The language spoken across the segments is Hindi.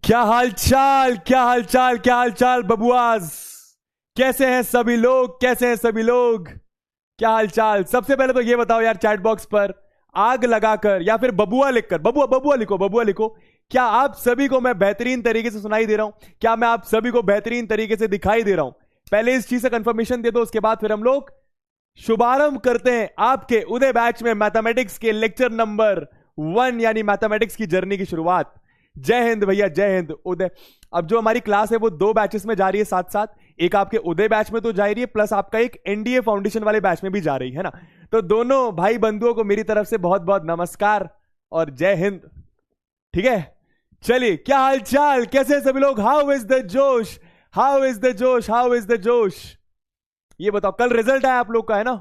क्या हाल चाल, क्या हाल चाल, क्या हाल चाल बबुआज। कैसे हैं सभी लोग, कैसे हैं सभी लोग, क्या हाल चाल। सबसे पहले तो ये बताओ यार, चैट बॉक्स पर आग लगाकर या फिर बबुआ लिखकर, बबुआ बबुआ लिखो, बबुआ लिखो। क्या आप सभी को मैं बेहतरीन तरीके से सुनाई दे रहा हूं? क्या मैं आप सभी को बेहतरीन तरीके से दिखाई दे रहा हूं? पहले इस चीज से कंफर्मेशन दे दो, उसके बाद फिर हम लोग शुभारंभ करते हैं आपके उदय बैच में मैथमेटिक्स के लेक्चर नंबर 1 यानी मैथमेटिक्स की जर्नी की शुरुआत। जय हिंद भैया, जय हिंद। उदय, अब जो हमारी क्लास है वो 2 बैचेस में जा रही है साथ साथ। एक आपके उदय बैच में तो जा रही है, प्लस आपका एक एनडीए फाउंडेशन वाले बैच में भी जा रही है ना। तो दोनों भाई बंधुओं को मेरी तरफ से बहुत बहुत नमस्कार और जय हिंद। ठीक है, चलिए, क्या हाल चाल, कैसे हैं सभी लोग? हाउ इज द जोश, हाउ इज द जोश, हाउ इज द जोश? ये बताओ, कल रिजल्ट आया आप लोग का, है ना?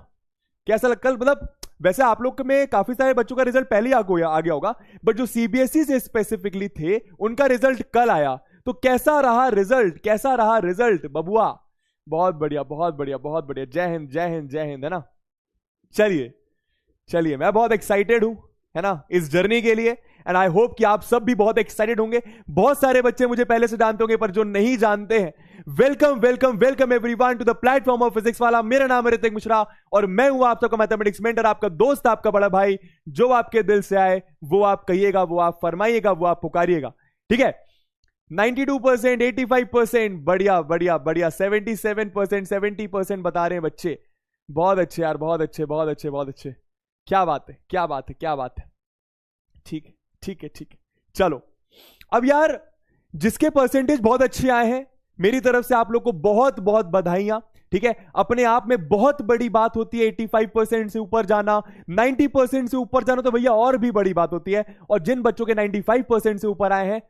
कैसा लगा कल? मतलब वैसे आप लोग में काफी सारे बच्चों का रिजल्ट पहले ही आ गया होगा, बट जो सीबीएसई से स्पेसिफिकली थे उनका रिजल्ट कल आया। तो कैसा रहा रिजल्ट, कैसा रहा रिजल्ट बबुआ? बहुत बढ़िया, बहुत बढ़िया, बहुत बढ़िया। जय हिंद, जय हिंद, जय हिंद, है ना। चलिए चलिए, मैं बहुत एक्साइटेड हूं, है ना, इस जर्नी के लिए। एंड आई होप कि आप सब भी बहुत एक्साइटेड होंगे। बहुत सारे बच्चे मुझे पहले से जानते होंगे, पर जो नहीं जानते हैं, welcome welcome welcome everyone to the platform of physics वाला। मेरा नाम है ऋतिक मिश्रा और मैं हूं आप सबका मैथमेटिक्स मेंटर, आपका दोस्त, आपका बड़ा भाई। जो आपके दिल से आए वो आप कहिएगा, वो आप फरमाइएगा, वो आप पुकारिएगा। ठीक है, 92%, 85%, बढ़िया बढ़िया बढ़िया, 77%, 70% बता रहे हैं बच्चे। बहुत अच्छे यार, बहुत अच्छे, बहुत अच्छे, बहुत अच्छे। क्या बात है, क्या बात है, क्या बात है। ठीक है, ठीक है, ठीक है। चलो, अब यार जिसके परसेंटेज बहुत अच्छे आए हैं, मेरी तरफ से आप लोग को बहुत बहुत बधाइयां। ठीक है, अपने आप में बहुत बड़ी बात होती है 85% से ऊपर जाना, 90% से ऊपर जाना तो भैया और भी बड़ी बात होती है। और जिन बच्चों के 95% से ऊपर आए हैं,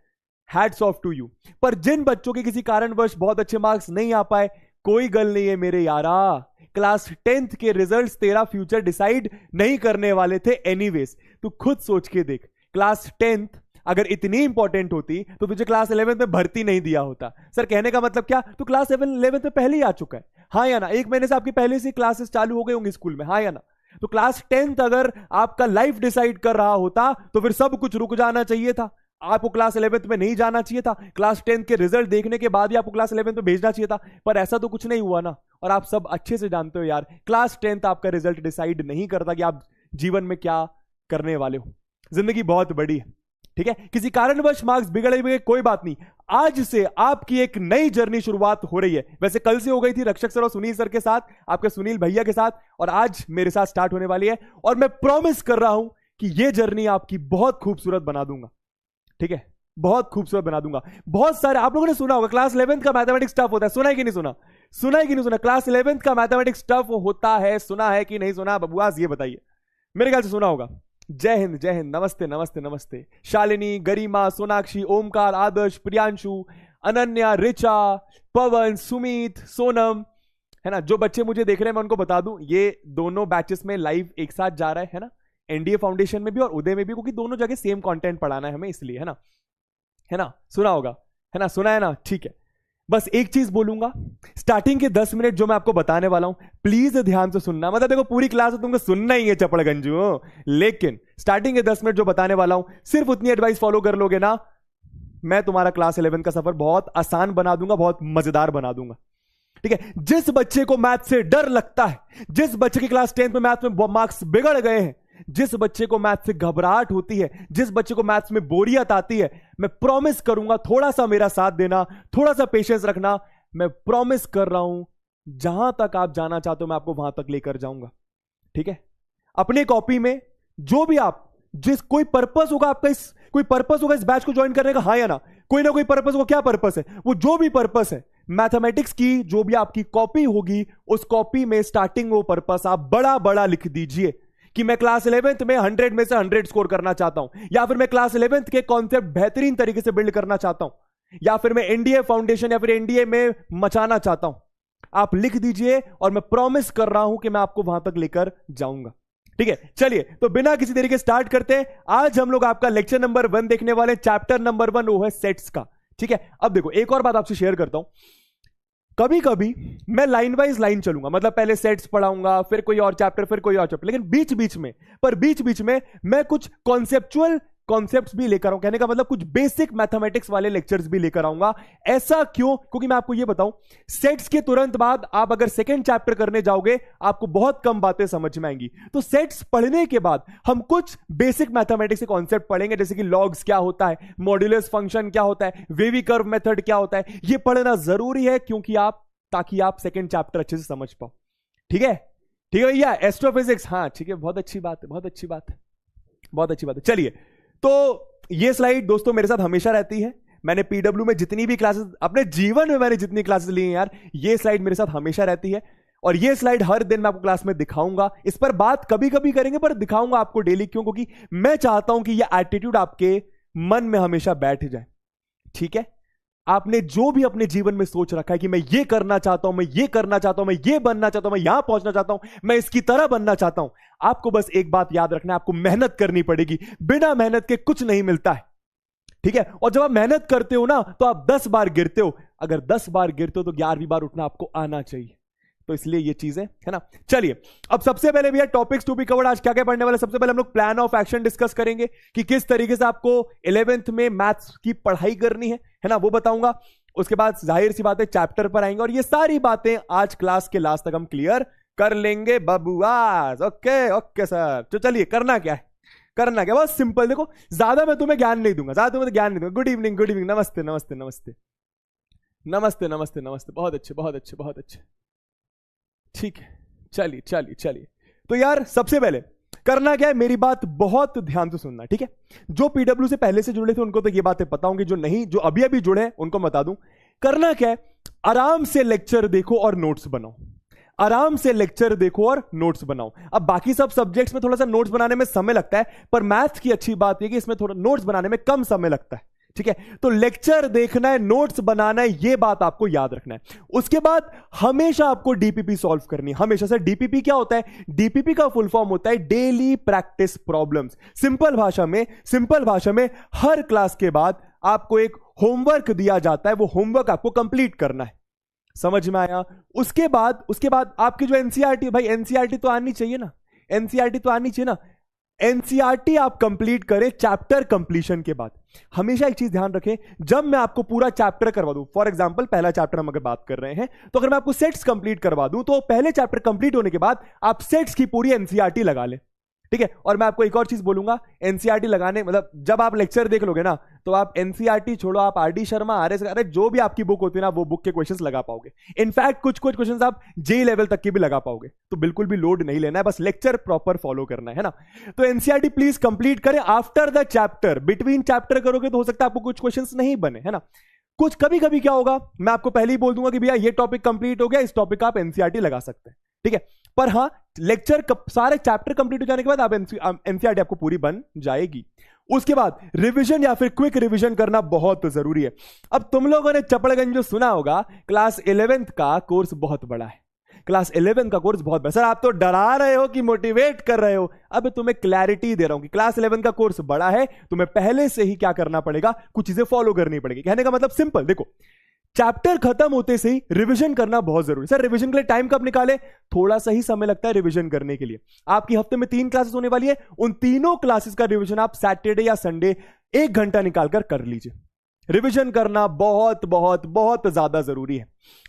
हैट्स ऑफ टू यू। पर जिन बच्चों के किसी कारणवश बहुत अच्छे मार्क्स नहीं आ पाए, कोई गल नहीं है मेरे यारा। क्लास 10th के रिजल्ट्स तेरा फ्यूचर डिसाइड नहीं करने वाले थे एनीवेज। तू खुद सोच के देख, क्लास 10th अगर इतनी इंपॉर्टेंट होती तो तुझे क्लास 11th में भर्ती नहीं दिया होता। सर कहने का मतलब क्या, तू क्लास 11th में पहले ही आ चुका है, हाँ या ना? 1 महीने से आपकी पहले से क्लासेस चालू हो गई होंगी स्कूल में, हाँ या ना? तो क्लास 10th अगर आपका लाइफ डिसाइड कर रहा होता तो फिर सब कुछ रुक जाना चाहिए था। आपको क्लास 11th में नहीं जाना चाहिए था, क्लास 10th के रिजल्ट देखने के बाद ही आपको क्लास 11th में भेजना चाहिए था। पर ऐसा तो कुछ नहीं हुआ ना। और आप सब अच्छे से जानते हो यार, क्लास 10th आपका रिजल्ट डिसाइड नहीं करता कि आप जीवन में क्या करने वाले हो। जिंदगी बहुत बड़ी है, ठीक है। किसी कारणवश मार्क्स बिगड़े कोई बात नहीं, आज से आपकी एक नई जर्नी शुरुआत हो रही है। वैसे कल से हो गई थी रक्षक सर और सुनील सर के साथ, आपके सुनील भैया के साथ, और आज मेरे साथ स्टार्ट होने वाली है। और मैं प्रॉमिस कर रहा हूं कि यह जर्नी आपकी बहुत खूबसूरत बना दूंगा। ठीक है, बहुत खूबसूरत बना दूंगा। बहुत सारे आप लोगों ने सुना होगा क्लास 11th का मैथमेटिक्स टफ होता है, सुना है कि नहीं सुना? सुना है कि नहीं सुना? क्लास 11th का मैथमेटिक्स टफ होता है, सुना है कि नहीं सुना बबुआस? ये बताइए, मेरे ख्याल से सुना होगा। जय हिंद, जय हिंद, नमस्ते नमस्ते नमस्ते। शालिनी, गरिमा, सोनाक्षी, ओमकार, आदर्श, प्रियांशु, अनन्या, रिचा, पवन, सुमित, सोनम, है ना। जो बच्चे मुझे देख रहे हैं मैं उनको बता दूं, ये दोनों बैचेस में लाइव एक साथ जा रहा है ना, एनडीए फाउंडेशन में भी और उदय में भी, क्योंकि दोनों जगह सेम कंटेंट पढ़ाना है हमें, इसलिए, है ना, है ना। सुना होगा, है ना, सुना है ना, ठीक है। बस एक चीज बोलूंगा, स्टार्टिंग के 10 मिनट जो मैं आपको बताने वाला हूं, प्लीज ध्यान से सुनना। मतलब देखो, पूरी क्लास तुमको सुनना ही है चपड़गंजू, लेकिन स्टार्टिंग के 10 मिनट जो बताने वाला हूं, सिर्फ उतनी एडवाइस फॉलो कर लोगे ना, मैं तुम्हारा क्लास 11 का सफर बहुत आसान बना दूंगा, बहुत मजेदार बना दूंगा। ठीक है, जिस बच्चे को मैथ से डर लगता है, जिस बच्चे की क्लास 10th में मैथ में मार्क्स बिगड़ गए हैं, जिस बच्चे को मैथ से घबराहट होती है, जिस बच्चे को मैथ्स में बोरियत आती है, मैं प्रॉमिस करूंगा, थोड़ा सा मेरा साथ देना, थोड़ा सा पेशेंस रखना। मैं प्रॉमिस कर रहा हूं, जहां तक आप जाना चाहते हो मैं आपको वहां तक लेकर जाऊंगा। ठीक है, अपने कॉपी में जो भी आप, जिस कोई पर्पस होगा आपका, कोई पर्पस होगा इस बैच को ज्वाइन करने का, हाँ या ना? कोई ना कोई पर्पस होगा। क्या पर्पस है वो? जो भी पर्पस है मैथमेटिक्स की, जो भी आपकी कॉपी होगी, उस कॉपी में स्टार्टिंग वो पर्पस आप बड़ा बड़ा लिख दीजिए कि मैं क्लास 11th में 100 में से 100 स्कोर करना चाहता हूं, या फिर मैं क्लास 11th के कॉन्सेप्ट बेहतरीन तरीके से बिल्ड करना चाहता हूं, या फिर मैं एनडीए फाउंडेशन या फिर एनडीए में मचाना चाहता हूं। आप लिख दीजिए और मैं प्रॉमिस कर रहा हूं कि मैं आपको वहां तक लेकर जाऊंगा। ठीक है, चलिए तो बिना किसी तरीके स्टार्ट करते हैं। आज हम लोग आपका लेक्चर नंबर 1 देखने वाले, चैप्टर नंबर 1 वो है सेट्स का। ठीक है, अब देखो एक और बात आपसे शेयर करता हूं, कभी कभी मैं लाइन वाइज लाइन चलूंगा, मतलब पहले सेट्स पढ़ाऊंगा, फिर कोई और चैप्टर, फिर कोई और चैप्टर, लेकिन बीच बीच में मैं कुछ कॉन्सेप्चुअल कॉन्सेप्ट्स भी लेकर आऊं, कहने का मतलब कुछ बेसिक मैथमेटिक्स वाले लेक्चर्स भी लेकर आऊंगा। ऐसा क्यों? क्योंकि मैं आपको यह बताऊं, सेट्स के तुरंत बाद आप अगर सेकंड चैप्टर करने जाओगे आपको बहुत कम बातें समझ में आएंगी। तो सेट्स पढ़ने के बाद हम कुछ बेसिक मैथमेटिक्स के कॉन्सेप्ट पढ़ेंगे, जैसे कि लॉग्स क्या होता है, मॉड्यूलस फंक्शन क्या होता है, वेवी कर्व मेथड क्या होता है। यह पढ़ना जरूरी है क्योंकि ताकि आप सेकंड चैप्टर अच्छे से समझ पाओ। ठीक है, ठीक है भैया। एस्ट्रोफिजिक्स, हाँ ठीक है, बहुत अच्छी बात है, बहुत अच्छी बात है, बहुत अच्छी बात है। चलिए, तो ये स्लाइड दोस्तों मेरे साथ हमेशा रहती है। मैंने पीडब्ल्यू में जितनी भी क्लासेस, अपने जीवन में मैंने जितनी क्लासेस ली हैं यार, ये स्लाइड मेरे साथ हमेशा रहती है। और ये स्लाइड हर दिन मैं आपको क्लास में दिखाऊंगा। इस पर बात कभी कभी करेंगे पर दिखाऊंगा आपको डेली। क्यों? क्योंकि मैं चाहता हूं कि ये एटीट्यूड आपके मन में हमेशा बैठ जाए। ठीक है, आपने जो भी अपने जीवन में सोच रखा है कि मैं ये करना चाहता हूं, मैं ये करना चाहता हूं, मैं ये बनना चाहता हूं, मैं यहां पहुंचना चाहता हूं, मैं इसकी तरह बनना चाहता हूं, आपको बस एक बात याद रखना है, आपको मेहनत करनी पड़ेगी। बिना मेहनत के कुछ नहीं मिलता है। ठीक है, और जब आप मेहनत करते हो ना तो आप 10 बार गिरते हो। अगर 10 बार गिरते हो तो 11वीं बार उठना आपको आना चाहिए। तो इसलिए ये चीजें है ना। चलिए, अब सबसे पहले भैया टॉपिक्स टू बी कवर्ड। आज क्या क्या पढ़ने वाले? सबसे पहले हम लोग प्लान ऑफ एक्शन डिस्कस करेंगे कि किस तरीके से आपको 11th में मैथ्स की पढ़ाई करनी है ना, वो बताऊंगा। उसके बाद जाहिर सी बात है चैप्टर पर आएंगे और ये सारी बातें आज क्लास के लास्ट तक हम क्लियर कर लेंगे बबुआस। Okay okay sir. तो चलिए, करना क्या है, करना क्या, बहुत सिंपल। देखो, ज्यादा मैं तुम्हें ज्ञान नहीं दूंगा, ज्यादा तुम्हें ज्ञान नहीं दूंगा। गुड इवनिंग, गुड इवनिंग, नमस्ते नमस्ते नमस्ते नमस्ते नमस्ते नमस्ते। बहुत अच्छे, बहुत अच्छे, बहुत अच्छे। ठीक है, चलिए चलिए चलिए। तो यार सबसे पहले करना क्या है, मेरी बात बहुत ध्यान से सुनना। ठीक है, जो पीडब्ल्यू से पहले से जुड़े थे उनको तो ये बातें पता होंगी, जो नहीं, जो अभी अभी जुड़े हैं उनको बता दूं। करना क्या है, आराम से लेक्चर देखो और नोट्स बनाओ। आराम से लेक्चर देखो और नोट्स बनाओ। अब बाकी सब सब्जेक्ट्स में थोड़ा सा नोट्स बनाने में समय लगता है, पर मैथ्स की अच्छी बात है कि इसमें थोड़ा नोट्स बनाने में कम समय लगता है। ठीक है, तो लेक्चर देखना है, नोट्स बनाना है, यह बात आपको याद रखना है। उसके बाद हमेशा आपको डीपीपी सॉल्व करनी है, हमेशा से। डीपीपी क्या होता है? डीपीपी का फुल फॉर्म होता है डेली प्रैक्टिस प्रॉब्लम्स। सिंपल भाषा में हर क्लास के बाद आपको एक होमवर्क दिया जाता है, वो होमवर्क आपको कंप्लीट करना है। समझ में आया? उसके बाद आपकी जो एनसीईआरटी, भाई एनसीईआरटी तो आनी चाहिए ना, एनसीईआरटी तो आनी चाहिए ना। एनसीईआरटी आप कंप्लीट करें चैप्टर कंप्लीशन के बाद। हमेशा एक चीज ध्यान रखें, जब मैं आपको पूरा चैप्टर करवा दूं, फॉर एग्जांपल पहला चैप्टर हम अगर बात कर रहे हैं, तो अगर मैं आपको सेट्स कंप्लीट करवा दूं तो पहले चैप्टर कंप्लीट होने के बाद आप सेट्स की पूरी एनसीईआरटी लगा लें। ठीक है, और मैं आपको एक और चीज बोलूंगा, एनसीईआरटी लगाने मतलब जब आप लेक्चर देख लोगे ना, तो आप एनसीईआरटी छोड़ो, आप आरडी शर्मा, आरएस, अरे जो भी आपकी बुक होती है ना, वो बुक के क्वेश्चंस लगा पाओगे। इनफैक्ट कुछ क्वेश्चंस आप जेई लेवल तक के भी लगा पाओगे। तो बिल्कुल भी लोड नहीं लेना है, बस लेक्चर प्रॉपर फॉलो करना है ना। तो एनसीईआरटी प्लीज कंप्लीट करें after the chapter. Between chapter करोगे तो हो सकता है आपको कुछ क्वेश्चंस नहीं बने, है ना। कुछ कभी कभी क्या होगा, मैं आपको पहले ही बोल दूंगा कि भैया ये टॉपिक कंप्लीट हो गया, इस टॉपिक का आप एनसीईआरटी लगा सकते हैं। ठीक है, पर हाँ, लेक्चर सारे चैप्टर कंप्लीट हो जाने के बाद आप एनसीईआरटी आपको पूरी बन जाएगी। उसके बाद रिवीजन या फिर क्विक रिवीजन करना बहुत जरूरी है। अब तुम लोगों ने चपड़गंज जो सुना होगा, क्लास 11th का कोर्स बहुत बड़ा है। क्लास 11 का कोर्स बहुत बड़ा। सर आप तो डरा रहे हो कि मोटिवेट कर रहे हो? अब तुम्हें क्लैरिटी दे रहा हूं कि क्लास 11 का कोर्स बड़ा है, तुम्हें पहले से ही क्या करना पड़ेगा, कुछ चीजें फॉलो करनी पड़ेगी। कहने का मतलब सिंपल, देखो, चैप्टर खत्म होते से ही रिवीजन करना बहुत जरूरी। सर रिवीजन के लिए टाइम कब निकाले? थोड़ा सा ही समय लगता है रिवीजन करने के लिए। आपकी हफ्ते में 3 क्लासेस होने वाली है, उन तीनों क्लासेस का रिवीजन आप सैटरडे या संडे 1 घंटा निकालकर कर लीजिए। रिवीजन करना बहुत बहुत बहुत ज्यादा जरूरी है।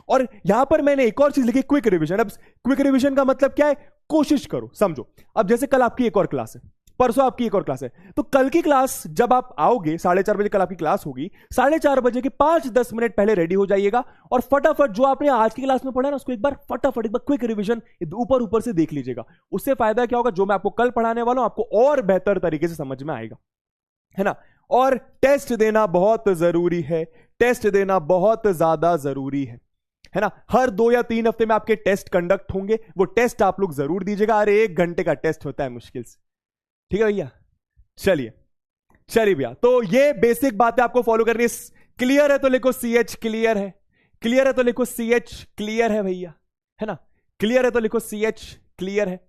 और यहां पर मैंने एक और चीज लिखी, क्विक रिवीजन। अब क्विक रिवीजन का मतलब क्या है? कोशिश करो, समझो। अब जैसे कल आपकी एक और क्लास है, परसों आपकी एक और क्लास है, तो कल की क्लास जब आप आओगे 4:30 बजे, कल आपकी क्लास होगी, 4:30 बजे के 5-10 मिनट पहले रेडी हो जाइएगा और फटाफट जो आपने आज की क्लास में पढ़ा ना, उसको एक बार फटाफट, एक बार क्विक रिवीजन ऊपर से देख लीजिएगा। उससे फायदा क्या होगा, जो मैं आपको कल पढ़ाने वाला हूं आपको और बेहतर तरीके से समझ में आएगा, है ना। और टेस्ट देना बहुत जरूरी है, टेस्ट देना बहुत ज्यादा जरूरी है ना। हर 2 या 3 हफ्ते में आपके टेस्ट कंडक्ट होंगे, वो टेस्ट आप लोग जरूर दीजिएगा। अरे 1 घंटे का टेस्ट होता है मुश्किल से। ठीक है भैया, चलिए भैया, तो ये बेसिक बातें आपको फॉलो करनी है। क्लियर है तो लिखो CH क्लियर है, क्लियर है तो लिखो CH क्लियर है भैया, है ना। क्लियर है तो लिखो CH क्लियर है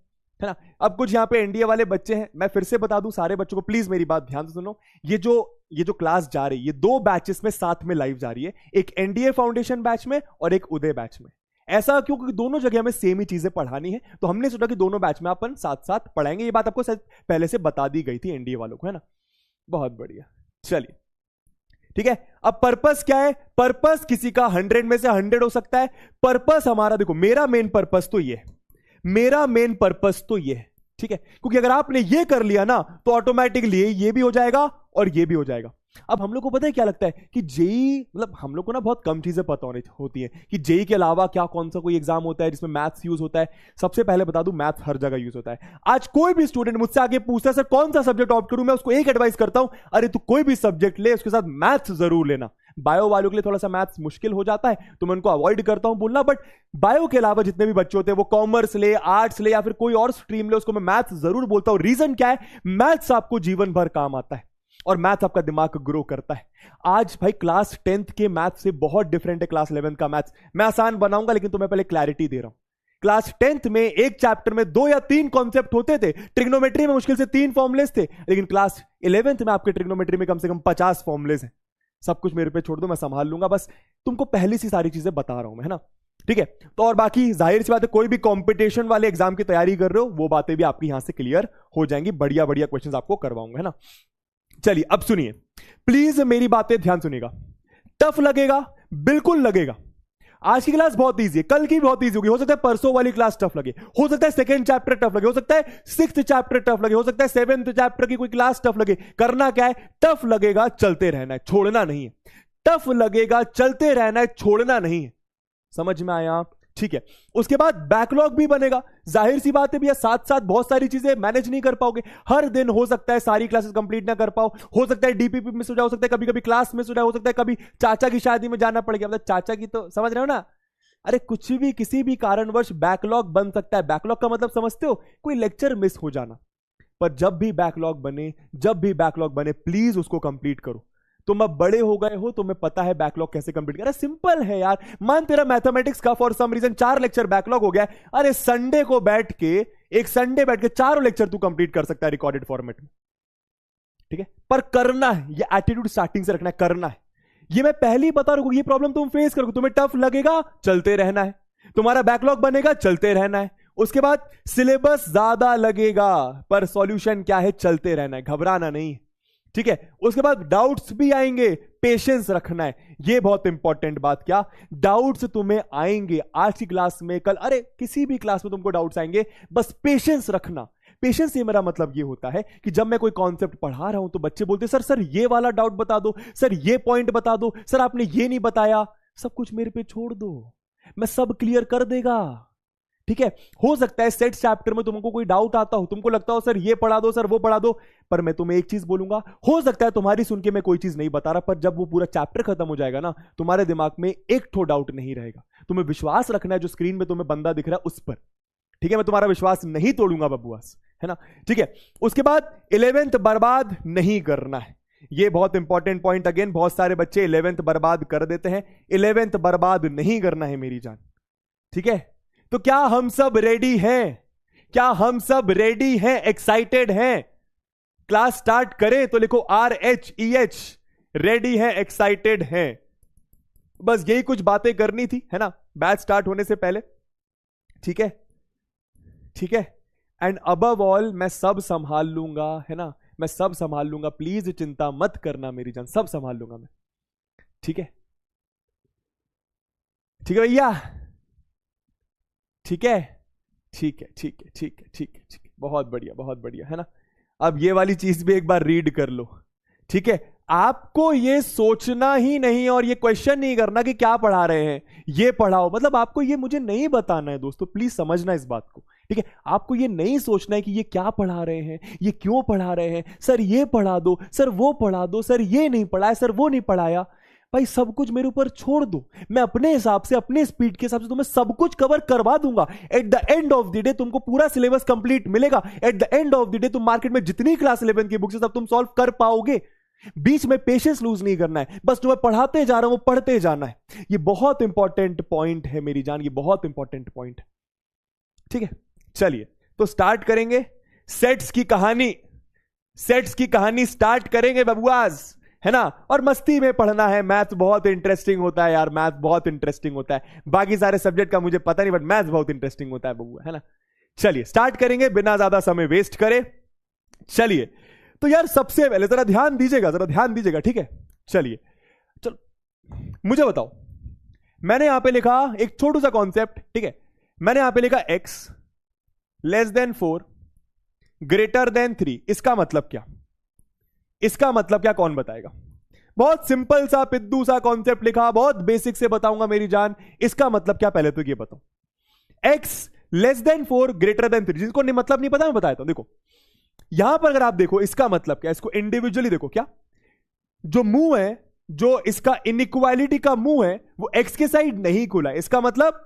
ना। अब कुछ यहां पे एनडीए वाले बच्चे हैं, मैं फिर से बता दूं सारे बच्चों को, प्लीज मेरी बात ध्यान से सुनो। ये जो क्लास जा रही है, ये 2 बैचेस में साथ में लाइव जा रही है, एक एनडीए फाउंडेशन बैच में और एक उदय बैच में। ऐसा क्यों? क्योंकि दोनों जगह हमें सेम ही चीजें पढ़ानी है, तो हमने सोचा कि दोनों बैच में अपन साथ साथ पढ़ाएंगे। ये बात आपको पहले से बता दी गई थी एनडीए वालों को, है ना। बहुत बढ़िया। चलिए ठीक है, अब पर्पस क्या है? पर्पस किसी का 100 में से 100 हो सकता है। पर्पस हमारा, देखो मेरा मेन पर्पस तो ये है, मेरा मेन पर्पस तो ये है, ठीक है, क्योंकि अगर आपने ये कर लिया ना तो ऑटोमेटिकली ये भी हो जाएगा और ये भी हो जाएगा। अब हम लोग को पता है क्या लगता है कि जेई, मतलब हम लोग को ना बहुत कम चीजें पता होती हैं कि जेई के अलावा क्या कौन सा कोई एग्जाम होता है जिसमें मैथ्स यूज होता है। सबसे पहले बता दूं, मैथ्स हर जगह यूज होता है। आज कोई भी स्टूडेंट मुझसे आगे पूछता है सर कौन सा सब्जेक्ट ऑप्ट करूं, मैं उसको एक एडवाइस करता हूं, अरे तू कोई भी सब्जेक्ट ले, उसके साथ मैथ्स जरूर लेना। बायो वालों के लिए थोड़ा सा मैथ्स मुश्किल हो जाता है तो मैं उनको अवॉइड करता हूं बोलना, बट बायो के अलावा जितने भी बच्चे होते हैं वो कॉमर्स ले, आर्ट्स ले या फिर कोई और स्ट्रीम ले, उसको मैं मैथ्स जरूर बोलता हूं। रीजन क्या है? मैथ्स आपको जीवन भर काम आता है और मैथ्स आपका दिमाग ग्रो करता है। आज भाई क्लास 10th के मैथ्स से बहुत डिफरेंट है क्लास 11th का मैथ्स। मैं आसान बनाऊंगा लेकिन तुम्हें पहले क्लैरिटी दे रहा हूं। क्लास 10th में एक चैप्टर में 2 या 3 कॉन्सेप्ट होते थे, ट्रिग्नोमेट्री में मुश्किल से 3 फॉर्मुलेस थे, लेकिन क्लास 11th में आपके ट्रिग्नोमेट्री में कम से कम 50 फॉर्मुलेस हैं। सब कुछ मेरे पे छोड़ दो, मैं संभाल लूंगा, बस तुमको पहली सी सारी चीजें बता रहा हूं मैं, है ना, ठीक है। तो और बाकी जाहिर सी बात है, कोई भी कंपटीशन वाले एग्जाम की तैयारी कर रहे हो वो बातें भी आपकी यहां से क्लियर हो जाएंगी, बढ़िया बढ़िया क्वेश्चंस आपको करवाऊंगा, है ना। चलिए अब सुनिए, प्लीज मेरी बातें ध्यान सुनिएगा। टफ लगेगा, बिल्कुल लगेगा। आज की क्लास बहुत इजी है, कल की बहुत इजी होगी, हो सकता है परसों वाली क्लास टफ लगे, हो सकता है सेकंड चैप्टर टफ लगे, हो सकता है 6th चैप्टर टफ लगे, हो सकता है 7th चैप्टर की कोई क्लास टफ लगे। करना क्या है? टफ लगेगा, चलते रहना है, छोड़ना नहीं है। टफ लगेगा, चलते रहना है, छोड़ना नहीं है। समझ में आया? ठीक है। उसके बाद बैकलॉग भी बनेगा। जाहिर सी बात है भैया, साथ साथ बहुत सारी चीजें मैनेज नहीं कर पाओगे। हर दिन हो सकता है सारी क्लासेस कंप्लीट ना कर पाओ, हो सकता है डीपीपी मिस हो जाए, हो सकता है कभी कभी क्लास मिस हो जाए, हो सकता है कभी चाचा की शादी में जाना पड़ गया। मतलब चाचा की तो समझ रहे हो ना, अरे कुछ भी किसी भी कारणवश बैकलॉग बन सकता है। बैकलॉग का मतलब समझते हो? कोई लेक्चर मिस हो जाना। पर जब भी बैकलॉग बने प्लीज उसको कंप्लीट करो। तुम अब बड़े हो गए हो, तुम्हें पता है बैकलॉग कैसे कंप्लीट करें। सिंपल है यार, मान तेरा मैथमेटिक्स का for some reason 4 lecture backlog हो गया, अरे संडे को बैठ के 4 लेक्चर तू कंप्लीट कर सकता है रिकॉर्डेड फॉर्मेट में, ठीक है। पर करना है, ये एटीट्यूड स्टार्टिंग से रखना है, करना है। ये मैं पहले ही बता रहा हूं, ये प्रॉब्लम तुम फेस करोगे। तुम्हें टफ लगेगा, चलते रहना है। तुम्हारा बैकलॉग बनेगा, चलते रहना है। उसके बाद सिलेबस ज्यादा लगेगा, पर सॉल्यूशन क्या है? चलते रहना है, घबराना नहीं, ठीक है। उसके बाद डाउट्स भी आएंगे, पेशेंस रखना है। ये बहुत इंपॉर्टेंट बात, क्या डाउट्स तुम्हें आएंगे आज की क्लास में, कल, अरे किसी भी क्लास में तुमको डाउट्स आएंगे, बस पेशेंस रखना। पेशेंस से मेरा मतलब ये होता है कि जब मैं कोई कॉन्सेप्ट पढ़ा रहा हूं तो बच्चे बोलते सर ये वाला डाउट बता दो, सर ये पॉइंट बता दो, सर आपने ये नहीं बताया। सब कुछ मेरे पे छोड़ दो, मैं सब क्लियर कर देगा, ठीक है। हो सकता है सेट चैप्टर में तुमको कोई डाउट आता हो, तुमको लगता हो सर ये पढ़ा दो, सर वो पढ़ा दो, पर मैं तुम्हें एक चीज बोलूंगा, हो सकता है तुम्हारी सुन के मैं कोई चीज नहीं बता रहा, पर जब वो पूरा चैप्टर खत्म हो जाएगा ना, तुम्हारे दिमाग में एक ठो डाउट नहीं रहेगा। तुम्हें विश्वास रखना है जो स्क्रीन में तुम्हें बंदा दिख रहा है उस पर, ठीक है। मैं तुम्हारा विश्वास नहीं तोड़ूंगा बबुआस, है ना, ठीक है। उसके बाद 11th बर्बाद नहीं करना है। ये बहुत इंपॉर्टेंट पॉइंट, अगेन बहुत सारे बच्चे 11th बर्बाद कर देते हैं। 11th बर्बाद नहीं करना है मेरी जान, ठीक है। तो क्या हम सब रेडी हैं? क्या हम सब रेडी हैं, एक्साइटेड हैं? क्लास स्टार्ट करें तो लिखो RHEH, रेडी है, एक्साइटेड हैं। बस यही कुछ बातें करनी थी, है ना, बैच स्टार्ट होने से पहले, ठीक है, ठीक है। एंड अबव ऑल मैं सब संभाल लूंगा, है ना, मैं सब संभाल लूंगा, प्लीज चिंता मत करना मेरी जान, सब संभाल लूंगा मैं, ठीक है, ठीक है भैया, ठीक है, ठीक है, ठीक है, ठीक है, ठीक है, ठीक है, बहुत बढ़िया, बहुत बढ़िया, है ना। अब ये वाली चीज भी एक बार रीड कर लो, ठीक है। आपको ये सोचना ही नहीं और ये क्वेश्चन नहीं करना कि क्या पढ़ा रहे हैं, ये पढ़ाओ, मतलब आपको ये मुझे नहीं बताना है दोस्तों, प्लीज समझना इस बात को, ठीक है। आपको ये नहीं सोचना है कि ये क्या पढ़ा रहे हैं, ये क्यों पढ़ा रहे हैं, सर ये पढ़ा दो, सर वो पढ़ा दो, सर ये नहीं पढ़ाया, सर वो नहीं पढ़ाया। भाई सब कुछ मेरे ऊपर छोड़ दो, मैं अपने हिसाब से, अपने स्पीड के हिसाब से तुम्हें सब कुछ कवर करवा दूंगा। At the end of the day तुमको पूरा सिलेबस कंप्लीट मिलेगा। At the end of the day तुम मार्केट में जितनी क्लास 11 की बुक्स है सब तुम सॉल्व कर पाओगे। बीच में पेशेंस लूज नहीं करना है, बस तुम्हें पढ़ाते जा रहा हूं, पढ़ते जाना है। ये बहुत इंपॉर्टेंट पॉइंट है मेरी जान, ये बहुत इंपॉर्टेंट पॉइंट है, ठीक है। चलिए तो स्टार्ट करेंगे सेट्स की कहानी, सेट्स की कहानी स्टार्ट करेंगे बबुआज, है ना। और मस्ती में पढ़ना है, मैथ बहुत इंटरेस्टिंग होता है यार, मैथ बहुत इंटरेस्टिंग होता है। बाकी सारे सब्जेक्ट का मुझे पता नहीं, बट मैथ बहुत इंटरेस्टिंग होता है बबुआ, है ना। चलिए स्टार्ट करेंगे बिना ज्यादा समय वेस्ट करे। चलिए तो यार सबसे पहले जरा ध्यान दीजिएगा, जरा ध्यान दीजिएगा, ठीक है। चलिए चलो मुझे बताओ, मैंने यहां पे लिखा एक छोटू सा कॉन्सेप्ट, ठीक है। मैंने यहां पे लिखा x less then 4 greater than 3, इसका मतलब क्या? इसका मतलब क्या, कौन बताएगा? बहुत सिंपल सा पिद्दू सा कॉन्सेप्ट लिखा, बहुत बेसिक से बताऊंगा मेरी जान। इसका मतलब क्या पहले तो ये बताओ। x less then 4 greater than 3, जिनको मतलब नहीं पता मैं बताया था। देखो यहां पर अगर आप देखो इसका मतलब क्या, इसको इंडिविजुअली देखो। क्या जो मुंह है, जो इसका इनइक्वालिटी का मुंह है, वो x के साइड नहीं खुला है। इसका मतलब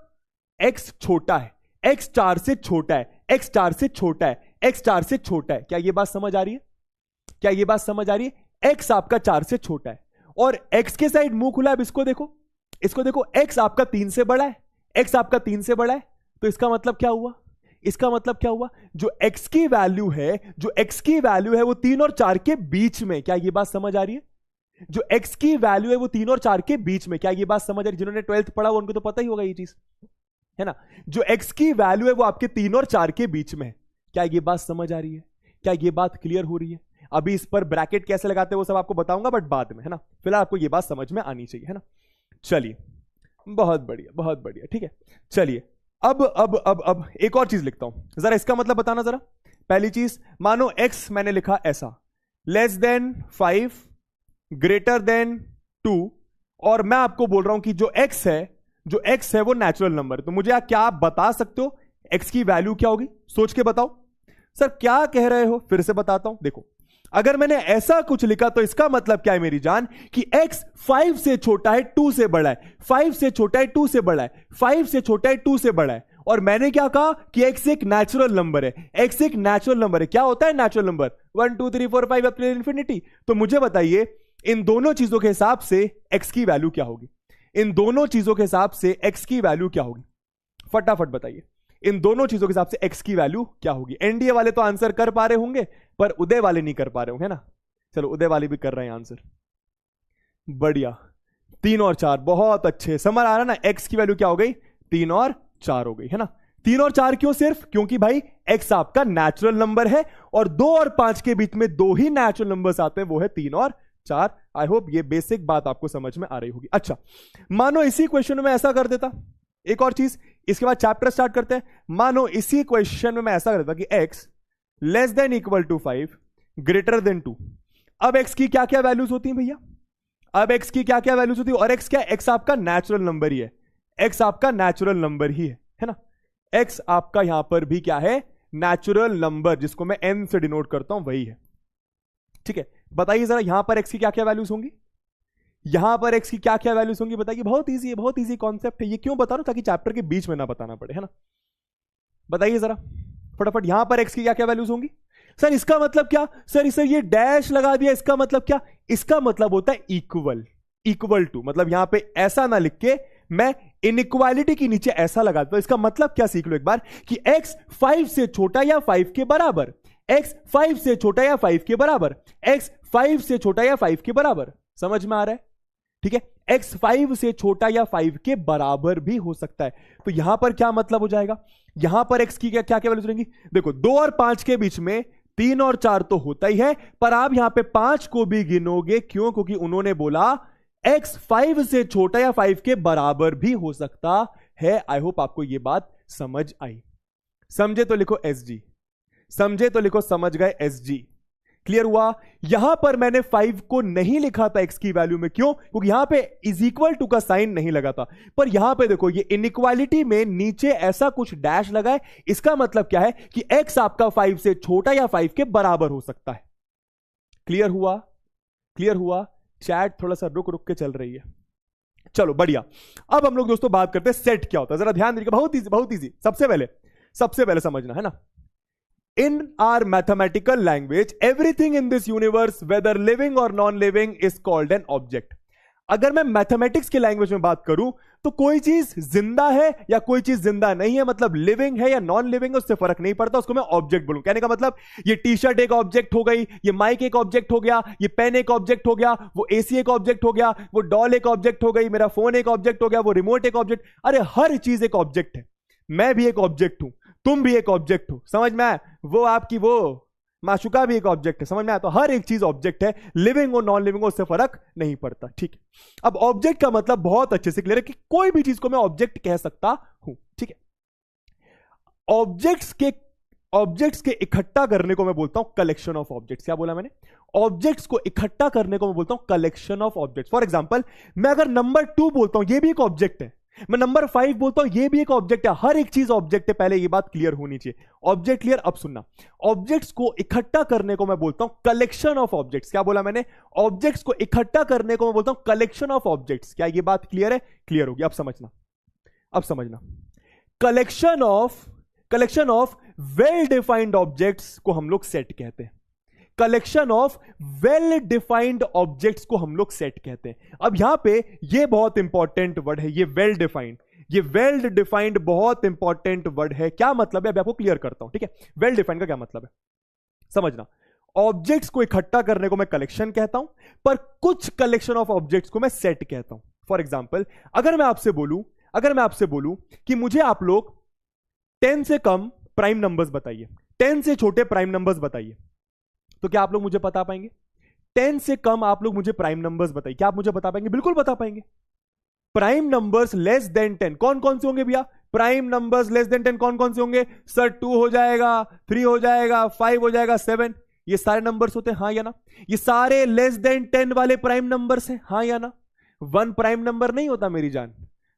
x छोटा है, x 4 से छोटा है, x 4 से छोटा है, x 4 से छोटा है। क्या ये बात समझ आ रही है? क्या ये बात समझ आ रही है? x आपका 4 से छोटा है और x के साइड मुंह खुला है। अब इसको देखो, इसको देखो, x आपका 3 से बड़ा है, x आपका 3 से बड़ा है। तो इसका मतलब क्या हुआ? इसका मतलब क्या हुआ? जो x की वैल्यू है, जो x की वैल्यू है वो 3 और 4 के बीच में। क्या ये बात समझ आ रही है? जो x की वैल्यू है वो 3 और 4 के बीच में। क्या ये बात समझ आ रही है? जिन्होंने 12th पढ़ा उनको तो पता ही होगा ये चीज, है ना। जो x की वैल्यू है वो आपके 3 और 4 के बीच में है। क्या ये बात समझ आ रही है? क्या ये बात क्लियर हो रही है? अभी इस पर ब्रैकेट कैसे लगाते हैं वो सब आपको बताऊंगा, बट बाद में, है ना। फिलहाल आपको ये बात समझ में आनी चाहिए, है ना। चलिए बहुत बढ़िया, बहुत बढ़िया, ठीक है। चलिए अब एक और चीज लिखता हूं, जरा इसका मतलब बताना जरा। पहली चीज, मानो x मैंने लिखा ऐसा, लेस देन 5 ग्रेटर देन 2, और मैं आपको बोल रहा हूं कि जो x है, जो x है वो नेचुरल नंबर है। तो मुझे क्या आप बता सकते हो x की वैल्यू क्या होगी? सोच के बताओ। सर क्या कह रहे हो? फिर से बताता हूं। देखो अगर मैंने ऐसा कुछ लिखा तो इसका मतलब क्या है मेरी जान, कि x 5 से छोटा है 2 से बड़ा है, 5 से छोटा है 2 से बड़ा है, 5 से छोटा है 2 से बड़ा है। और मैंने क्या कहा कि x एक नेचुरल नंबर है, x एक नेचुरल नंबर है। क्या होता है natural number? 1 2 3 4 5 up to infinity. तो मुझे बताइए इन दोनों चीजों के हिसाब से x की वैल्यू क्या होगी? इन दोनों चीजों के हिसाब से x की वैल्यू क्या होगी? फटाफट बताइए, इन दोनों चीजों के हिसाब से x की वैल्यू क्या होगी? एनडीए वाले तो आंसर कर पा रहे होंगे, पर उदय वाले नहीं कर पा रहे होंगे ना। चलो उदय वाले भी कर रहे हैं आंसर, बढ़िया। 3 और 4, बहुत अच्छे। समझ आ रहा ना, x की वैल्यू क्या हो गई? 3 और 4 हो गई, है ना। 3 और 4 क्यों सिर्फ? क्योंकि भाई x आपका नेचुरल नंबर है और 2 और 5 के बीच में 2 ही नेचुरल नंबर्स आते हैं, वो है 3 और 4। आई होप ये बेसिक बात आपको समझ में आ रही होगी। अच्छा, मानो इसी क्वेश्चन में ऐसा कर देता, एक और चीज, इसके बाद चैप्टर स्टार्ट करते हैं। मानो इसी क्वेश्चन में मैं ऐसा कर देता कि x less than equal to 5 greater than 2। अब x की क्या क्या वैल्यूज होती हैं भैया? अब x की क्या क्या वैल्यूज होती है? और x क्या? x आपका नेचुरल नंबर ही है, x आपका नेचुरल नंबर ही है ना। x आपका यहां पर भी क्या है? नेचुरल नंबर, जिसको मैं n से डिनोट करता हूं, वही है, ठीक है। बताइए जरा यहां पर x की क्या क्या वैल्यूज होंगी? यहां पर x की क्या क्या वैल्यूज होंगी बताइए। बहुत इजी है, बहुत इजी कॉन्सेप्ट है। ये क्यों बता रहा हूं? ताकि चैप्टर के बीच में ना बताना पड़े, है ना। बताइए जरा फटाफट, यहां पर x की क्या क्या वैल्यूज होंगी? सर इसका मतलब क्या? सर ये डैश लगा दिया, इसका मतलब क्या? इसका मतलब होता है इक्वल, इक्वल टू। मतलब यहां पे ऐसा ना लिख के मैं इनइक्वालिटी के नीचे ऐसा लगा देता हूं। इसका मतलब क्या सीख लो एक बार, कि x 5 से छोटा या 5 के बराबर, x 5 से छोटा या 5 के बराबर, x 5 से छोटा या 5 के बराबर। समझ में आ रहा है? ठीक है, x 5 से छोटा या 5 के बराबर भी हो सकता है। तो यहां पर क्या मतलब हो जाएगा? यहां पर x की क्या क्या वैल्यूज रहेंगी? देखो 2 और 5 के बीच में 3 और 4 तो होता ही है, पर आप यहां पे 5 को भी गिनोगे। क्यों? क्योंकि उन्होंने बोला x 5 से छोटा या 5 के बराबर भी हो सकता है। आई होप आपको यह बात समझ आई। समझे तो लिखो SG, समझे तो लिखो समझ गए SG। क्लियर हुआ? यहां पर मैंने 5 को नहीं लिखा था x की वैल्यू में। क्यों? क्योंकि यहां पे इज इक्वल टू का साइन नहीं लगा था। पर यहां पे देखो ये इनइक्वालिटी में नीचे ऐसा कुछ डैश लगा है। इसका मतलब क्या है कि x आपका 5 से छोटा या 5 के बराबर हो सकता है। क्लियर हुआ? क्लियर हुआ? चैट थोड़ा सा रुक रुक के चल रही है। चलो बढ़िया। अब हम लोग दोस्तों बात करते हैं सेट क्या होता है। जरा ध्यान दीजिएगा, बहुत इजी, बहुत इजी। सबसे पहले समझना है ना, in our mathematical language everything in this universe whether living or non-living is called an object। अगर मैं मैथमेटिक्स के लैंग्वेज में बात करूं तो कोई चीज जिंदा है या कोई चीज जिंदा नहीं है, मतलब लिविंग है या नॉन लिविंग है, उससे फर्क नहीं पड़ता, उसको मैं ऑब्जेक्ट बोलूं। कहने का मतलब ये टी शर्ट एक ऑब्जेक्ट हो गई, ये माइक एक ऑब्जेक्ट हो गया, ये पेन एक ऑब्जेक्ट हो गया, वो एसी एक ऑब्जेक्ट हो गया, वो डॉल एक ऑब्जेक्ट हो गई, मेरा फोन एक ऑब्जेक्ट हो गया, वो रिमोट एक ऑब्जेक्ट। अरे हर चीज एक ऑब्जेक्ट है। मैं भी एक ऑब्जेक्ट हूं, तुम भी एक ऑब्जेक्ट हो। समझ में आया? वो आपकी वो माशुका भी एक ऑब्जेक्ट है, समझ में आया? तो हर एक चीज ऑब्जेक्ट है, लिविंग और नॉन लिविंग उससे फर्क नहीं पड़ता, ठीक है। अब ऑब्जेक्ट का मतलब बहुत अच्छे से क्लियर है कि कोई भी चीज को मैं ऑब्जेक्ट कह सकता हूं, ठीक है। ऑब्जेक्ट्स के इकट्ठा करने को मैं बोलता हूं कलेक्शन ऑफ ऑब्जेक्ट्स। क्या बोला मैंने? ऑब्जेक्ट्स को इकट्ठा करने को मैं बोलता हूं collection of objects. For example, मैं अगर नंबर 2 बोलता हूं, यह भी एक ऑब्जेक्ट है। मैं नंबर 5 बोलता हूं, यह भी एक ऑब्जेक्ट है। हर एक चीज ऑब्जेक्ट है, पहले यह बात क्लियर होनी चाहिए। Object clear? अब सुनना, ऑब्जेक्ट्स को इकट्ठा करने को मैं बोलता हूं कलेक्शन ऑफ ऑब्जेक्ट्स। क्या बोला मैंने? ऑब्जेक्ट्स को इकट्ठा करने को मैं बोलता हूं कलेक्शन ऑफ ऑब्जेक्ट्स। क्या यह बात क्लियर है? क्लियर होगी। अब समझना, collection of well defined objects को हम लोग सेट कहते हैं। Collection of well defined objects को हम लोग सेट कहते हैं। अब यहां पे ये बहुत इंपॉर्टेंट वर्ड है, ये वेल डिफाइंड। ये वेल डिफाइंड बहुत इंपॉर्टेंट वर्ड है। क्या मतलब है, अभी आपको क्लियर करता हूं, ठीक है। वेल डिफाइंड का क्या मतलब है समझना। ऑब्जेक्ट्स को इकट्ठा करने को मैं कलेक्शन कहता हूं, पर कुछ कलेक्शन ऑफ ऑब्जेक्ट्स को मैं सेट कहता हूं। फॉर एग्जाम्पल, अगर मैं आपसे बोलूं कि मुझे आप लोग 10 से कम प्राइम नंबर्स बताइए, 10 से छोटे प्राइम नंबर्स बताइए, तो क्या आप लोग मुझे बता पाएंगे? 10 से कम आप लोग मुझे प्राइम नंबर्स बताइए, क्या आप मुझे बता पाएंगे? बिल्कुल बता पाएंगे। प्राइम नंबर्स लेस देन 10 कौन कौन से होंगे भैया? प्राइम नंबर्स लेस देन 10 कौन कौन से होंगे सर? 2 हो जाएगा, 3 हो जाएगा, 5 हो जाएगा, 7। ये सारे नंबर्स होते हैं, हाँ या ना? ये सारे लेस देन 10 वाले प्राइम नंबर्स हैं, हाँ या ना? 1 प्राइम नंबर नहीं होता मेरी जान,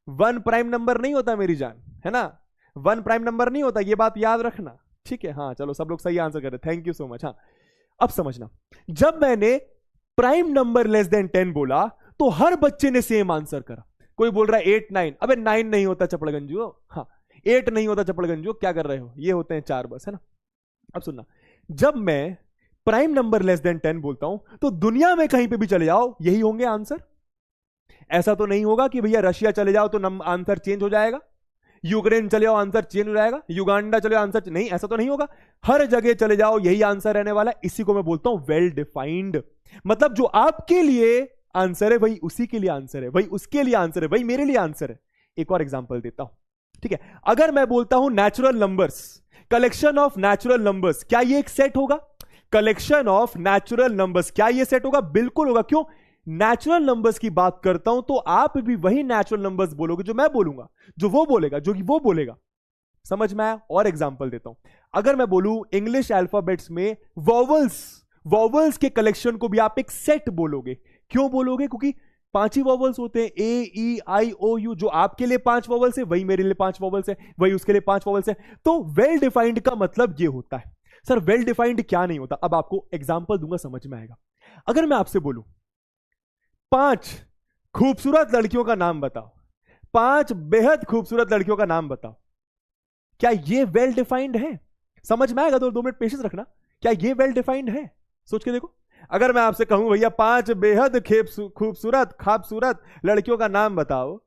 1 प्राइम नंबर नहीं होता मेरी जान, है ना? 1 प्राइम नंबर नहीं होता, ये बात याद रखना, ठीक है। हाँ चलो, सब लोग सही आंसर कर रहे, थैंक यू सो मच। हाँ अब समझना, जब मैंने प्राइम नंबर लेस देन 10 बोला तो हर बच्चे ने सेम आंसर करा। कोई बोल रहा है 8 9, अबे 9 नहीं होता चपड़गंजू, हाँ 8 नहीं होता चपड़गंजू, क्या कर रहे हो? ये होते हैं 4 बस, है ना? अब सुनना, जब मैं प्राइम नंबर लेस देन 10 बोलता हूं तो दुनिया में कहीं पे भी चले जाओ यही होंगे आंसर। ऐसा तो नहीं होगा कि भैया रशिया चले जाओ तो आंसर चेंज हो जाएगा, यूक्रेन चले जाओ आंसर चेंज हो जाएगा, युगांडा चले जाओ आंसर नहीं, ऐसा तो नहीं होगा। हर जगह चले जाओ यही आंसर रहने वाला है। इसी को मैं बोलता हूं वेल डिफाइंड। मतलब जो आपके लिए आंसर है वही उसी के लिए आंसर है, वही उसके लिए आंसर है, वही मेरे लिए आंसर है। एक और एग्जांपल देता हूं, ठीक है। अगर मैं बोलता हूं natural numbers, collection of natural numbers, क्या ये एक सेट होगा? कलेक्शन ऑफ नेचुरल नंबर्स, क्या ये सेट होगा? बिल्कुल होगा। क्यों? नेचुरल नंबर्स की बात करता हूं तो आप भी वही नेचुरल नंबर्स बोलोगे जो मैं बोलूंगा, जो वो बोलेगा, जो वो बोलेगा। समझ में आया? और एग्जांपल देता हूं, अगर मैं बोलूं इंग्लिश अल्फाबेट्स में वॉवल्स के कलेक्शन को भी आप एक सेट बोलोगे। क्यों बोलोगे? क्योंकि 5 ही वॉवल्स होते हैं, ए ई आई ओ यू। जो आपके लिए 5 वॉवल्स है वही मेरे लिए 5 वॉवल्स है, वही उसके लिए 5 वॉवल्स है। तो वेल डिफाइंड का मतलब ये होता है। सर वेल डिफाइंड क्या नहीं होता? अब आपको एग्जांपल दूंगा, समझ में आएगा। अगर मैं आपसे बोलूं 5 खूबसूरत लड़कियों का नाम बताओ, 5 बेहद खूबसूरत लड़कियों का नाम बताओ, क्या ये वेल डिफाइंड है? समझ में आएगा? 2 मिनट पेशेंस रखना। क्या ये वेल डिफाइंड है? सोच के देखो। अगर मैं आपसे कहूं भैया 5 बेहद खूबसूरत लड़कियों का नाम बताओ,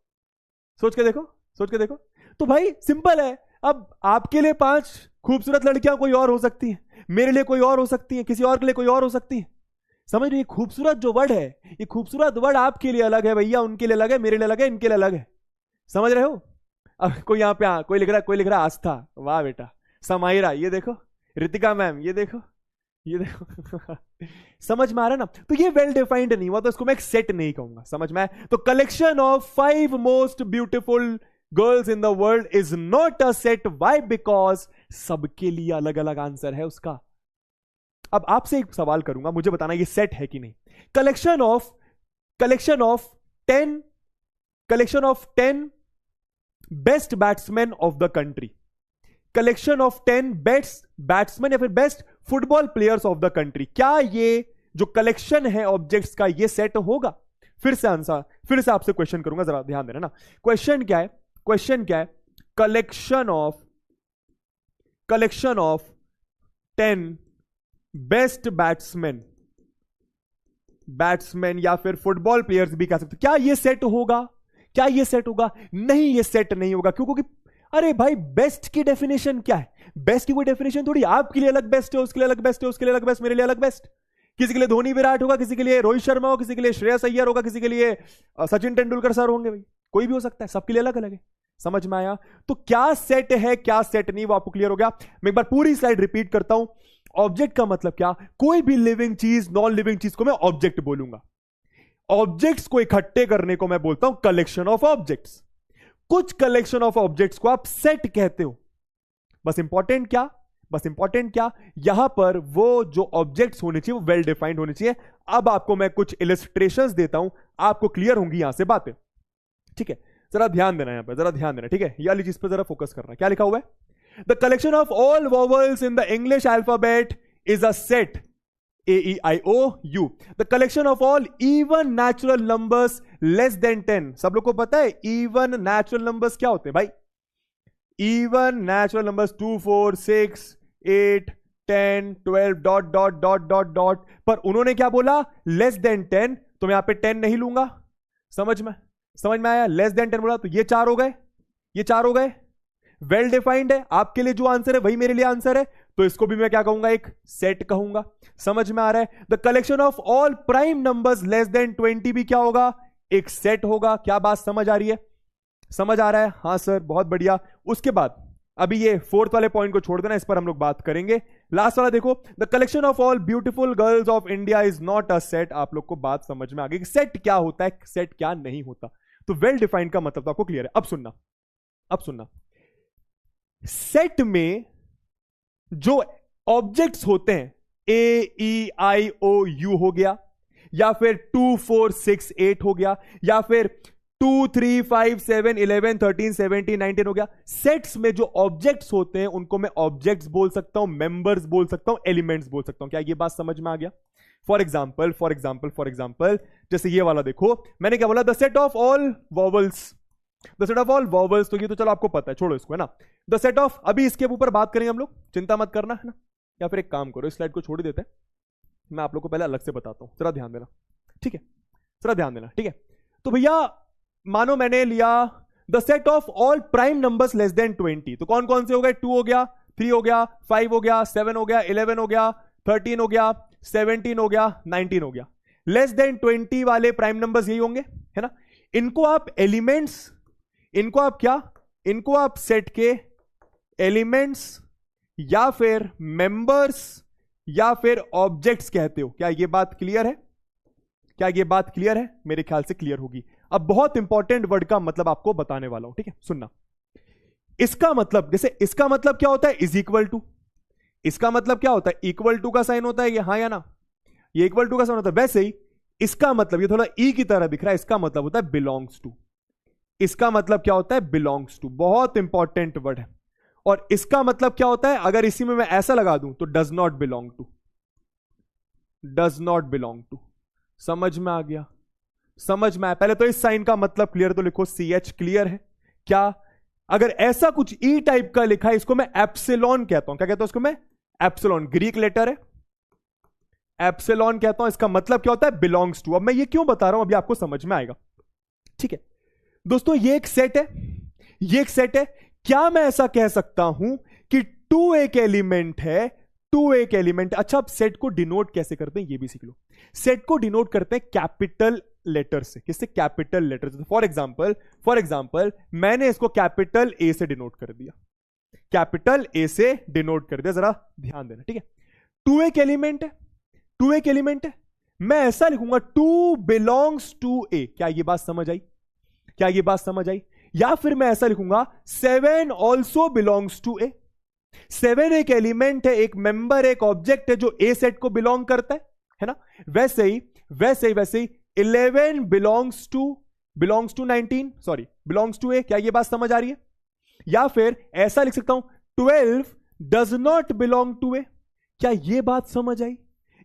सोच के देखो, तो भाई सिंपल है। अब आपके लिए 5 खूबसूरत लड़कियां कोई और हो सकती है, मेरे लिए कोई और हो सकती है, किसी और के लिए कोई और हो सकती है। समझ रही? खूबसूरत जो वर्ड है, ये खूबसूरत वर्ड आपके लिए अलग है भैया, उनके लिए अलग है, मेरे लिए अलग है, इनके लिए अलग है। समझ रहे हो? अब कोई यहाँ पे कोई लिख रहा है आस्था, वाह बेटा। समायरा, ये देखो। रितिका मैम, ये देखो। समझ में आ रहा है ना? तो ये वेल डिफाइंड नहीं हुआ, तो इसको मैं एक सेट नहीं कहूंगा। समझ में आया? तो collection of 5 most beautiful girls in the world is not a set. Why? Because सबके लिए अलग अलग आंसर है उसका। अब आपसे एक सवाल करूंगा, मुझे बताना ये सेट है कि नहीं। Collection of 10 best batsman of the country, collection of 10 best batsman या फिर best football players of the country, क्या ये जो कलेक्शन है ऑब्जेक्ट्स का ये सेट होगा? फिर से आपसे क्वेश्चन करूंगा, जरा ध्यान देना ना। क्वेश्चन क्या है? कलेक्शन ऑफ 10 बेस्ट बैट्समैन या फिर फुटबॉल प्लेयर्स भी कह सकते, क्या ये सेट होगा? नहीं, ये सेट नहीं होगा। क्यों? क्योंकि अरे भाई बेस्ट की डेफिनेशन क्या है? बेस्ट की कोई डेफिनेशन थोड़ी, आपके लिए अलग बेस्ट है, उसके लिए अलग बेस्ट है, उसके लिए अलग बेस्ट, मेरे लिए अलग बेस्ट। किसी के लिए धोनी विराट होगा, किसी के लिए रोहित शर्मा होगा, किसी के लिए श्रेयस अय्यर होगा, किसी के लिए सचिन तेंदुलकर सर होंगे। भाई कोई भी हो सकता है, सबके लिए अलग अलग है। समझ में आया? तो क्या सेट है क्या सेट नहीं, वो आपको क्लियर हो गया। मैं एक बार पूरी स्लाइड रिपीट करता हूं। ऑब्जेक्ट का मतलब क्या? कोई भी लिविंग चीज, नॉन लिविंग चीज को मैं ऑब्जेक्ट बोलूंगा। ऑब्जेक्ट्स को इकट्ठे करने को मैं बोलता हूं कलेक्शन ऑफ ऑब्जेक्ट्स। कुछ कलेक्शन ऑफ ऑब्जेक्ट्स को आप सेट कहते हो। बस इंपॉर्टेंट क्या, बस इंपॉर्टेंट क्या, यहां पर वो जो ऑब्जेक्ट्स होने चाहिए वो वेल डिफाइंड होने चाहिए। अब आपको मैं कुछ इलस्ट्रेशंस देता हूं, आपको क्लियर होंगी यहां से बातें। ठीक है, जरा ध्यान देना, यहां पर जरा ध्यान देना। ठीक है, ये वाली चीज पर जरा फोकस करना। क्या लिखा हुआ है? The collection of all vowels in the English alphabet is a set, AEIOU। The collection of all even natural numbers less than 10। सब लोग को पता है इवन नेचुरल नंबर्स क्या होते हैं भाई? Even natural numbers 2, 4, 6, 8, 10, 12 dot dot dot dot dot. पर उन्होंने क्या बोला? Less than 10। तो मैं यहां पे 10 नहीं लूंगा। समझ में आया? लेस देन 10 बोला तो ये 4 हो गए, ये 4 हो गए। वेल डिफाइंड है। आपके लिए जो आंसर है वही मेरे लिए आंसर है, तो इसको भी मैं क्या कहूंगा? एक सेट कहूंगा। समझ में आ रहा है? The collection of all prime numbers less than 20 भी क्या होगा? एक सेट होगा। क्या बात समझ आ रही है? समझ आ रहा है? हाँ सर, बहुत बढ़िया। उसके बाद अभी ये फोर्थ वाले पॉइंट को छोड़ देना, इस पर हम लोग बात करेंगे। लास्ट वाला देखो, the collection of all beautiful girls of India is not a set. आप लोग को बात समझ में आ गई कि सेट क्या होता है, सेट क्या नहीं होता। तो वेल डिफाइंड का मतलब तो आपको क्लियर है। अब सुनना, अब सुनना। सेट में जो ऑब्जेक्ट्स होते हैं, AEIOU हो गया, या फिर 2, 4, 6, 8 हो गया, या फिर 2, 3, 5, 7, 11, 13, 17, 19 हो गया। सेट्स में जो ऑब्जेक्ट्स होते हैं उनको मैं ऑब्जेक्ट्स बोल सकता हूं, मेंबर्स बोल सकता हूं, एलिमेंट्स बोल सकता हूं। क्या ये बात समझ में आ गया? फॉर एग्जाम्पल जैसे ये वाला देखो, मैंने क्या बोला? The set of all vowels, the set of all vowels. तो ये तो चलो आपको पता है, छोड़ो इसको, है ना। द सेट ऑफ, अभी इसके ऊपर बात करेंगे हम लोग, चिंता मत करना, है ना। या फिर एक काम करो, इस स्लाइड को छोड़ ही देते हैं, मैं आप लोग को पहले अलग से बताता हूं, जरा ध्यान देना। ठीक है, जरा ध्यान देना। ठीक है, तो भैया मानो मैंने लिया the set of all prime numbers less than 20। तो कौन कौन से हो गए? 2 हो गया, 3 हो गया, 5 हो गया, 7 हो गया, 11 हो गया, 13 हो गया, 17 हो गया, 19 हो गया। लेस देन 20 वाले प्राइम नंबर्स यही होंगे, है ना। इनको आप एलिमेंट्स, इनको आप क्या, इनको आप सेट के एलिमेंट्स या फिर मेंबर्स या फिर ऑब्जेक्ट्स कहते हो। क्या ये बात क्लियर है? क्या ये बात क्लियर है? मेरे ख्याल से क्लियर होगी। अब बहुत इंपॉर्टेंट वर्ड का मतलब आपको बताने वाला हूं, ठीक है, सुनना। इसका मतलब, जैसे इसका मतलब क्या होता है? Is equal to. इसका मतलब क्या होता है? इक्वल टू का साइन होता है ये, हाँ या ना? ये इक्वल टू का साइन होता है। वैसे ही इसका मतलब, ये थोड़ा ई की तरह दिख रहा है, इसका मतलब होता है बिलोंग्स टू। इसका मतलब क्या होता है? Belongs to. बहुत इंपॉर्टेंट वर्ड है। और इसका मतलब क्या होता है? अगर इसी में मैं ऐसा लगा दूं तो does not belong to, does not belong to. समझ में आ गया? समझ में आया? पहले तो इस साइन का मतलब क्लियर तो लिखो, CH क्लियर है क्या? अगर ऐसा कुछ ई टाइप का लिखा है, इसको मैं एप्सिलॉन कहता हूं। क्या कहता हूं इसको मैं? एप्सिलॉन, ग्रीक लेटर है, एप्सिलॉन कहता हूं। इसका मतलब क्या होता है? Belongs to. अब मैं ये क्यों बता रहा हूं, अभी आपको समझ में आएगा। ठीक है दोस्तों, ये एक सेट है, ये एक सेट है। क्या मैं ऐसा कह सकता हूं कि 2 एक एलिमेंट है, 2 एक एलिमेंट? अच्छा, अब सेट को डिनोट कैसे करते हैं ये भी सीख लो। सेट को डिनोट करते हैं कैपिटल लेटर से। किससे? कैपिटल लेटर से। फॉर एग्जांपल मैंने इसको कैपिटल ए से डिनोट कर दिया, कैपिटल ए से डिनोट कर दिया। जरा ध्यान देना, ठीक है। 2 एक एलिमेंट है, 2 एक एलिमेंट है। मैं ऐसा लिखूंगा 2 बिलोंग्स टू ए। क्या ये बात समझ आई? क्या ये बात समझ आई? या फिर मैं ऐसा लिखूंगा 7 ऑल्सो बिलोंग्स टू ए। 7 एक एलिमेंट है, एक मेंबर, एक ऑब्जेक्ट है जो ए सेट को बिलोंग करता है ना। वैसे ही 11 belongs to 19, sorry, belongs to A. क्या ये बात समझ आ रही है? या फिर ऐसा लिख सकता हूं 12 does not belong to A. क्या ये बात समझ आई?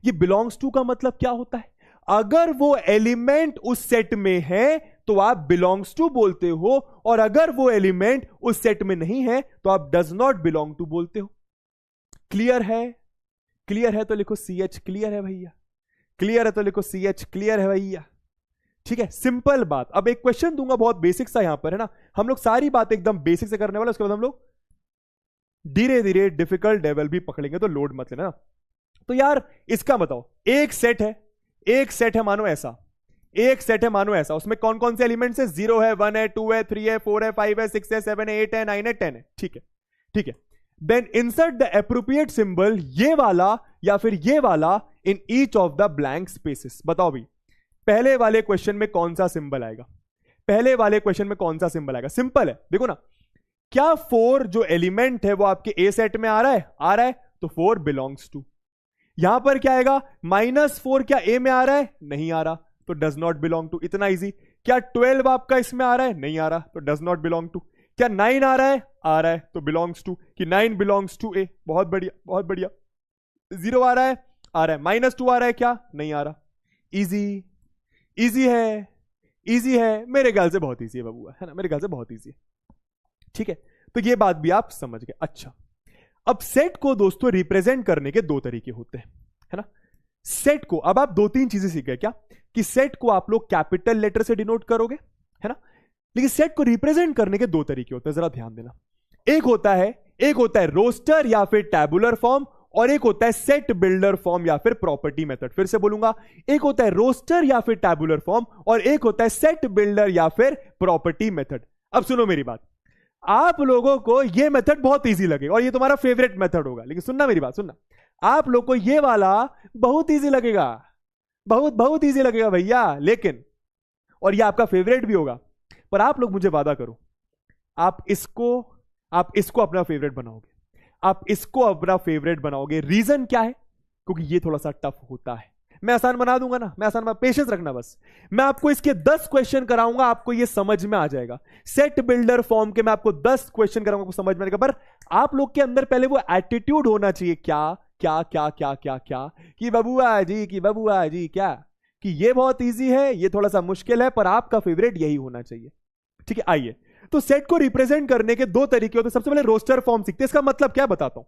ये बिलोंग्स टू का मतलब क्या होता है? अगर वो एलिमेंट उस सेट में है तो आप बिलोंग्स टू बोलते हो, और अगर वो एलिमेंट उस सेट में नहीं है तो आप डज नॉट बिलोंग टू बोलते हो। क्लियर है? क्लियर है तो लिखो CH क्लियर है भैया। क्लियर है तो लिखो CH क्लियर है भैया। ठीक है, सिंपल बात। अब एक क्वेश्चन दूंगा बहुत बेसिक सा यहां पर, है ना। हम लोग सारी बात एकदम बेसिक से करने वाले, उसके बाद हम लोग धीरे धीरे डिफिकल्ट लेवल भी पकड़ेंगे, तो लोड मत लेना। तो यार इसका बताओ, एक सेट है, एक सेट है मानो ऐसा, एक सेट है मानो ऐसा, उसमें कौन कौन से एलिमेंट्स है? 0 है, 1 है, 2 है, 3 है, 4 है, 5 है, 6 है, 7 है, 8 है, 9 है, 10 है। ठीक है, ठीक है। Then insert the appropriate symbol, ये वाला या फिर ये वाला, in each of the blank spaces. बताओ भाई पहले वाले क्वेश्चन में कौन सा सिंबल आएगा? पहले वाले क्वेश्चन में कौन सा सिंबल आएगा? सिंपल है, देखो ना, क्या 4 जो एलिमेंट है वो आपके ए सेट में आ रहा है? आ रहा है, तो 4 बिलोंग्स टू। यहां पर क्या आएगा? -4 क्या ए में आ रहा है? नहीं आ रहा, तो डज नॉट बिलोंग टू। इतना इजी। क्या 12 आपका इसमें आ रहा है? नहीं आ रहा, तो डज नॉट बिलोंग टू। क्या 9 आ रहा है? आ रहा है, तो बिलोंग्स टू। कि 9 बिलोंग्स टू ए। बहुत बढ़िया, बहुत बढ़िया। 0 आ रहा है? आ रहा है। -2 आ रहा है क्या? नहीं आ रहा। इजी, इजी है, इजी है, मेरे ख्याल से बहुत इजी है बबुआ, है ना, मेरे ख्याल से बहुत इजी है। ठीक है, तो ये बात भी आप समझ गए। अच्छा, अब सेट को दोस्तों रिप्रेजेंट करने के 2 तरीके होते हैं, है ना। सेट को अब आप 2-3 चीजें सीख गए क्या? कि सेट को आप लोग कैपिटल लेटर से डिनोट करोगे, है ना, लेकिन सेट को रिप्रेजेंट करने के 2 तरीके होते हैं, जरा ध्यान देना। एक होता है रोस्टर या फिर टैबुलर फॉर्म, और एक होता है सेट बिल्डर फॉर्म या फिर प्रॉपर्टी मेथड। फिर से बोलूंगा, एक होता है रोस्टर या फिर टैबुलर फॉर्म, और एक होता है सेट बिल्डर या फिर प्रॉपर्टी मेथड। अब सुनो मेरी बात, आप लोगों को यह मेथड बहुत इजी लगेगा और ये तुम्हारा फेवरेट मेथड होगा, लेकिन सुनना मेरी बात, सुनना, आप लोग को ये वाला बहुत इजी लगेगा, बहुत बहुत इजी लगेगा भैया, लेकिन और ये आपका फेवरेट भी होगा, पर आप लोग मुझे वादा करो, आप इसको अपना फेवरेट बनाओगे, आप इसको अपना फेवरेट बनाओगे। रीजन क्या है? क्योंकि ये थोड़ा सा टफ होता है। मैं आसान बना दूंगा ना, मैं आसान, पेशेंस रखना बस। मैं आपको इसके 10 क्वेश्चन कराऊंगा, आपको ये समझ में आ जाएगा। सेट बिल्डर फॉर्म के मैं आपको 10 क्वेश्चन कराऊंगा, आपको समझ में आएगा। पर आप लोग के अंदर पहले वो एटीट्यूड होना चाहिए, क्या क्या क्या क्या क्या क्या, कि बबुआ जी क्या, कि ये बहुत इजी है, ये थोड़ा सा मुश्किल है, पर आपका फेवरेट यही होना चाहिए। ठीक है, आइए, तो सेट को रिप्रेजेंट करने के 2 तरीके होते हैं। सबसे पहले रोस्टर फॉर्म सीखते हैं, इसका मतलब क्या बताता हूं।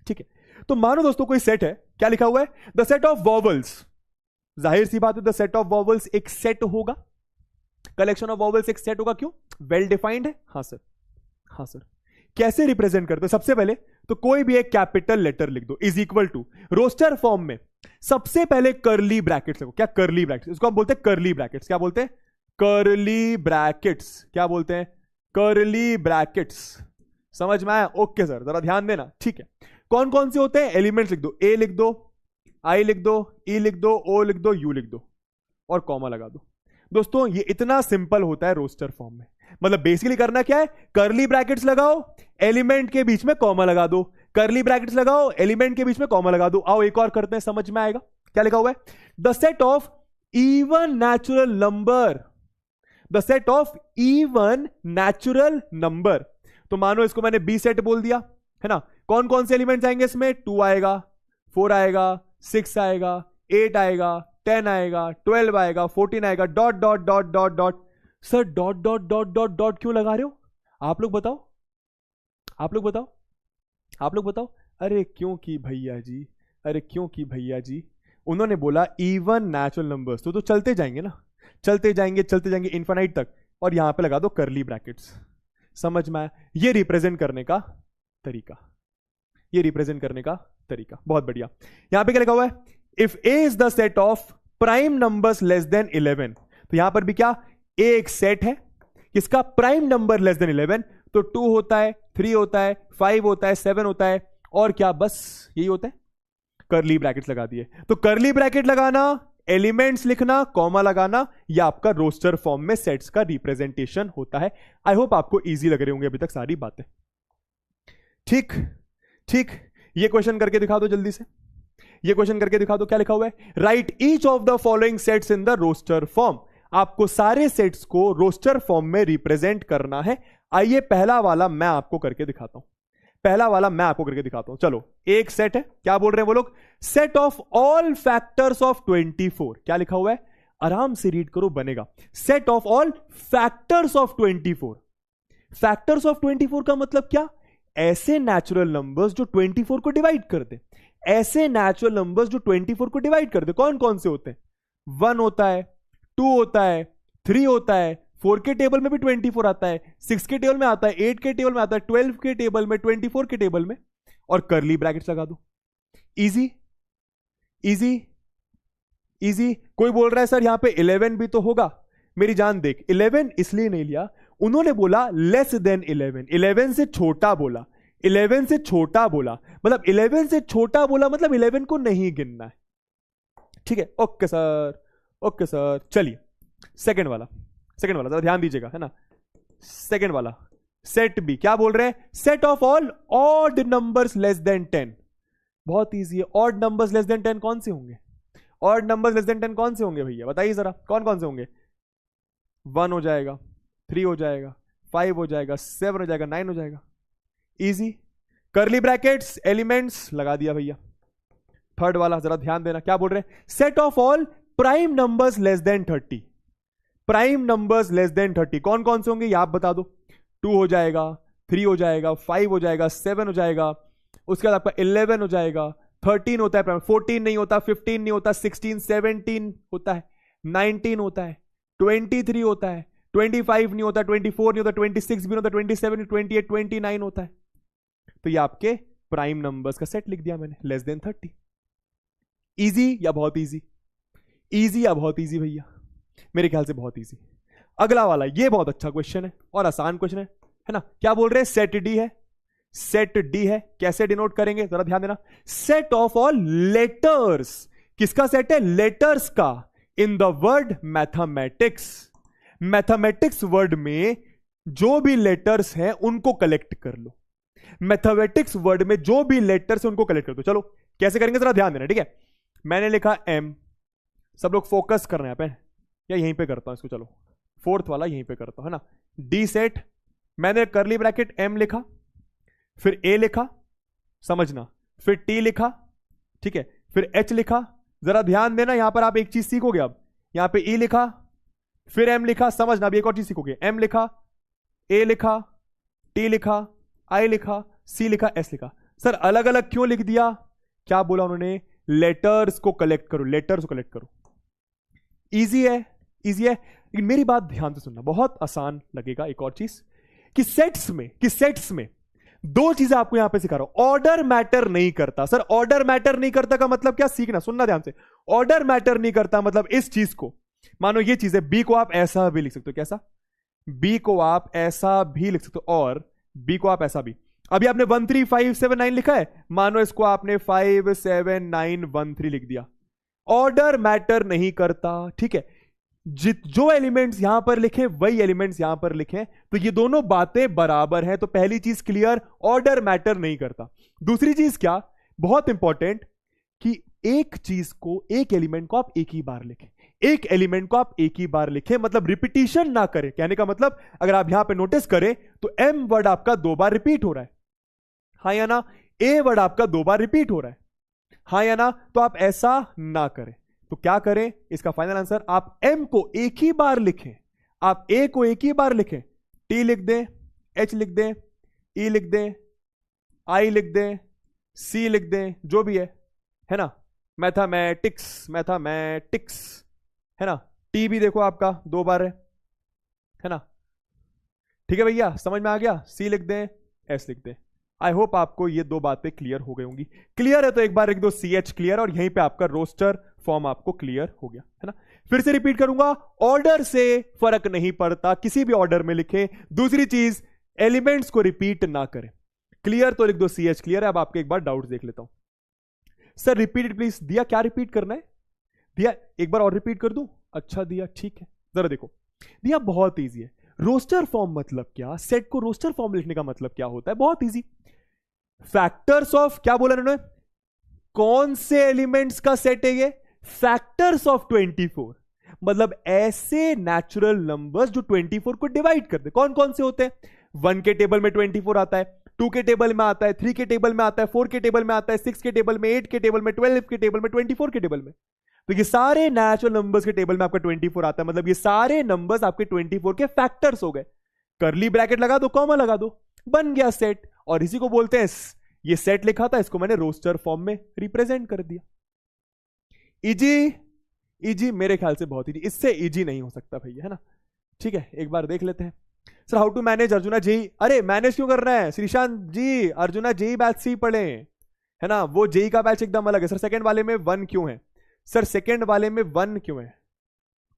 ठीक है, तो मानो दोस्तों कोई सेट है, क्या लिखा हुआ है? The set of vowels. जाहिर सी बात है, द सेट ऑफ वॉवल्स एक सेट होगा, कलेक्शन ऑफ वॉवल्स एक सेट होगा। क्यों? वेल डिफाइंड है। हाँ सर, हाँ सर। कैसे रिप्रेजेंट करते हो? सबसे पहले तो कोई भी एक कैपिटल लेटर लिख दो, is equal to, roster form में सबसे पहले कर्ली ब्रैकेट्स लिखो। क्या कर्ली ब्रैकेट्स? इसको हम बोलते हैं कर्ली ब्रैकेट्स। क्या बोलते हैं? Curly brackets. क्या बोलते हैं? Curly brackets. समझ में आया? ओके सर, जरा ध्यान देना। ठीक है, कौन कौन से होते हैं? एलिमेंट्स लिख दो, ए लिख दो, आई लिख दो, ई लिख दो, ओ लिख दो, यू लिख दो, और कॉमा लगा दो। दोस्तों ये इतना सिंपल होता है रोस्टर फॉर्म में। मतलब बेसिकली करना क्या है? कर्ली ब्रैकेट्स लगाओ, एलिमेंट के बीच में कॉमा लगा दो, कर्ली ब्रैकेट्स लगाओ, एलिमेंट के बीच में कॉमा लगा दो। आओ एक और करते हैं, समझ में आएगा। क्या लिखा हुआ है? The set of even natural number, the set of even natural number. तो मानो इसको मैंने बी सेट बोल दिया, है ना। कौन कौन से एलिमेंट्स आएंगे इसमें? 2 आएगा, 4 आएगा, 6 आएगा, 8 आएगा, 10 आएगा, 12 आएगा, 14 आएगा, dot dot dot dot dot. Sir dot dot dot dot dot क्यों लगा रहे हो? आप लोग बताओ, आप लोग बताओ, आप लोग बताओ। अरे क्योंकि भैया जी, अरे क्योंकि भैया जी उन्होंने बोला इवन नेचुरल नंबर्स, तो चलते जाएंगे ना, चलते जाएंगे इनफाइनाइट तक, और यहां पे लगा दो कर्ली ब्रैकेट्स। समझ में आया? ये रिप्रेजेंट करने का तरीका, ये रिप्रेजेंट करने का तरीका। बहुत बढ़िया। यहां पे क्या लिखा हुआ है? If A is the set of prime numbers less than 11, तो यहां पर भी क्या, ए एक सेट है किसका? Prime number less than 11। तो 2 होता है, 3 होता है, 5 होता है, 7 होता है, और क्या, बस यही होता है। कर्ली ब्रैकेट्स लगा दिए। तो कर्ली ब्रैकेट लगाना, एलिमेंट्स लिखना, कॉमा लगाना, यह आपका रोस्टर फॉर्म में सेट्स का रिप्रेजेंटेशन होता है। आई होप आपको इजी लग रहे होंगे अभी तक सारी बातें। ठीक ठीक, ये क्वेश्चन करके दिखा दो जल्दी से, ये क्वेश्चन करके दिखा दो। क्या लिखा हुआ है? Write each of the following sets in the roster form. आपको सारे सेट्स को रोस्टर फॉर्म में रिप्रेजेंट करना है। आइए पहला वाला मैं आपको करके दिखाता हूं, पहला वाला मैं आपको करके दिखाता हूं। चलो, एक सेट है, क्या बोल रहे हैं वो लोग? Set of all factors of 24। क्या लिखा हुआ है? आराम से रीड करो, बनेगा। Set of all factors of 24। Factors of 24 का मतलब क्या? ऐसे नेचुरल नंबर्स जो 24 को डिवाइड कर दे, ऐसे नेचुरल नंबर्स जो 24 को डिवाइड कर दे। कौन कौन से होते हैं? 1 होता है, 2 होता है, 3 होता है, 4 के टेबल में भी 24 आता है, 6 के टेबल में आता है, 8 के टेबल में आता है, 12 के टेबल में, 24 के टेबल में, और कर्ली ब्रैकेट्स लगा दो। Easy easy easy. कोई बोल रहा है सर यहां पे 11 भी तो होगा। मेरी जान देख, 11 इसलिए नहीं लिया, उन्होंने बोला लेस देन 11, 11 से छोटा बोला। 11 से छोटा बोला मतलब 11 से छोटा बोला मतलब 11 को नहीं गिनना है, ठीक है। Okay sir, okay sir. चलिए सेकंड वाला जरा ध्यान दीजिएगा, है ना। सेकंड वाला सेट बी क्या बोल रहे हैं, set of all odd numbers less than 10। बहुत इजी है। ऑड नंबर्स लेस देन 10 कौन से होंगे, ऑड नंबर्स लेस देन 10 कौन से होंगे भैया, बताइए जरा, कौन कौन से होंगे। 1 हो जाएगा, 3 हो जाएगा, 5 हो जाएगा, 7 हो जाएगा, 9 हो जाएगा। इजी। कर्ली ब्रैकेट्स एलिमेंट्स लगा दिया भैया। थर्ड वाला जरा ध्यान देना, क्या बोल रहे हैं, set of all prime numbers less than 30। Prime numbers less than 30 कौन कौन से होंगे ये आप बता दो। 2 हो जाएगा, 3 हो जाएगा, 5 हो जाएगा, 7 हो जाएगा, उसके बाद आपका 11 हो जाएगा, 13 होता है, 14 नहीं होता, 15 नहीं होता, 16 17 होता है, 19 होता है, 23 होता है, 25 नहीं होता, 24 नहीं होता, 26 भी नहीं होता, 27, 28, 29 होता है। तो ये आपके प्राइम नंबर्स का सेट लिख दिया मैंने, लेस देन 30। इजी या बहुत इजी, इजी या बहुत इजी भैया, मेरे ख्याल से बहुत इजी। अगला वाला ये बहुत अच्छा क्वेश्चन है और आसान क्वेश्चन है ना। क्या बोल रहे हैं, सेट डी है, सेट डी है, कैसे डिनोट करेंगे जरा ध्यान देना। सेट ऑफ ऑल लेटर्स, किसका सेट है, लेटर्स का, इन the word mathematics. Mathematics word में जो भी लेटर्स हैं उनको कलेक्ट कर लो, मैथमेटिक्स वर्ड में जो भी लेटर्स हैं उनको कलेक्ट कर दो। चलो कैसे करेंगे जरा ध्यान देना, ठीक है। मैंने लिखा एम, सब लोग फोकस करना है यहाँ पे, या यहीं पे करता हूं इसको, चलो फोर्थ वाला यहीं पे करता हूं, है ना। डी सेट, मैंने करली ब्रैकेट एम लिखा, फिर ए लिखा, समझना, फिर टी लिखा, ठीक है, फिर एच लिखा। जरा ध्यान देना, यहां पर आप एक चीज सीखोगे अब, यहां पे ई लिखा, फिर एम लिखा, समझना अभी एक और चीज सीखोगे, एम लिखा, ए लिखा, टी लिखा, आई लिखा, सी लिखा, एस लिखा। सर अलग अलग क्यों लिख दिया, क्या बोला उन्होंने, लेटर्स को कलेक्ट करो, लेटर्स को कलेक्ट करो। इजी है, इजी है, लेकिन मेरी बात ध्यान से सुनना, बहुत आसान लगेगा। एक और चीज कि सेट्स में दो चीजें आपको यहां पे सिखा रहा हूं। ऑर्डर मैटर नहीं करता। सर ऑर्डर मैटर नहीं करता का मतलब क्या, सीखना, सुनना ध्यान से। ऑर्डर मैटर नहीं करता मतलब इस चीज को, मानो ये चीज है, बी को आप ऐसा भी लिख सकते हो, कैसा, बी को आप ऐसा भी लिख सकते हो, और बी को आप ऐसा भी। अभी आपने 1 3 5 7 9 लिखा है, मानो इसको आपने 5 7 9 1 3 लिख दिया। ऑर्डर मैटर नहीं करता, ठीक है। जो एलिमेंट्स यहां पर लिखे वही एलिमेंट्स यहां पर लिखे, तो ये दोनों बातें बराबर हैं। तो पहली चीज क्लियर, ऑर्डर मैटर नहीं करता। दूसरी चीज क्या, बहुत इंपॉर्टेंट, कि एक चीज को, एक एलिमेंट को आप एक ही बार लिखें, एक एलिमेंट को आप एक ही बार लिखें, मतलब रिपीटिशन ना करें। कहने का मतलब अगर आप यहां पे नोटिस करें तो एम वर्ड आपका 2 बार रिपीट हो रहा है, हाँ या ना, ए वर्ड आपका 2 बार रिपीट हो रहा है, हाँ या ना। तो आप ऐसा ना करें, तो क्या करें, इसका फाइनल आंसर, आप एम को एक ही बार लिखें, आप ए को एक ही बार लिखें, टी लिख दें, एच लिख दें, ई लिख दें, आई लिख दें, सी लिख दें, जो भी है ना। मैथमेटिक्स, मैथमेटिक्स, है ना। टी भी देखो आपका 2 बार है ना, ठीक है भैया, समझ में आ गया। सी लिख दें, एस लिख दें। आई होप आपको ये 2 बातें क्लियर हो गई होंगी। क्लियर है तो एक बार लिख दो सी एच क्लियर, और यहीं पे आपका रोस्टर फॉर्म आपको क्लियर हो गया, है ना। फिर से रिपीट करूंगा, ऑर्डर से फर्क नहीं पड़ता, किसी भी ऑर्डर में लिखें। दूसरी चीज, एलिमेंट्स को रिपीट ना करें। क्लियर तो लिख दो सी एच क्लियर है। अब आपके एक बार डाउट देख लेता हूं, सर रिपीट प्लीज। दिया क्या रिपीट करना है, दिया एक बार और रिपीट कर दूं, अच्छा दिया, ठीक है। जरा देखो दिया, बहुत इजी है। रोस्टर फॉर्म मतलब क्या, सेट को रोस्टर फॉर्म लिखने का मतलब क्या होता है, बहुत इजी। फैक्टर्स ऑफ, क्या बोला इन्होंने, कौन से एलिमेंट्स का सेट है ये, फैक्टर्स ऑफ 24, मतलब ऐसे नेचुरल नंबर्स जो 24 को डिवाइड कर दे। कौन कौन से होते हैं, 1 के टेबल में 24 आता है, 2 के टेबल में आता है, 3 के टेबल में आता है, 4 के टेबल में आता है, 6 के टेबल में, 8 के टेबल में, 12 के टेबल में, 24 के टेबल में। तो ये सारे नेचुरल नंबर्स के टेबल में आपका 24 आता है, मतलब ये सारे नंबर्स आपके 24 के फैक्टर्स हो गए। करली ब्रैकेट लगा दो, कॉमा लगा दो, बन गया सेट। और इसी को बोलते हैं, ये सेट लिखा था, इसको मैंने रोस्टर फॉर्म में रिप्रेजेंट कर दिया। इजी, इजी, मेरे ख्याल से बहुत इजी, इससे इजी नहीं हो सकता भैया, है ना। ठीक है, एक बार देख लेते हैं। Sir how to manage Arjuna JEE, अरे मैनेज क्यों कर रहे हैं श्रीशांत जी, अर्जुना जेई बैच से ही पढ़े, है ना। वो जेई का बैच एकदम अलग है। सर सेकंड वाले में 1 क्यों है, सर सेकंड वाले में 1 क्यों है,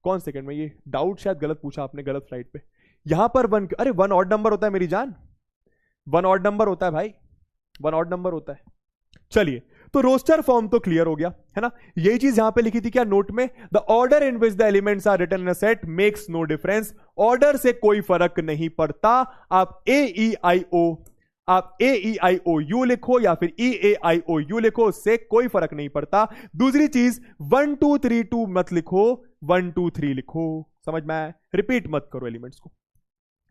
कौन सेकंड में, ये डाउट शायद गलत पूछा आपने, गलत स्लाइड पे। यहां पर 1 क्यों, अरे 1 ऑड नंबर होता है मेरी जान, 1 ऑड नंबर होता है भाई, वन ऑड नंबर होता है। चलिए, तो रोस्टर फॉर्म तो क्लियर हो गया है ना। यही चीज यहां पे लिखी थी क्या नोट में, the order in which the elements are written in a set makes no difference. Order से कोई फर्क नहीं पड़ता। आप AEIOU लिखो या फिर EAIOU लिखो, उससे कोई फर्क नहीं पड़ता। दूसरी चीज 1 2 3 2 मत लिखो, 1 2 3 लिखो। समझ में आया? रिपीट मत करो एलिमेंट्स को।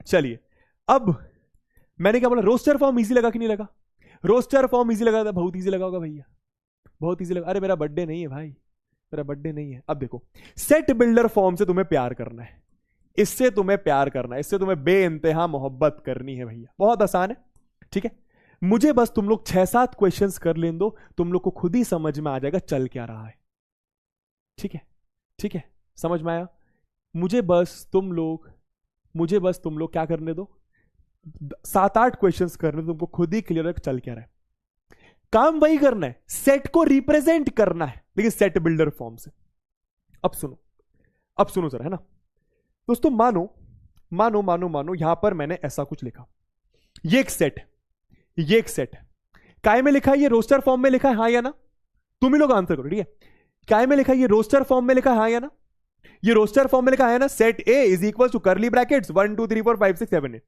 चलिए, अब मैंने क्या बोला, रोस्टर फॉर्म इजी लगा कि नहीं लगा? रोस्टर फॉर्म इजी लगा था, बहुत इजी लगा होगा भैया, बहुत इजी लगा। अरे मेरा बर्थडे नहीं है भाई, मेरा बर्थडे नहीं है। अब देखो, सेट बिल्डर फॉर्म से तुम्हें प्यार करना है, इससे तुम्हें प्यार करना है, इससे तुम्हें बेइंतहा मोहब्बत करनी है भैया। बहुत आसान है, ठीक है। मुझे बस तुम लोग 6-7 क्वेश्चंस कर लें दो, तुम लोग को खुद ही समझ में आ जाएगा चल क्या रहा है। ठीक है, ठीक है, समझ में आया? मुझे बस तुम लोग क्या करने दो, 7-8 क्वेश्चंस करने दो, तुमको खुद ही क्लियर है चल क्या रहा है। काम वही करना है, सेट को रिप्रेजेंट करना है, लेकिन सेट बिल्डर फॉर्म से। अब सुनो जरा, है ना दोस्तों। मानो यहां पर मैंने ऐसा कुछ लिखा, ये एक सेट है। काय में लिखा है? ये रोस्टर फॉर्म में लिखा है, हाँ या ना? तुम ही लोग आंसर करो, ठीक है। काय में लिखा है? ये रोस्टर फॉर्म में लिखा है, हाँ या ना? ये रोस्टर फॉर्म में लिखा है ना, set A is equal to curly brackets 1 2 3 4 5 6 7 8।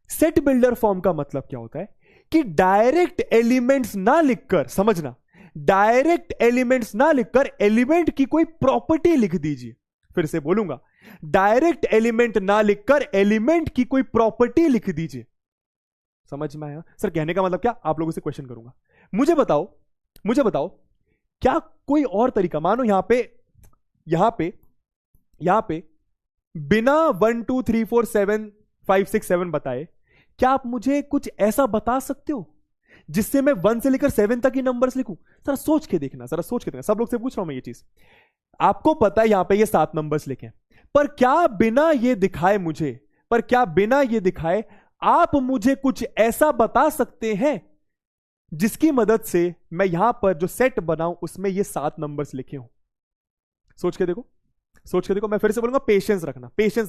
Set builder form का मतलब क्या होता है कि डायरेक्ट एलिमेंट्स ना लिखकर, समझना, डायरेक्ट एलिमेंट्स ना लिखकर एलिमेंट की कोई प्रॉपर्टी लिख दीजिए। फिर से बोलूंगा, डायरेक्ट एलिमेंट ना लिखकर एलिमेंट की कोई प्रॉपर्टी लिख दीजिए। समझ में आया? सर कहने का मतलब क्या? आप लोगों से क्वेश्चन करूंगा, मुझे बताओ क्या कोई और तरीका, मानो यहां पे बिना 1 2 3 4 7 5 6 7 बताए, क्या आप मुझे कुछ ऐसा बता सकते हो जिससे मैं 1 से लेकर 7 तक ही नंबर्स लिखूं? जरा सोच के देखना, सब लोग से पूछ रहा हूं मैं ये चीज। आपको पता है यहां पे ये 7 नंबर्स लिखे, पर क्या बिना ये दिखाए आप मुझे कुछ ऐसा बता सकते हैं जिसकी मदद से मैं यहां पर जो सेट बनाऊं उसमें ये 7 नंबर्स लिखे हों? सोच के देखो। मैं फिर से बोलूंगा, पेशेंस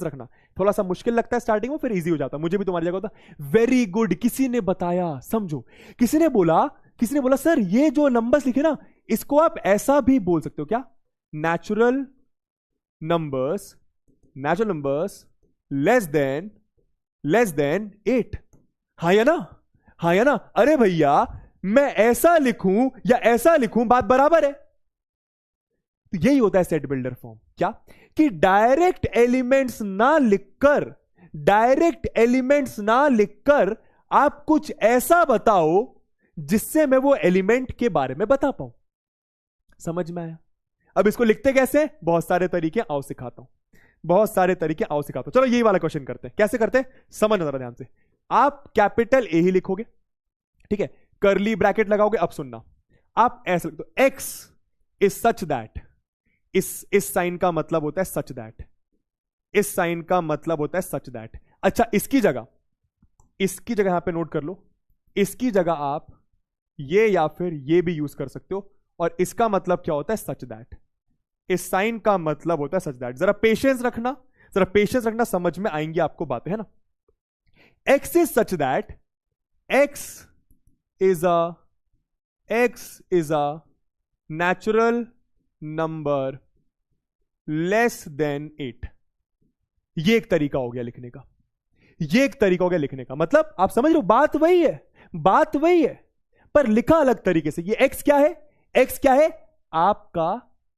रखना। थोड़ा सा मुश्किल लगता है स्टार्टिंग में, फिर इजी हो जाता है। मुझे भी तुम्हारी जगह होता। वेरी गुड, किसी ने बताया, समझो। किसी ने बोला सर ये जो नंबर्स लिखे ना, इसको आप ऐसा भी बोल सकते हो क्या? Natural numbers less than 8। हाँ या ना? अरे भैया, मैं ऐसा लिखूं या ऐसा लिखूं, बात बराबर है। तो यही होता है सेट बिल्डर फॉर्म। क्या? कि डायरेक्ट एलिमेंट्स ना लिखकर आप कुछ ऐसा बताओ जिससे मैं वो एलिमेंट के बारे में बता पाऊं। समझ में आया? अब इसको लिखते कैसे? बहुत सारे तरीके आओ सिखाता हूं। चलो यही वाला क्वेश्चन करते हैं। कैसे करते हैं समझना जरा ध्यान से। आप कैपिटल ए ही लिखोगे, ठीक है, कर्ली ब्रैकेट लगाओगे। अब सुनना, आप ऐसे लिख दो, एक्स इज सच दैट, इस साइन का मतलब होता है सच दैट, इस साइन का मतलब होता है सच दैट। अच्छा, इसकी जगह यहां पे नोट कर लो, इसकी जगह आप ये या फिर ये भी यूज कर सकते हो। और इसका मतलब क्या होता है? Such that. इस साइन का मतलब होता है सच दैट। जरा पेशेंस रखना, समझ में आएंगी आपको बातें, है ना। X is such that, x is a natural number less than 8। ये एक तरीका हो गया लिखने का। मतलब आप समझ रहे हो, बात वही है, पर लिखा अलग तरीके से। ये एक्स क्या है?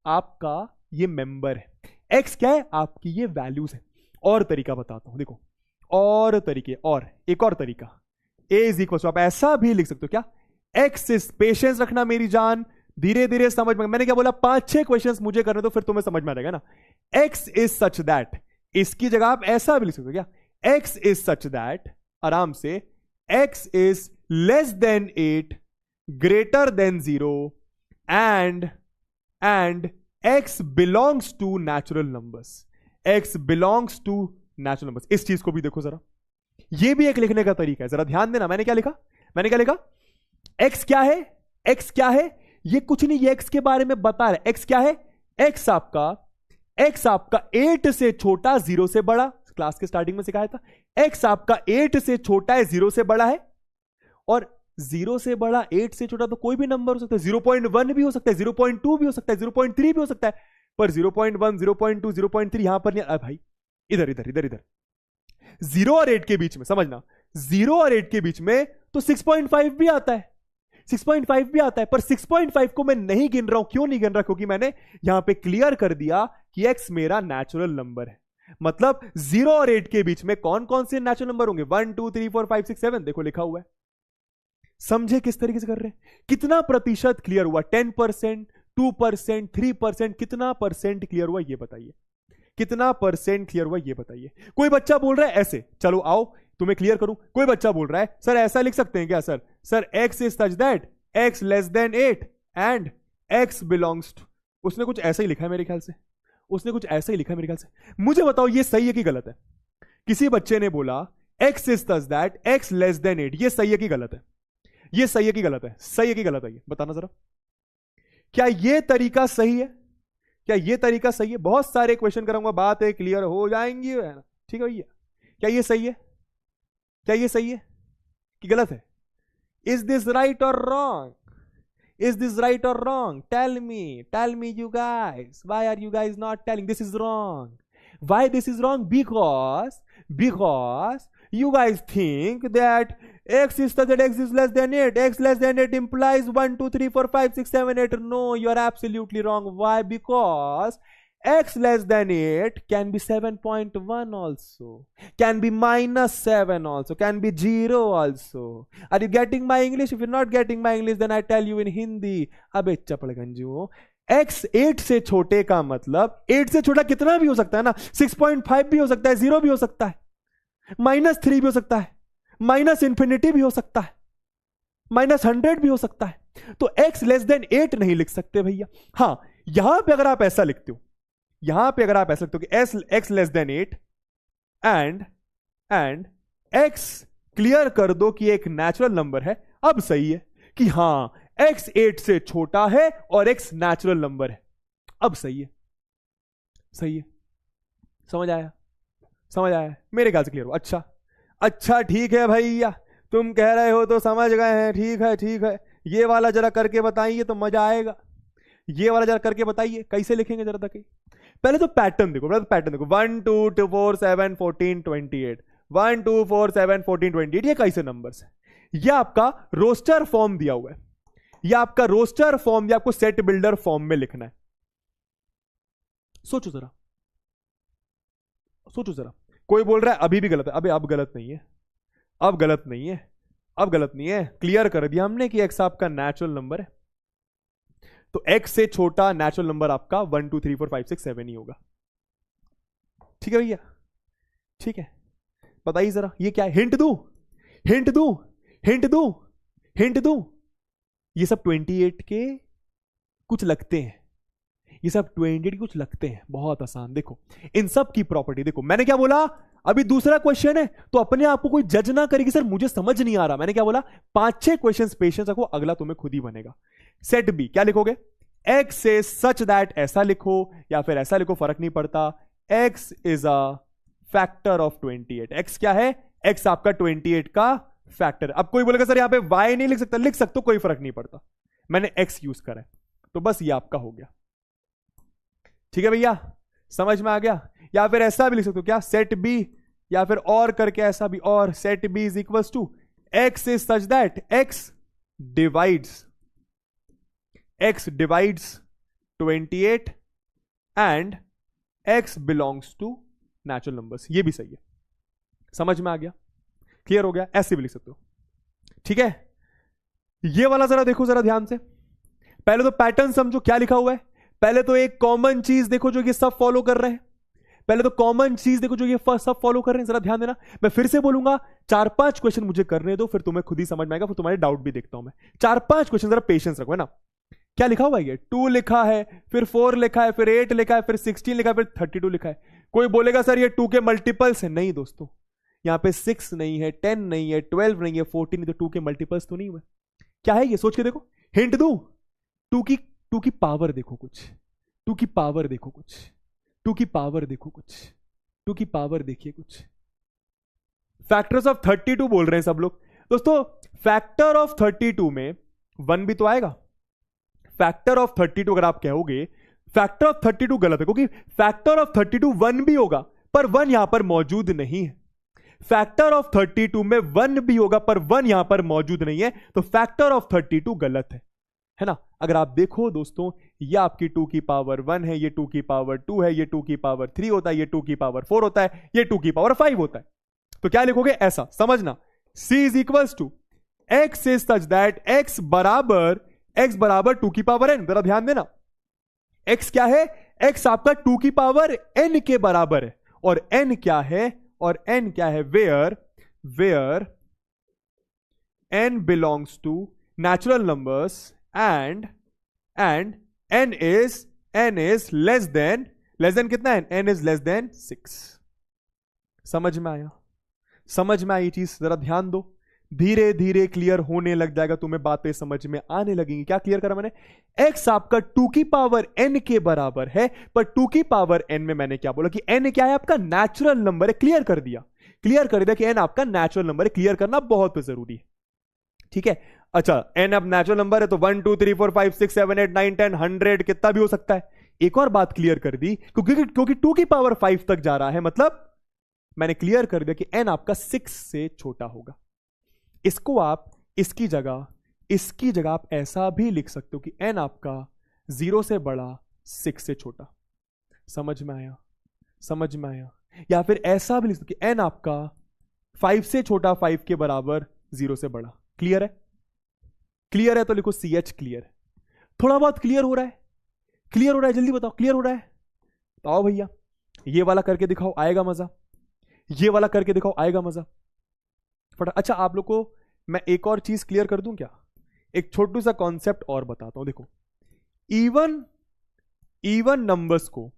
आपका ये मेंबर है। एक्स क्या है? आपकी ये वैल्यूज है। और तरीका बताता हूं, देखो, एक और तरीका, ए इज इक्वल टू, आप ऐसा भी लिख सकते हो क्या? एक्स इज, पेशेंस रखना मेरी जान, धीरे धीरे समझ में। मैंने क्या बोला? 5-6 क्वेश्चंस मुझे करने दो, फिर तुम्हें समझ में आ जाएगा ना। एक्स इज सच दैट, इसकी जगह आप ऐसा भी लिख सकते हो क्या? एक्स इज सच दैट, आराम से, x is less than 8, greater than 0 and x belongs to natural numbers. इस चीज को भी देखो जरा, यह भी एक लिखने का तरीका है। जरा ध्यान देना, मैंने क्या लिखा? एक्स क्या है? ये कुछ नहीं, ये एक्स के बारे में बता रहा है। एक्स क्या है? एक्स आपका 8 से छोटा, 0 से बड़ा। क्लास के स्टार्टिंग में सिखाया था, एक्स आपका 8 से छोटा है, 0 से बड़ा है। और 0 से बड़ा 8 से छोटा तो कोई भी नंबर हो सकता है, 0.1 भी हो सकता है, 0.2 भी हो सकता है, 0.3 भी हो सकता है, पर 0.1 0.2 0.3 यहां पर नहीं। भाई इधर इधर इधर इधर 0 और 8 के बीच में, समझना 0 और 8 के बीच में तो 6.5 भी आता है, 6.5 भी आता है, पर 6.5 को मैं नहीं गिन रहा हूं। क्यों नहीं गिन रहा? क्योंकि मैंने यहां पे क्लियर कर दिया कि x मेरा नेचुरल नंबर है। मतलब 0 और 8 के बीच में कौन कौन से नेचुरल नंबर होंगे? 1 2 3 4 5 6 7, देखो लिखा हुआ है। समझे किस तरीके से कर रहे हैं? कितना प्रतिशत क्लियर हुआ? 10%, 2%, 3%, कितना परसेंट क्लियर हुआ ये बताइए, कितना परसेंट क्लियर हुआ ये बताइए। कोई बच्चा बोल रहा है ऐसे, चलो आओ तुम्हें क्लियर करूं। कोई बच्चा बोल रहा है सर ऐसा लिख सकते हैं क्या? Sir x is such that x less than 8 and x belongs to, उसने कुछ ऐसा ही लिखा है मेरे ख्याल से, उसने कुछ ऐसा ही लिखा है मेरे ख्याल से। मुझे बताओ ये सही है कि गलत है? किसी बच्चे ने बोला x is such that x less than 8, ये सही है कि गलत है? ये सही है कि गलत है? सही है कि गलत है? ये बताना जरा। क्या ये तरीका सही है? क्या ये तरीका सही है? बहुत सारे क्वेश्चन कराऊंगा, बात है क्लियर हो जाएंगी, है ना? ठीक है भैया, क्या ये सही है? क्या ये सही है कि गलत है? Is this right or wrong? Is this right or wrong? Tell me you guys, why are you guys not telling this is wrong? Why this is wrong? Because you guys think that x is such that x is less than 8. X less than 8 implies 1, 2, 3, 4, 5, 6, 7, 8. No, you are absolutely wrong. Why? Because x less than 8 can be 7.1 also. Can be -7 also. Can be 0 also. Are you getting my English? If you're not getting my English, then I tell you in Hindi. अबे चपड़ गंजू, x 8 से छोटे का मतलब 8 से छोटा कितना भी हो सकता है ना, 6.5 भी हो सकता है, 0 भी हो सकता है, -3 भी हो सकता है, -∞ भी हो सकता है, -100 भी हो सकता है। तो x लेस देन 8 नहीं लिख सकते भैया। हां, यहां पे अगर आप ऐसा लिखते हो, यहां पे अगर आप ऐसा लिखते हो कि x less than 8 and x clear कर दो कि एक नेचुरल नंबर है, अब सही है कि हां x 8 से छोटा है और x नेचुरल नंबर है, अब सही है, सही है। समझ आया? समझ आया? मेरे ख्याल से क्लियर हो। अच्छा ठीक है भैया, तुम कह रहे हो तो समझ गए हैं, ठीक है ठीक है। ये वाला जरा करके बताइए तो मजा आएगा। ये वाला जरा करके बताइए कैसे लिखेंगे जरा तक। पहले तो पैटर्न देखो, पहले तो पैटर्न देखो, 1 2 4 7 14 28, 1 2 4 7 14 28, ये कैसे नंबर्स है? ये आपका रोस्टर फॉर्म दिया हुआ है, ये आपका रोस्टर फॉर्म या आपको सेट बिल्डर फॉर्म में लिखना है। सोचो जरा, सोचो जरा। कोई बोल रहा है अभी भी गलत है, अबे अब गलत नहीं है, अब गलत नहीं है, अब गलत नहीं है। क्लियर कर दिया हमने कि x आपका नेचुरल नंबर है, तो x से छोटा नेचुरल नंबर आपका 1 2 3 4 5 6 7 ही होगा। ठीक है भैया? ठीक है, बताइए जरा ये क्या है? हिंट दू, हिंट दू, हिंट दू, हिंट दू। ये सब 28 के कुछ लगते हैं, ये सब 28 के कुछ लगते हैं। बहुत आसान, देखो इन सब की प्रॉपर्टी देखो। मैंने क्या बोला? अभी दूसरा क्वेश्चन है तो अपने आप को कोई जज ना करेगी सर मुझे समझ नहीं आ रहा। मैंने क्या बोला? 5-6 क्वेश्चन पेशेंस रखो, अगला तुम्हें खुद ही बनेगा। सेट बी क्या लिखोगे? x से सच दैट ऐसा लिखो या फिर ऐसा लिखो, फर्क नहीं पड़ता। x is a factor of 28। x क्या है? x आपका 28 का फैक्टर। अब कोई बोलेगा सर यहां पे y नहीं लिख सकता, लिख सकते हो, कोई फर्क नहीं पड़ता, मैंने x यूज करा है, तो बस ये आपका हो गया। ठीक है भैया, समझ में आ गया? या फिर ऐसा भी लिख सकते हो क्या? सेट बी, या फिर और करके ऐसा भी, और set B is equals to x is such that x divides 28 and x belongs to natural numbers. ये भी सही है, समझ में आ गया? क्लियर हो गया? ऐसे भी लिख सकते हो। ठीक है, ये वाला जरा देखो जरा ध्यान से। पहले तो पैटर्न समझो क्या लिखा हुआ है। पहले तो एक कॉमन चीज देखो जो ये सब फॉलो कर रहे हैं, पहले तो कॉमन चीज देखो जो ये सब फॉलो कर रहे हैं, जरा ध्यान देना। मैं फिर से बोलूंगा 4-5 क्वेश्चन मुझे करने दो, फिर तुम्हें खुद ही समझ में आएगा, फिर तुम्हारे डाउट भी देखता हूं मैं। 4-5 क्वेश्चन, जरा पेशेंस रखो, है ना। क्या लिखा हुआ है? 2 लिखा है, फिर 4 लिखा है, फिर 8 लिखा है, फिर 16 लिखा है, फिर 32 लिखा है। कोई बोलेगा सर ये 2 के मल्टीपल्स है। नहीं दोस्तों, यहां पे 6 नहीं है, 10 नहीं है, 12 नहीं है, 14 नहीं, तो 2 के मल्टीपल्स तो नहीं हुए। क्या है ये? सोच के देखो। हिंट दू, 2 की पावर देखो कुछ, 2 की पावर देखो कुछ, 2 की पावर देखो कुछ, 2 की पावर देखिए कुछ। फैक्टर्स ऑफ 32 बोल रहे हैं सब लोग दोस्तों। फैक्टर ऑफ 32 में 1 भी तो आएगा। फैक्टर ऑफ 32 अगर आप कहोगे फैक्टर ऑफ 32 गलत है, क्योंकि फैक्टर ऑफ 32 1 भी होगा पर 1 यहां पर मौजूद नहीं है। फैक्टर ऑफ 32 में 1 भी होगा पर 1 यहां पर मौजूद नहीं है, तो फैक्टर ऑफ 32 गलत है ना। अगर आप देखो दोस्तों, ये आपकी 2 की पावर 1 है, ये 2 की पावर 2 है, ये 2 की पावर 3 होता है, ये 2 की पावर 4 होता है, ये 2 की पावर 5 होता है। तो क्या लिखोगे ऐसा, समझना, C is equals to x is such that x बराबर 2 की पावर n। जरा ध्यान देना, x क्या है, x आपका 2 की पावर n के बराबर है, और n क्या है, और n क्या है, where n belongs to natural numbers and n is less than कितना है, n इज लेस देन 6। समझ में आया, समझ में आई चीज, जरा ध्यान दो, धीरे धीरे क्लियर होने लग जाएगा, तुम्हें बातें समझ में आने लगेंगी। क्या क्लियर करा मैंने, x आपका 2 की पावर n के बराबर है, पर 2 की पावर n में मैंने क्या बोला कि n क्या है, आपका नेचुरल नंबर है। क्लियर कर दिया कि n आपका नेचुरल नंबर है। क्लियर करना बहुत जरूरी है, ठीक है। अच्छा, n अब नेचुरल नंबर है तो 1 2 3 4 5 6 7 8 9 10 100 कितना भी हो सकता है। एक और बात क्लियर कर दी, क्योंकि 2 की पावर 5 तक जा रहा है, मतलब मैंने क्लियर कर दिया कि n आपका 6 से छोटा होगा। इसको आप इसकी जगह आप ऐसा भी लिख सकते हो कि n आपका 0 से बड़ा 6 से छोटा। समझ में आया। या फिर ऐसा भी लिख सकते कि n आपका 5 से छोटा 5 के बराबर 0 से बड़ा। क्लियर है तो लिखो CH क्लियर है। थोड़ा बहुत क्लियर हो रहा है, जल्दी बताओ, क्लियर हो रहा है तो आओ भैया, ये वाला करके दिखाओ, आएगा मजा। ये वाला करके दिखाओ, आएगा मजा। अच्छा, आप लोग को मैं एक और चीज क्लियर कर दूं क्या, एक छोटू सा कॉन्सेप्ट और बताता हूं। देखो, इवन नंबर्स को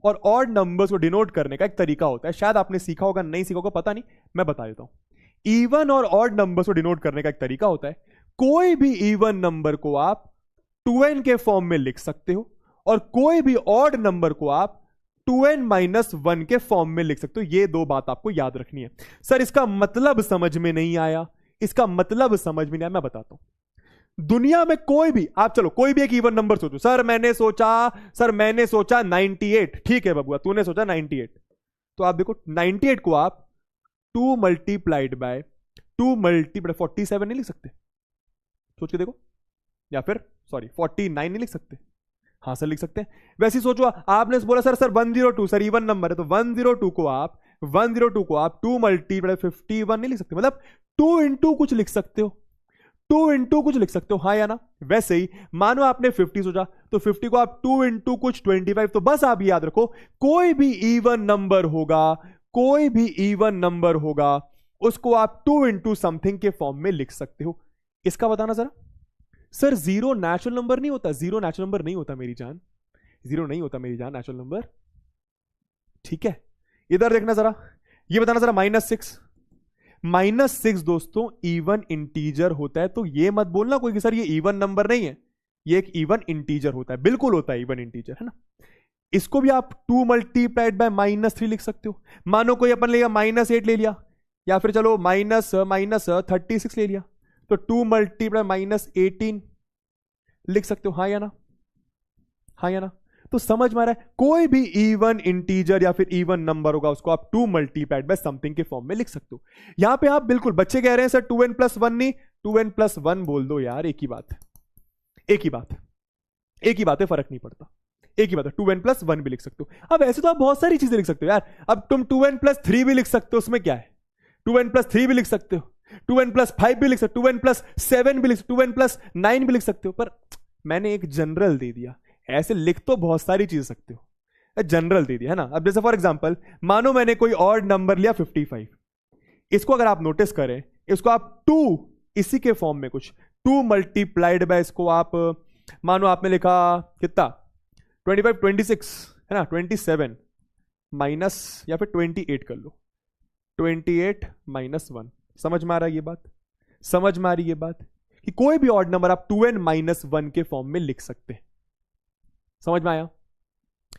और ऑड नंबर्स को डिनोट करने का एक तरीका होता है, शायद आपने सीखा होगा, नहीं सीखा होगा पता नहीं, मैं बता देता हूं। इवन और ऑड नंबर्स को डिनोट करने का एक तरीका होता है, कोई भी इवन नंबर को आप 2n के फॉर्म में लिख सकते हो, और कोई भी ऑड नंबर को आप 2n-1 के फॉर्म में लिख सकते हो। ये दो बात आपको याद रखनी है। सर इसका मतलब समझ में नहीं आया, मैं बताता हूं। दुनिया में कोई भी, आप चलो कोई भी एक इवन नंबर सोचो। सर मैंने सोचा 98। ठीक है बबुआ, तूने सोचा 98, तो आप देखो 98 को आप 2 मल्टीप्लाइड बाय 47 नहीं लिख सकते, सोच के देखो। या फिर 49 नहीं लिख सकते, हाँ सर लिख सकते हैं। वैसे ही सोचो, आपने बोला सर 102, सर इवन नंबर है, तो 102 को आप 2 मल्टीप्लाई 51 नहीं लिख सकते, मतलब 2 इंटू कुछ लिख सकते हो, हाँ या ना। वैसे ही मानो आपने 50 सोचा, तो 50 को आप 2 इंटू कुछ 25। तो बस आप याद रखो, कोई भी इवन नंबर होगा उसको आप 2 इंटू समथिंग के फॉर्म में लिख सकते हो। इसका बताना जरा। सर 0 नेचुरल नंबर नहीं होता, 0 नेचुरल नंबर नहीं होता मेरी जान, 0 नहीं होता मेरी जान नेचुरल नंबर। ठीक है, इधर देखना जरा, ये बताना जरा। -6 दोस्तों इवन इंटीजर होता है, तो ये मत बोलना कोई कि सर ये इवन नंबर नहीं है, ये एक इवन इंटीजर होता है। बिल्कुल होता है इवन इंटीजर, है ना। इसको भी आप 2 मल्टीप्लाइड बाय -3 लिख सकते हो। मानो कोई अपन लेगा -8 ले लिया, या फिर चलो -36 ले लिया, तो 2 मल्टीप्लाई -18 लिख सकते हो, हाँ या ना। तो समझ में आ रहा है, कोई भी इवन इंटीजर या फिर इवन नंबर होगा उसको आप 2 मल्टीप्लाइड बाय समथिंग के फॉर्म में लिख सकते हो। यहां पे आप बिल्कुल, बच्चे कह रहे हैं सर 2n+1 नहीं, 2n+1 बोल दो यार, एक ही बात है, फर्क नहीं पड़ता, एक ही बात है। 2n+1 भी लिख सकते हो। अब ऐसे तो आप बहुत सारी चीजें लिख सकते हो यार। अब तुम 2n+3 भी लिख सकते हो, उसमें क्या है, 2n+3 भी लिख सकते हो, 2n+5 भी लिख सकते हो, 2n+7 भी लिख सकते हो, 2n+9 भी लिख सकते हो। पर मैंने एक जनरल दे दिया, ऐसे लिख तो बहुत सारी चीज सकते हो, जनरल दे दिया, है ना। अब जैसे फॉर एग्जांपल, मानो मैंने कोई ऑड नंबर लिया 55, इसको अगर आप नोटिस करें, इसको आप 2 इसी के फॉर्म में कुछ 2 मल्टीप्लाइड बाय, इसको आप मानो आपने लिखा कितना 25 26, है ना, 27 माइनस या फिर 28 कर लो, 28 -1। समझ में आ रहा है ये बात, कि कोई भी ऑड नंबर आप 2n-1 के फॉर्म में लिख सकते हैं। समझ में आया।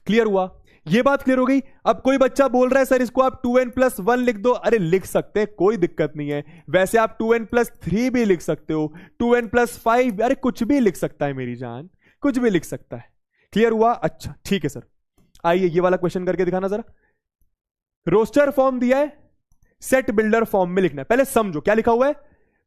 क्लियर हुआ? ये बात क्लियर हो गई? अब कोई बच्चा बोल रहा है सर इसको आप 2n+1 लिख दो। अरे लिख सकते हैं, कोई दिक्कत नहीं है। वैसे आप 2n+3 भी लिख सकते हो, 2n+5, अरे कुछ भी लिख सकता है मेरी जान, कुछ भी लिख सकता है। क्लियर हुआ? अच्छा ठीक है सर, आइए ये वाला क्वेश्चन करके दिखाना जरा। रोस्टर फॉर्म दिया है, सेट बिल्डर फॉर्म में लिखना है। पहले समझो क्या लिखा हुआ है।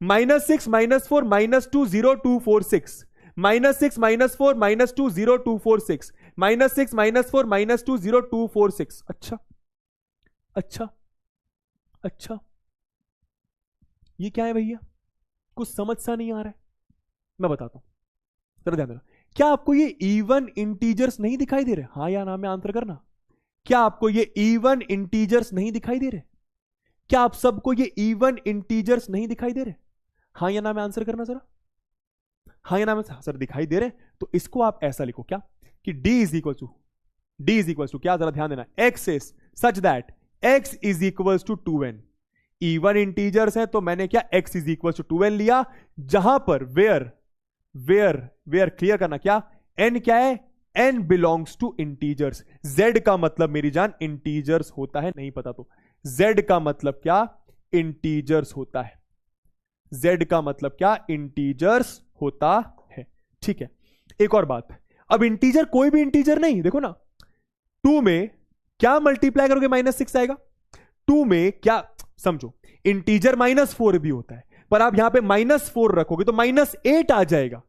-6 -4 -2 0 2 4 6, -6 -4 -2 0 2 4 6, -6 -4 -2 0 2 4 6। अच्छा अच्छा अच्छा, ये क्या है भैया? कुछ समझ सा नहीं आ रहा है, मैं बताता हूं, जरा ध्यान देना। क्या आपको ये इवन इंटीजर्स नहीं दिखाई दे रहे? हाँ या ना में आंसर करना। क्या आपको ये इवन इंटीजर्स नहीं दिखाई दे रहे? क्या आप सबको ये इवन इंटीजर्स नहीं दिखाई दे रहे? हाँ या ना में आंसर करना जरा। हाँ या ना में सर दिखाई दे रहे? तो इसको आप ऐसा लिखो क्या कि d इज इक्वल टू क्या, जरा ध्यान देना, x is such that x is equal to 2n। Even integers है तो मैंने क्या x is equal to 2n लिया, जहां पर वेयर क्लियर करना क्या, n क्या है, n belongs to integers. z का मतलब मेरी जान इंटीजर्स होता है, नहीं पता तो z का मतलब क्या, इंटीजर्स होता है। z का मतलब क्या, इंटीजर्स होता है। ठीक है, एक और बात, अब इंटीजर कोई भी इंटीजर नहीं, देखो ना 2 में क्या मल्टीप्लाई करोगे -6 आएगा। 2 में क्या, समझो इंटीजर -4 भी होता है, पर आप यहां पे -4 रखोगे तो -8 आ जाएगा।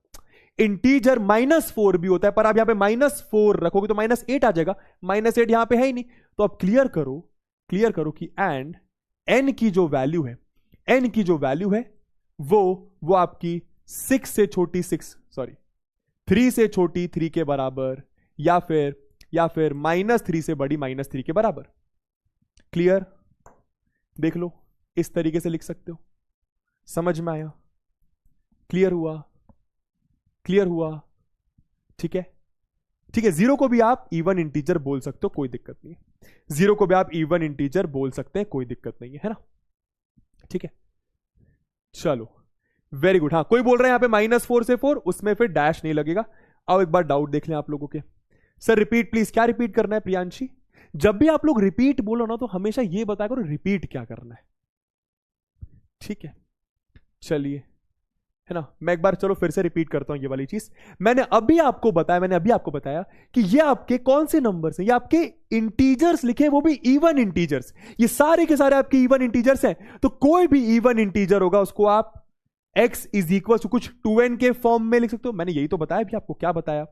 इंटीजर -4 भी होता है, पर आप यहां पे -4 रखोगे तो -8 आ जाएगा। -8 यहां पे है ही नहीं, तो अब क्लियर करो कि एंड n की जो वैल्यू है वो आपकी 6 से छोटी 6, सॉरी 3 से छोटी 3 के बराबर, या फिर -3 से बड़ी -3 के बराबर। क्लियर? देख लो, इस तरीके से लिख सकते हो। समझ में आया? क्लियर हुआ? ठीक है। जीरो को भी आप इवन इंटीजर बोल सकते हो, कोई दिक्कत नहीं है। जीरो को भी आप इवन इंटीजर बोल सकते हैं, कोई दिक्कत नहीं है ना? ठीक है, चलो वेरी गुड। हाँ, कोई बोल रहा है यहां पे -4 से 4, उसमें फिर डैश नहीं लगेगा। आओ एक बार डाउट देख लें आप लोगों के। सर रिपीट प्लीज, क्या रिपीट करना है प्रियांशी? जब भी आप लोग रिपीट बोलो ना तो हमेशा ये बताया करो रिपीट क्या करना है। ठीक है, चलिए, है ना, मैं एक बार चलो फिर से रिपीट करता हूं ये वाली चीज। मैंने अभी आपको बताया कि ये आपके कौन से नंबर्स हैं, ये आपके इंटीजर्स लिखे, वो भी इवन इंटीजर्स। ये सारे के सारे आपके इवन इंटीजर्स हैं, तो कोई भी इवन इंटीजर होगा उसको आप x इज इक्वल टू कुछ 2n के फॉर्म में लिख सकते हो। मैंने यही तो बताया भी आपको, क्या बताया,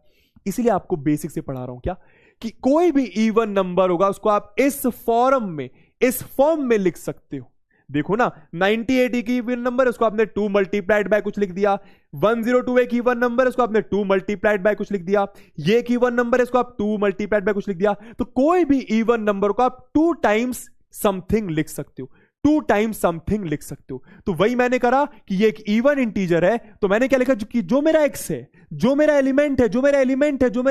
इसीलिए आपको बेसिक से पढ़ा रहा हूं क्या, कि कोई भी इवन नंबर होगा उसको आप इस फॉर्म में लिख सकते हो। देखो ना, 98 की इवन नंबर है, उसको आपने 2 मल्टीप्लाइड बाय कुछ लिख दिया। 102 एक इवन नंबर है, उसको आपने 2 मल्टीप्लाइड बाय कुछ लिख दिया। ये एक इवन नंबर है, इसको आप 2 मल्टीप्लाइड बाय कुछ लिख दिया। तो कोई भी इवन नंबर को आप 2 टाइम्स समथिंग लिख सकते हो, 2 टाइम्स समथिंग लिख सकते हो। तो वही मैंने करा कि ये एक इवन इंटीजर है, तो मैंने क्या लिखा कि जो मेरा x है, जो मेरा एलिमेंट है, जो मेरा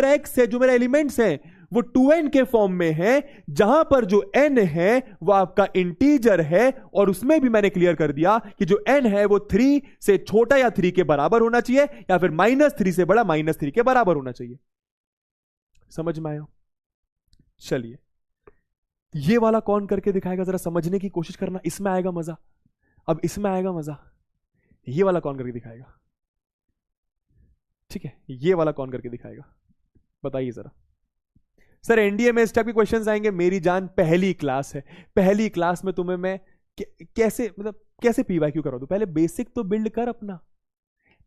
x है, जो मेरा एलिमेंट्स है, वो 2n के फॉर्म में है, जहां पर जो n है वो आपका इंटीजर है। और उसमें भी मैंने क्लियर कर दिया कि जो n है वो 3 से छोटा या 3 के बराबर होना चाहिए, या फिर -3 से बड़ा -3 के बराबर होना चाहिए। समझ में आया? चलिए, ये वाला कौन करके दिखाएगा, जरा समझने की कोशिश करना, इसमें आएगा मजा। अब इसमें आएगा मजा, ये वाला कौन करके दिखाएगा? ठीक है, ये वाला कौन करके दिखाएगा, बताइए जरा। सर एनडीए में इस टाइप के क्वेश्चंस आएंगे मेरी जान, पहली क्लास है, पहली क्लास में तुम्हें मैं कैसे पीवाईक्यू करा दूं? पहले बेसिक तो बिल्ड कर अपना,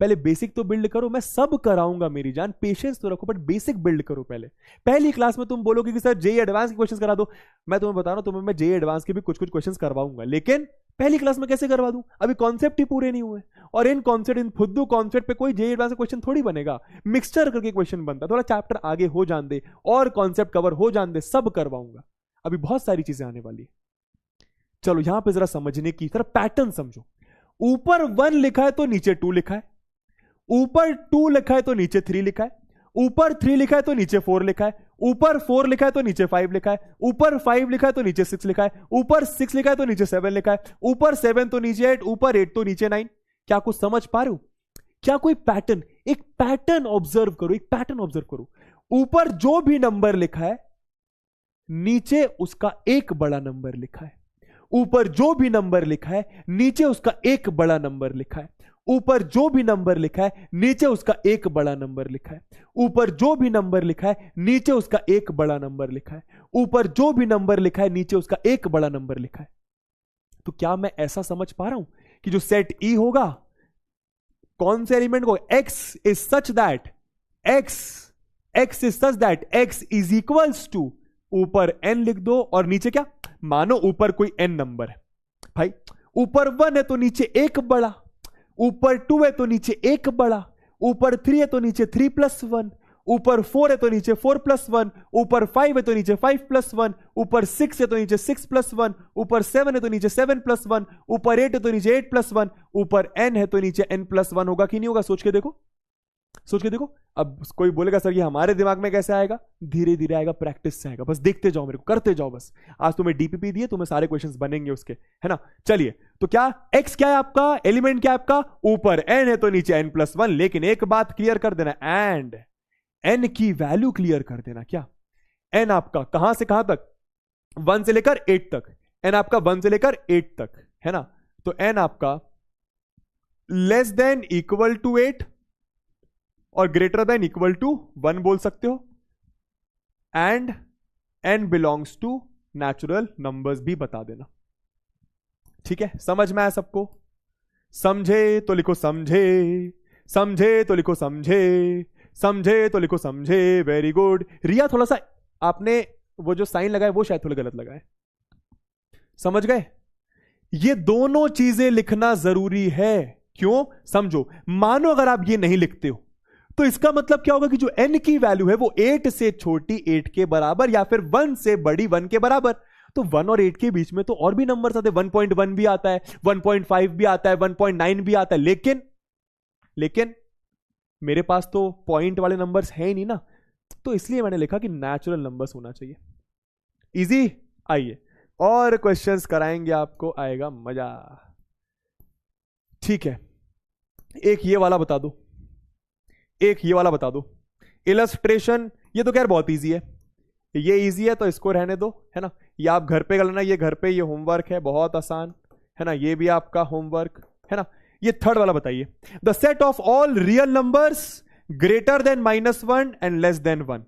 पहले बेसिक तो बिल्ड करो। मैं सब कराऊंगा मेरी जान, पेशेंस तो रखो, बट बेसिक बिल्ड करो पहले। पहली क्लास में तुम बोलोगे कि सर जेई एडवांस के क्वेश्चंस करा दो, मैं तुम्हें बता रहा हूं, तुम्हें मैं जेई एडवांस के भी कुछ क्वेश्चंस करवाऊंगा, लेकिन पहली क्लास में कैसे करवा दूं? अभी कॉन्सेप्ट ही पूरे नहीं हुए, और इन फुद्दू कॉन्सेप्ट पे कोई जेई एडवांस क्वेश्चन थोड़ी बनेगा, मिक्सचर करके क्वेश्चन बनता है। थोड़ा चैप्टर आगे हो जान दे और कॉन्सेप्ट कवर हो जान दे, सब करवाऊंगा। अभी बहुत सारी चीजें आने वाली। चलो यहां पे जरा समझने की तरह पैटर्न समझो। ऊपर 1 लिखा है तो नीचे 2 लिखा है, ऊपर 2 लिखा है तो नीचे 3 लिखा है, ऊपर 3 लिखा है तो नीचे 4 लिखा है, ऊपर 4 लिखा है तो नीचे 5 लिखा है, ऊपर 5 लिखा है तो नीचे 6 लिखा है, ऊपर 6 लिखा है तो नीचे 7 लिखा है, ऊपर 7 तो नीचे 8, ऊपर 8 तो नीचे 9। क्या कुछ समझ पा रहे हो? क्या कोई पैटर्न, एक पैटर्न ऑब्जर्व करो, एक पैटर्न ऑब्जर्व करो। ऊपर जो भी नंबर लिखा है नीचे उसका एक बड़ा नंबर लिखा है। ऊपर जो भी नंबर लिखा है नीचे उसका एक बड़ा नंबर लिखा है। ऊपर जो भी नंबर लिखा है नीचे उसका एक बड़ा नंबर लिखा है। ऊपर जो भी नंबर लिखा है नीचे उसका एक बड़ा नंबर लिखा है। ऊपर जो भी नंबर लिखा है नीचे उसका एक बड़ा नंबर लिखा है। तो क्या मैं ऐसा समझ पा रहा हूं कि जो सेट ई होगा कौन से एलिमेंट को, x is such that x is such that x is equals to, ऊपर n लिख दो और नीचे क्या, मानो ऊपर कोई n नंबर है भाई, ऊपर 1 है तो नीचे एक बड़ा, ऊपर 2 है तो नीचे एक बड़ा, ऊपर 3 है तो नीचे 3+1, ऊपर 4 है तो नीचे 4+1, ऊपर 5 है तो नीचे 5+1, ऊपर 6 है तो नीचे 6+1, ऊपर 7 है तो नीचे 7+1, ऊपर 8 है तो नीचे 8+1, ऊपर n है तो नीचे n+1 होगा कि नहीं होगा? सोच के देखो, सोच के देखो। अब कोई बोलेगा सर ये हमारे दिमाग में कैसे आएगा? धीरे धीरे आएगा, प्रैक्टिस से आएगा, बस देखते जाओ, मेरे को करते जाओ बस। आज तुम्हें डीपीपी दिए, तुम्हें सारे क्वेश्चंस बनेंगे उसके, है ना। चलिए, तो क्या x क्या है आपका, एलिमेंट क्या है आपका, ऊपर n है तो नीचे n+1, लेकिन एक बात क्लियर कर देना, एंड n की वैल्यू क्लियर कर देना। क्या n आपका कहां से कहां तक, 1 से लेकर 8 तक, n आपका 1 से लेकर 8 तक, है ना। तो n आपका लेस देन इक्वल टू 8 और ग्रेटर देन इक्वल टू 1 बोल सकते हो, and n belongs to natural numbers भी बता देना। ठीक है, समझ में आया सबको? समझे तो लिखो समझे, समझे तो लिखो समझे, समझे तो लिखो समझे। Very good. रिया, थोड़ा सा आपने वो जो साइन लगाया वो शायद थोड़ा गलत लगा है, समझ गए? ये दोनों चीजें लिखना जरूरी है। क्यों? समझो, मानो अगर आप ये नहीं लिखते हो तो इसका मतलब क्या होगा कि जो n की वैल्यू है वो 8 से छोटी 8 के बराबर या फिर 1 से बड़ी 1 के बराबर। तो 1 और 8 के बीच में तो और भी नंबर्स आते हैं, 1.1 भी आता है, 1.5 भी आता है, 1.9 भी आता है, लेकिन मेरे पास तो पॉइंट वाले नंबर्स है ही नहीं ना, तो इसलिए मैंने लिखा कि नेचुरल नंबर्स होना चाहिए। इजी। आइए और क्वेश्चंस कराएंगे आपको, आएगा मजा। ठीक है, एक ये वाला बता दो, एक ये वाला बता दो, इलस्ट्रेशन। ये तो खैर बहुत इजी है, ये इजी है तो इसको रहने दो, है ना। ये आप घर पे कर लेना, ये घर पे ये होमवर्क है, बहुत आसान है ना। ये भी आपका होमवर्क है ना। ये थर्ड वाला बताइए, the set of all real numbers greater than -1 and less than 1।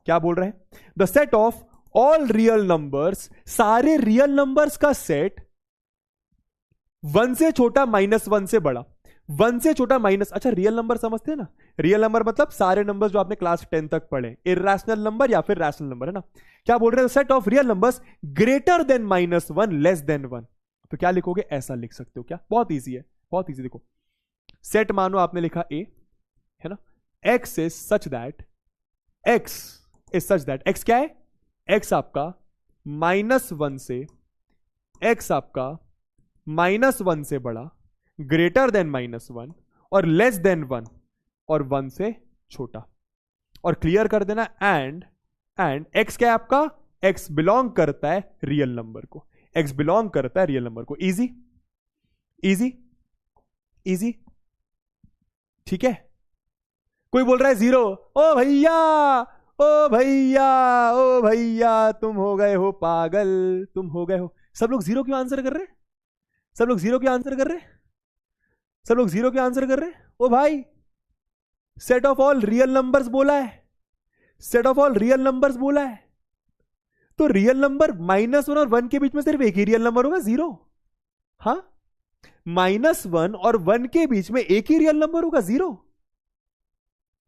क्या बोल रहे हैं? The set of all real numbers, सारे रियल नंबर्स का सेट 1 से छोटा -1 से बड़ा, 1 से छोटा माइनस, अच्छा रियल नंबर समझते हैं ना, रियल नंबर मतलब सारे नंबर्स जो आपने क्लास 10 तक पढ़े, इरैशनल नंबर या फिर रैशनल नंबर, है ना। क्या बोल रहे हैं? Set of real numbers greater than -1 less than 1। तो क्या लिखोगे? ऐसा लिख सकते हो। क्या? बहुत इजी है, बहुत इजी। देखो, सेट मानो आपने लिखा ए, है ना, x is such that, x is such that, x क्या है? x आपका -1 से, x आपका -1 से बड़ा, ग्रेटर देन -1 और लेस देन 1 और 1 से छोटा। और क्लियर कर देना एंड x क्या है आपका? x बिलोंग करता है रियल नंबर को, x बिलोंग करता है रियल नंबर को। Easy, easy, easy. ठीक है। कोई बोल रहा है 0, ओ भैया, ओ भैया, ओ भैया, तुम हो गए हो पागल, तुम हो गए हो। सब लोग 0 क्यों आंसर कर रहे हैं? सब लोग 0 क्यों आंसर कर रहे हैं? सब लोग 0 क्यों आंसर कर रहे हैं? ओ भाई, set of all real numbers बोला है, set of all real numbers बोला है, तो रियल नंबर -1 और 1 के बीच में सिर्फ एक ही रियल नंबर होगा, 0। हाँ, -1 और 1 के बीच में एक ही रियल नंबर होगा, 0।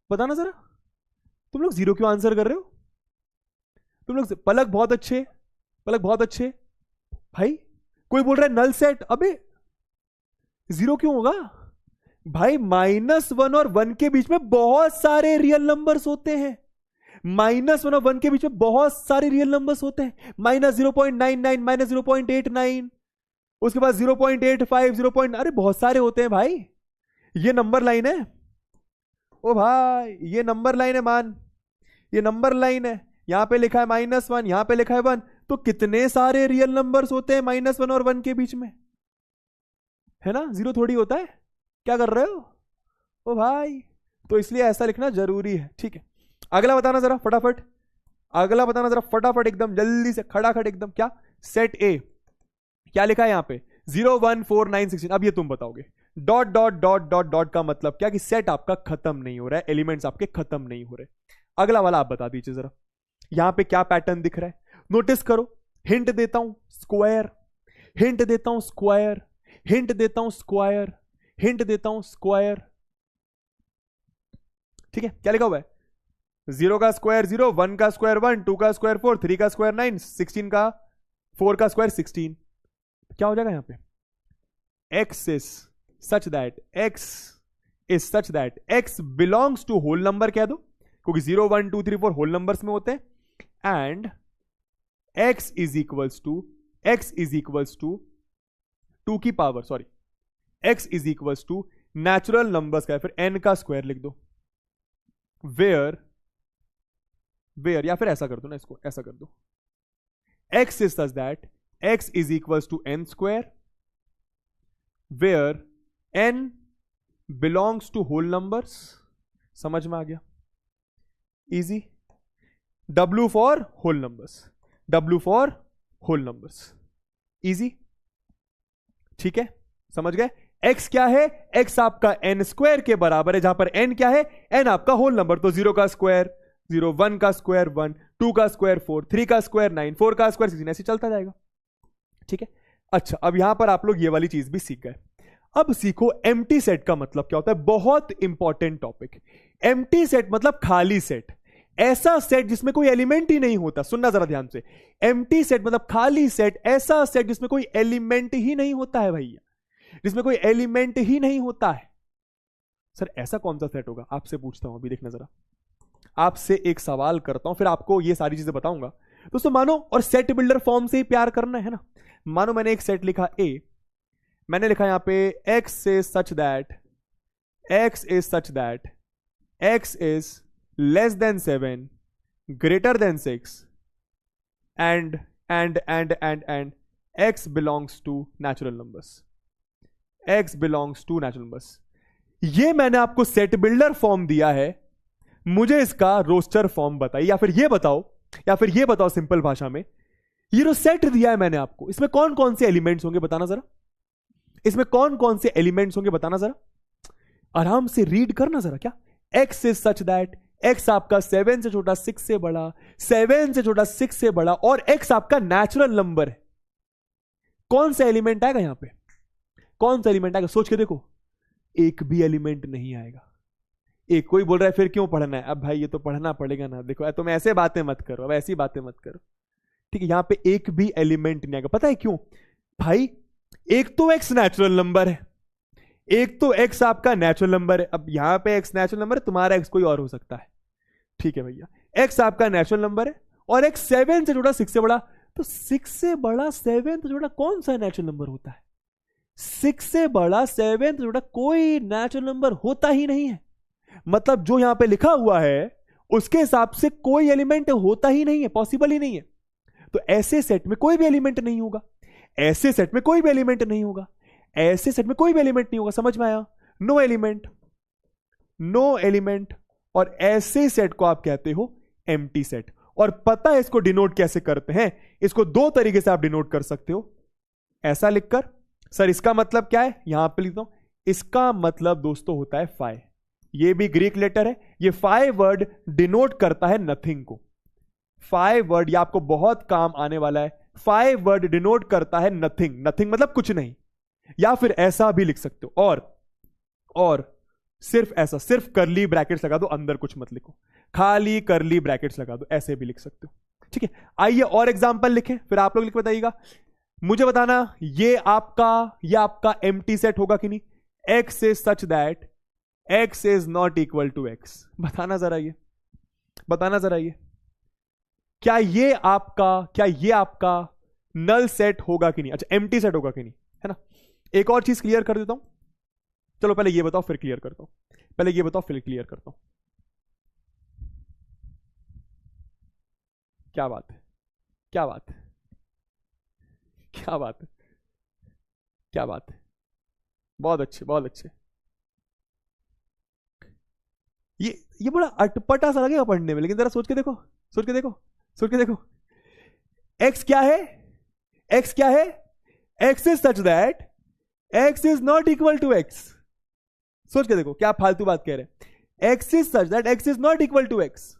बताना जरा, तुम लोग 0 क्यों आंसर कर रहे हो? तुम लोग, पलक बहुत अच्छे, पलक बहुत अच्छे भाई। कोई बोल रहा है नल सेट, अबे 0 क्यों होगा भाई? -1 और 1 के बीच में बहुत सारे रियल नंबर्स होते हैं, -1 और 1 के बीच में बहुत सारे रियल नंबर्स होते हैं। -0.99, -0.89, उसके बाद 0.85, 0. अरे बहुत सारे होते हैं भाई, ये नंबर लाइन है। ओ भाई, ये नंबर लाइन है मान, ये नंबर लाइन है। यहां पे लिखा है -1, यहां पे लिखा है 1, तो कितने सारे रियल नंबर्स होते हैं -1 और 1 के बीच में, है ना। 0 थोड़ी होता है, क्या कर रहे हो? ओ भाई, तो इसलिए ऐसा लिखना जरूरी है। ठीक है, अगला बताना जरा फटाफट, अगला बताना जरा फटाफट, एकदम जल्दी से, खड़ाखट एकदम। क्या सेट ए, क्या लिखा है यहां पे 0 1 4 9 16। अब ये तुम बताओगे dot dot dot dot dot का मतलब क्या कि सेट आपका खत्म नहीं हो रहा है, एलिमेंट्स आपके खत्म नहीं हो रहे। अगला वाला आप बता दीजिए जरा, यहां पे क्या पैटर्न दिख रहा है, नोटिस करो। हिंट देता हूं स्क्वायर, हिंट देता हूं स्क्वायर, हिंट देता हूं स्क्वायर, हिंट देता हूं स्क्वायर। ठीक है, क्या लिखा हुआ है, 0 का स्क्वायर 0, 1 का स्क्वायर 1, 2 का स्क्वायर 4, 3 का स्क्वायर 9, 16 का 4 का स्क्वायर 16। क्या हो जाएगा यहां पे, x is such that x is such that x belongs to whole number कह दो, क्योंकि 0 1 2 3 4 होल नंबर्स में होते हैं। And x is equals to 2 की power, sorry, x is equals to natural numbers का, फिर n का स्क्वायर लिख दो। वेयर या फिर ऐसा कर दो ना, इसको ऐसा कर दो, x is such that x is equals to n square where n belongs to whole numbers। समझ में आ गया, easy. w for whole numbers, w for whole numbers, easy. ठीक है, समझ गए। x क्या है, x आपका n स्क्वायर के बराबर है, जहां पर n क्या है, n आपका होल नंबर। तो 0 का स्क्वायर 0, 1 का स्क्वायर 1, 2 का स्क्वायर 4, 3 का स्क्वायर 9, 4 का स्क्वायर 16, ऐसे चलता जाएगा। ठीक है, अच्छा, अब यहां पर आप लोग ये वाली चीज भी सीख गए। अब सीखो एम्प्टी सेट का मतलब क्या होता है, बहुत इंपॉर्टेंट टॉपिक। एम्प्टी सेट मतलब खाली सेट, ऐसा सेट जिसमें कोई एलिमेंट ही नहीं होता। सुनना जरा ध्यान से, एम्प्टी सेट मतलब खाली सेट, ऐसा सेट जिसमें कोई एलिमेंट ही नहीं होता है भैया, जिसमें कोई एलिमेंट ही नहीं होता है। सर ऐसा कौन सा सेट होगा, आपसे पूछता हूं अभी, देखना जरा, आपसे एक सवाल करता हूं, फिर आपको ये सारी चीजें बताऊंगा। दोस्तों मानो, और सेट बिल्डर फॉर्म से ही प्यार करना है ना। मानो मैंने एक सेट लिखा A, मैंने लिखा यहां पे x is such that x is less than 7, greater than 6, and x belongs to natural numbers, x belongs to natural numbers। ये मैंने आपको सेट बिल्डर फॉर्म दिया है, मुझे इसका रोस्टर फॉर्म बताइए, या फिर ये बताओ सिंपल भाषा में, ये जो सेट दिया है मैंने आपको, इसमें कौन कौन से एलिमेंट्स होंगे बताना जरा, इसमें कौन कौन से एलिमेंट्स होंगे बताना जरा, आराम से रीड करना जरा। क्या x is such that x आपका 7 से छोटा 6 से बड़ा, 7 से छोटा 6 से बड़ा, और x आपका नेचुरल नंबर है। कौन सा एलिमेंट आएगा यहां पे, कौन सा एलिमेंट आएगा, सोच के देखो, एक भी एलिमेंट नहीं आएगा। एक कोई बोल रहा है फिर क्यों पढ़ना है, अब भाई ये तो पढ़ना पड़ेगा ना। देखो तुम ऐसे बातें मत करो, अब ऐसी बातें मत करो, ठीक है। यहां पे एक भी एलिमेंट नहीं आएगा, पता है क्यों भाई, एक तो x नेचुरल नंबर है, एक तो x आपका नेचुरल नंबर है। अब यहां पे x नेचुरल नंबर है, तुम्हारा x कोई और हो सकता है, ठीक है भैया। x आपका नेचुरल नंबर है, और x 7 से जुड़ा 6 से बड़ा, तो 6 से बड़ा 7 से जुड़ा कौन सा नेचुरल नंबर होता है, 6 से बड़ा 7 से जुड़ा कोई नेचुरल नंबर होता ही नहीं है। मतलब जो यहां पे लिखा हुआ है उसके हिसाब से कोई एलिमेंट होता ही नहीं है, पॉसिबल ही नहीं है। तो ऐसे सेट में कोई भी एलिमेंट नहीं होगा, ऐसे सेट में कोई भी एलिमेंट नहीं होगा, ऐसे सेट में कोई भी एलिमेंट नहीं होगा। समझ में आया, नो एलिमेंट, नो एलिमेंट। और ऐसे सेट को आप कहते हो एम्प्टी सेट। और पता है इसको डिनोट कैसे करते हैं, इसको दो तरीके से आप डिनोट कर सकते हो, ऐसा लिखकर। सर इसका मतलब क्या है, यहां पे लिखता हूं, इसका मतलब दोस्तों होता है फाई। ये भी ग्रीक लेटर है, ये फाई वर्ड डिनोट करता है नथिंग को। फाई वर्ड ये आपको बहुत काम आने वाला है। फाई वर्ड डिनोट करता है नथिंग, नथिंग मतलब कुछ नहीं। या फिर ऐसा भी लिख सकते हो, और सिर्फ ऐसा, सिर्फ करली ब्रैकेट्स लगा दो, अंदर कुछ मत लिखो, खाली करली ब्रैकेट्स लगा दो, ऐसे भी लिख सकते हो, ठीक है। आइए और एग्जांपल लिखें, फिर आप लोग लिख बताइएगा, मुझे बताना ये आपका एम्प्टी सेट होगा कि नहीं। x is such that x is not equal to x, बताना जरा ये, बताना जरा ये, क्या ये आपका नल सेट होगा कि नहीं, अच्छा एम्प्टी सेट होगा कि नहीं, है ना। एक और चीज क्लियर कर देता हूं, चलो पहले ये बताओ फिर क्लियर करता हूं, पहले ये बताओ फिर क्लियर करता हूं। क्या बात है, क्या बात है, क्या बात है, क्या बात है, बहुत अच्छे, बहुत अच्छे। ये बड़ा अटपटा सा लगेगा पढ़ने में, लेकिन जरा सोच के देखो, सोच के देखो, सोच के देखो। x क्या है? x क्या है? x is such that x is not equal to x। सोच के देखो, क्या फालतू बात कह रहे हैं। x is such that x is not equal to x।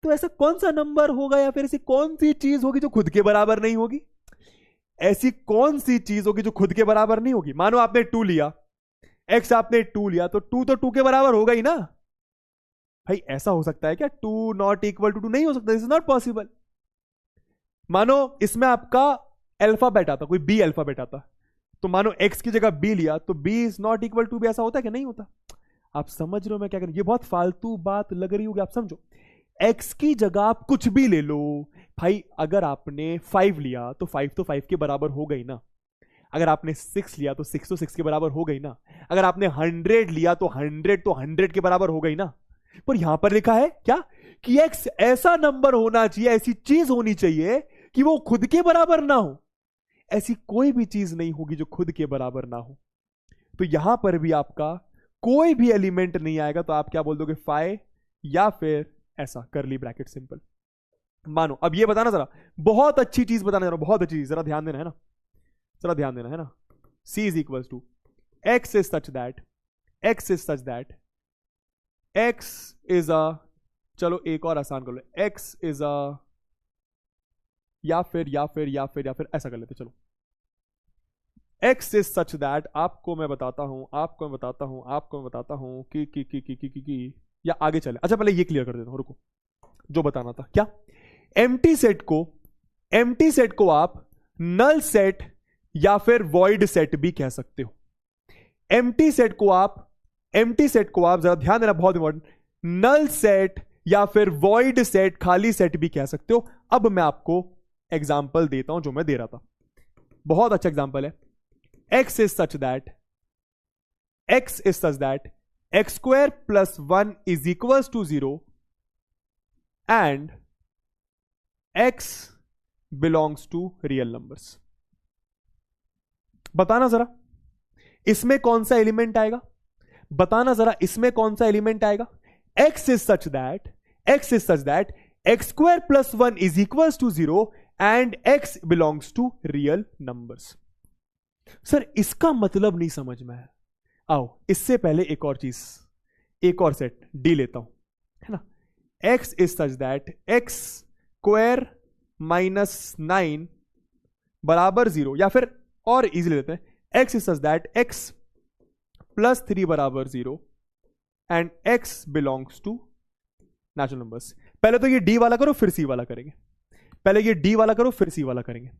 तो ऐसा कौन सा नंबर होगा या फिर ऐसी कौन सी चीज होगी जो खुद के बराबर नहीं होगी? ऐसी कौन सी चीज होगी जो खुद के बराबर नहीं होगी? मानो आपने 2 लिया, x आपने 2 लिया, तो 2 तो 2 के बराबर होगा ही ना भाई। ऐसा हो सकता है क्या 2 नॉट इक्वल टू 2? नहीं हो सकता, दिस इज नॉट पॉसिबल। मानो इसमें आपका अल्फाबेट आता, कोई बी अल्फाबेट आता, तो मानो x की जगह b लिया, तो b is not equal to b। ऐसा होता है कि नहीं होता? आप समझ रहे हो मैं क्या कर रहा हूं? ये बहुत फालतू बात लग रही होगी, आप समझो। x की जगह आप कुछ भी ले लो भाई। अगर आपने 5 लिया तो 5 तो 5 के बराबर हो गई ना। अगर आपने 6 लिया तो 6 तो 6 के बराबर हो गई ना। अगर आपने 100 लिया तो 100 तो 100 के बराबर हो गई ना। पर यहां पर लिखा है क्या कि x ऐसा नंबर होना चाहिए, ऐसी चीज होनी चाहिए कि वो खुद के बराबर ना हो। ऐसी कोई भी चीज नहीं होगी जो खुद के बराबर ना हो। तो यहां पर भी आपका कोई भी एलिमेंट नहीं आएगा, तो आप क्या बोल दोगे? फाइ या फिर ऐसा करली ब्रैकेट सिंपल। मानो अब ये बताना जरा, बहुत अच्छी चीज बताना जरा, बहुत अच्छी चीज, जरा ध्यान देना है ना, जरा ध्यान देना है ना। c is equal to x is such that, x is such that x is uh, चलो एक और आसान कर लो, x इज अ, या फिर ऐसा कर लेते। चलो x इज सच दैट, आपको मैं बताता हूं कि या आगे चले। अच्छा पहले ये क्लियर कर देता हूं, रुको, जो बताना था। क्या एम्प्टी सेट को आप नल सेट या फिर वॉइड सेट भी कह सकते हो। एम्प्टी सेट को आप जरा ध्यान देना, बहुत इंपॉर्टेंट, नल सेट या फिर वॉइड सेट, खाली सेट भी कह सकते हो। अब मैं आपको एग्जाम्पल देता हूं जो मैं दे रहा था, बहुत अच्छा एग्जाम्पल है। x is such that x square plus 1 is equals to 0 and x belongs to real numbers. बताना जरा इसमें कौन सा एलिमेंट आएगा? बताना जरा इसमें कौन सा एलिमेंट आएगा? x is such that x square plus 1 is equals to 0 and x belongs to real numbers. Sir इसका मतलब नहीं समझ में है। आओ इससे पहले एक और चीज, एक और सेट डी लेता हूं, है ना। x is such that x square minus 9 बराबर 0, या फिर और इजीली लेते हैं, x is such that x plus 3 बराबर 0 and x belongs to natural numbers. पहले तो ये डी वाला करो फिर सी वाला करेंगे। पहले ये डी वाला करो फिर सी वाला करेंगे।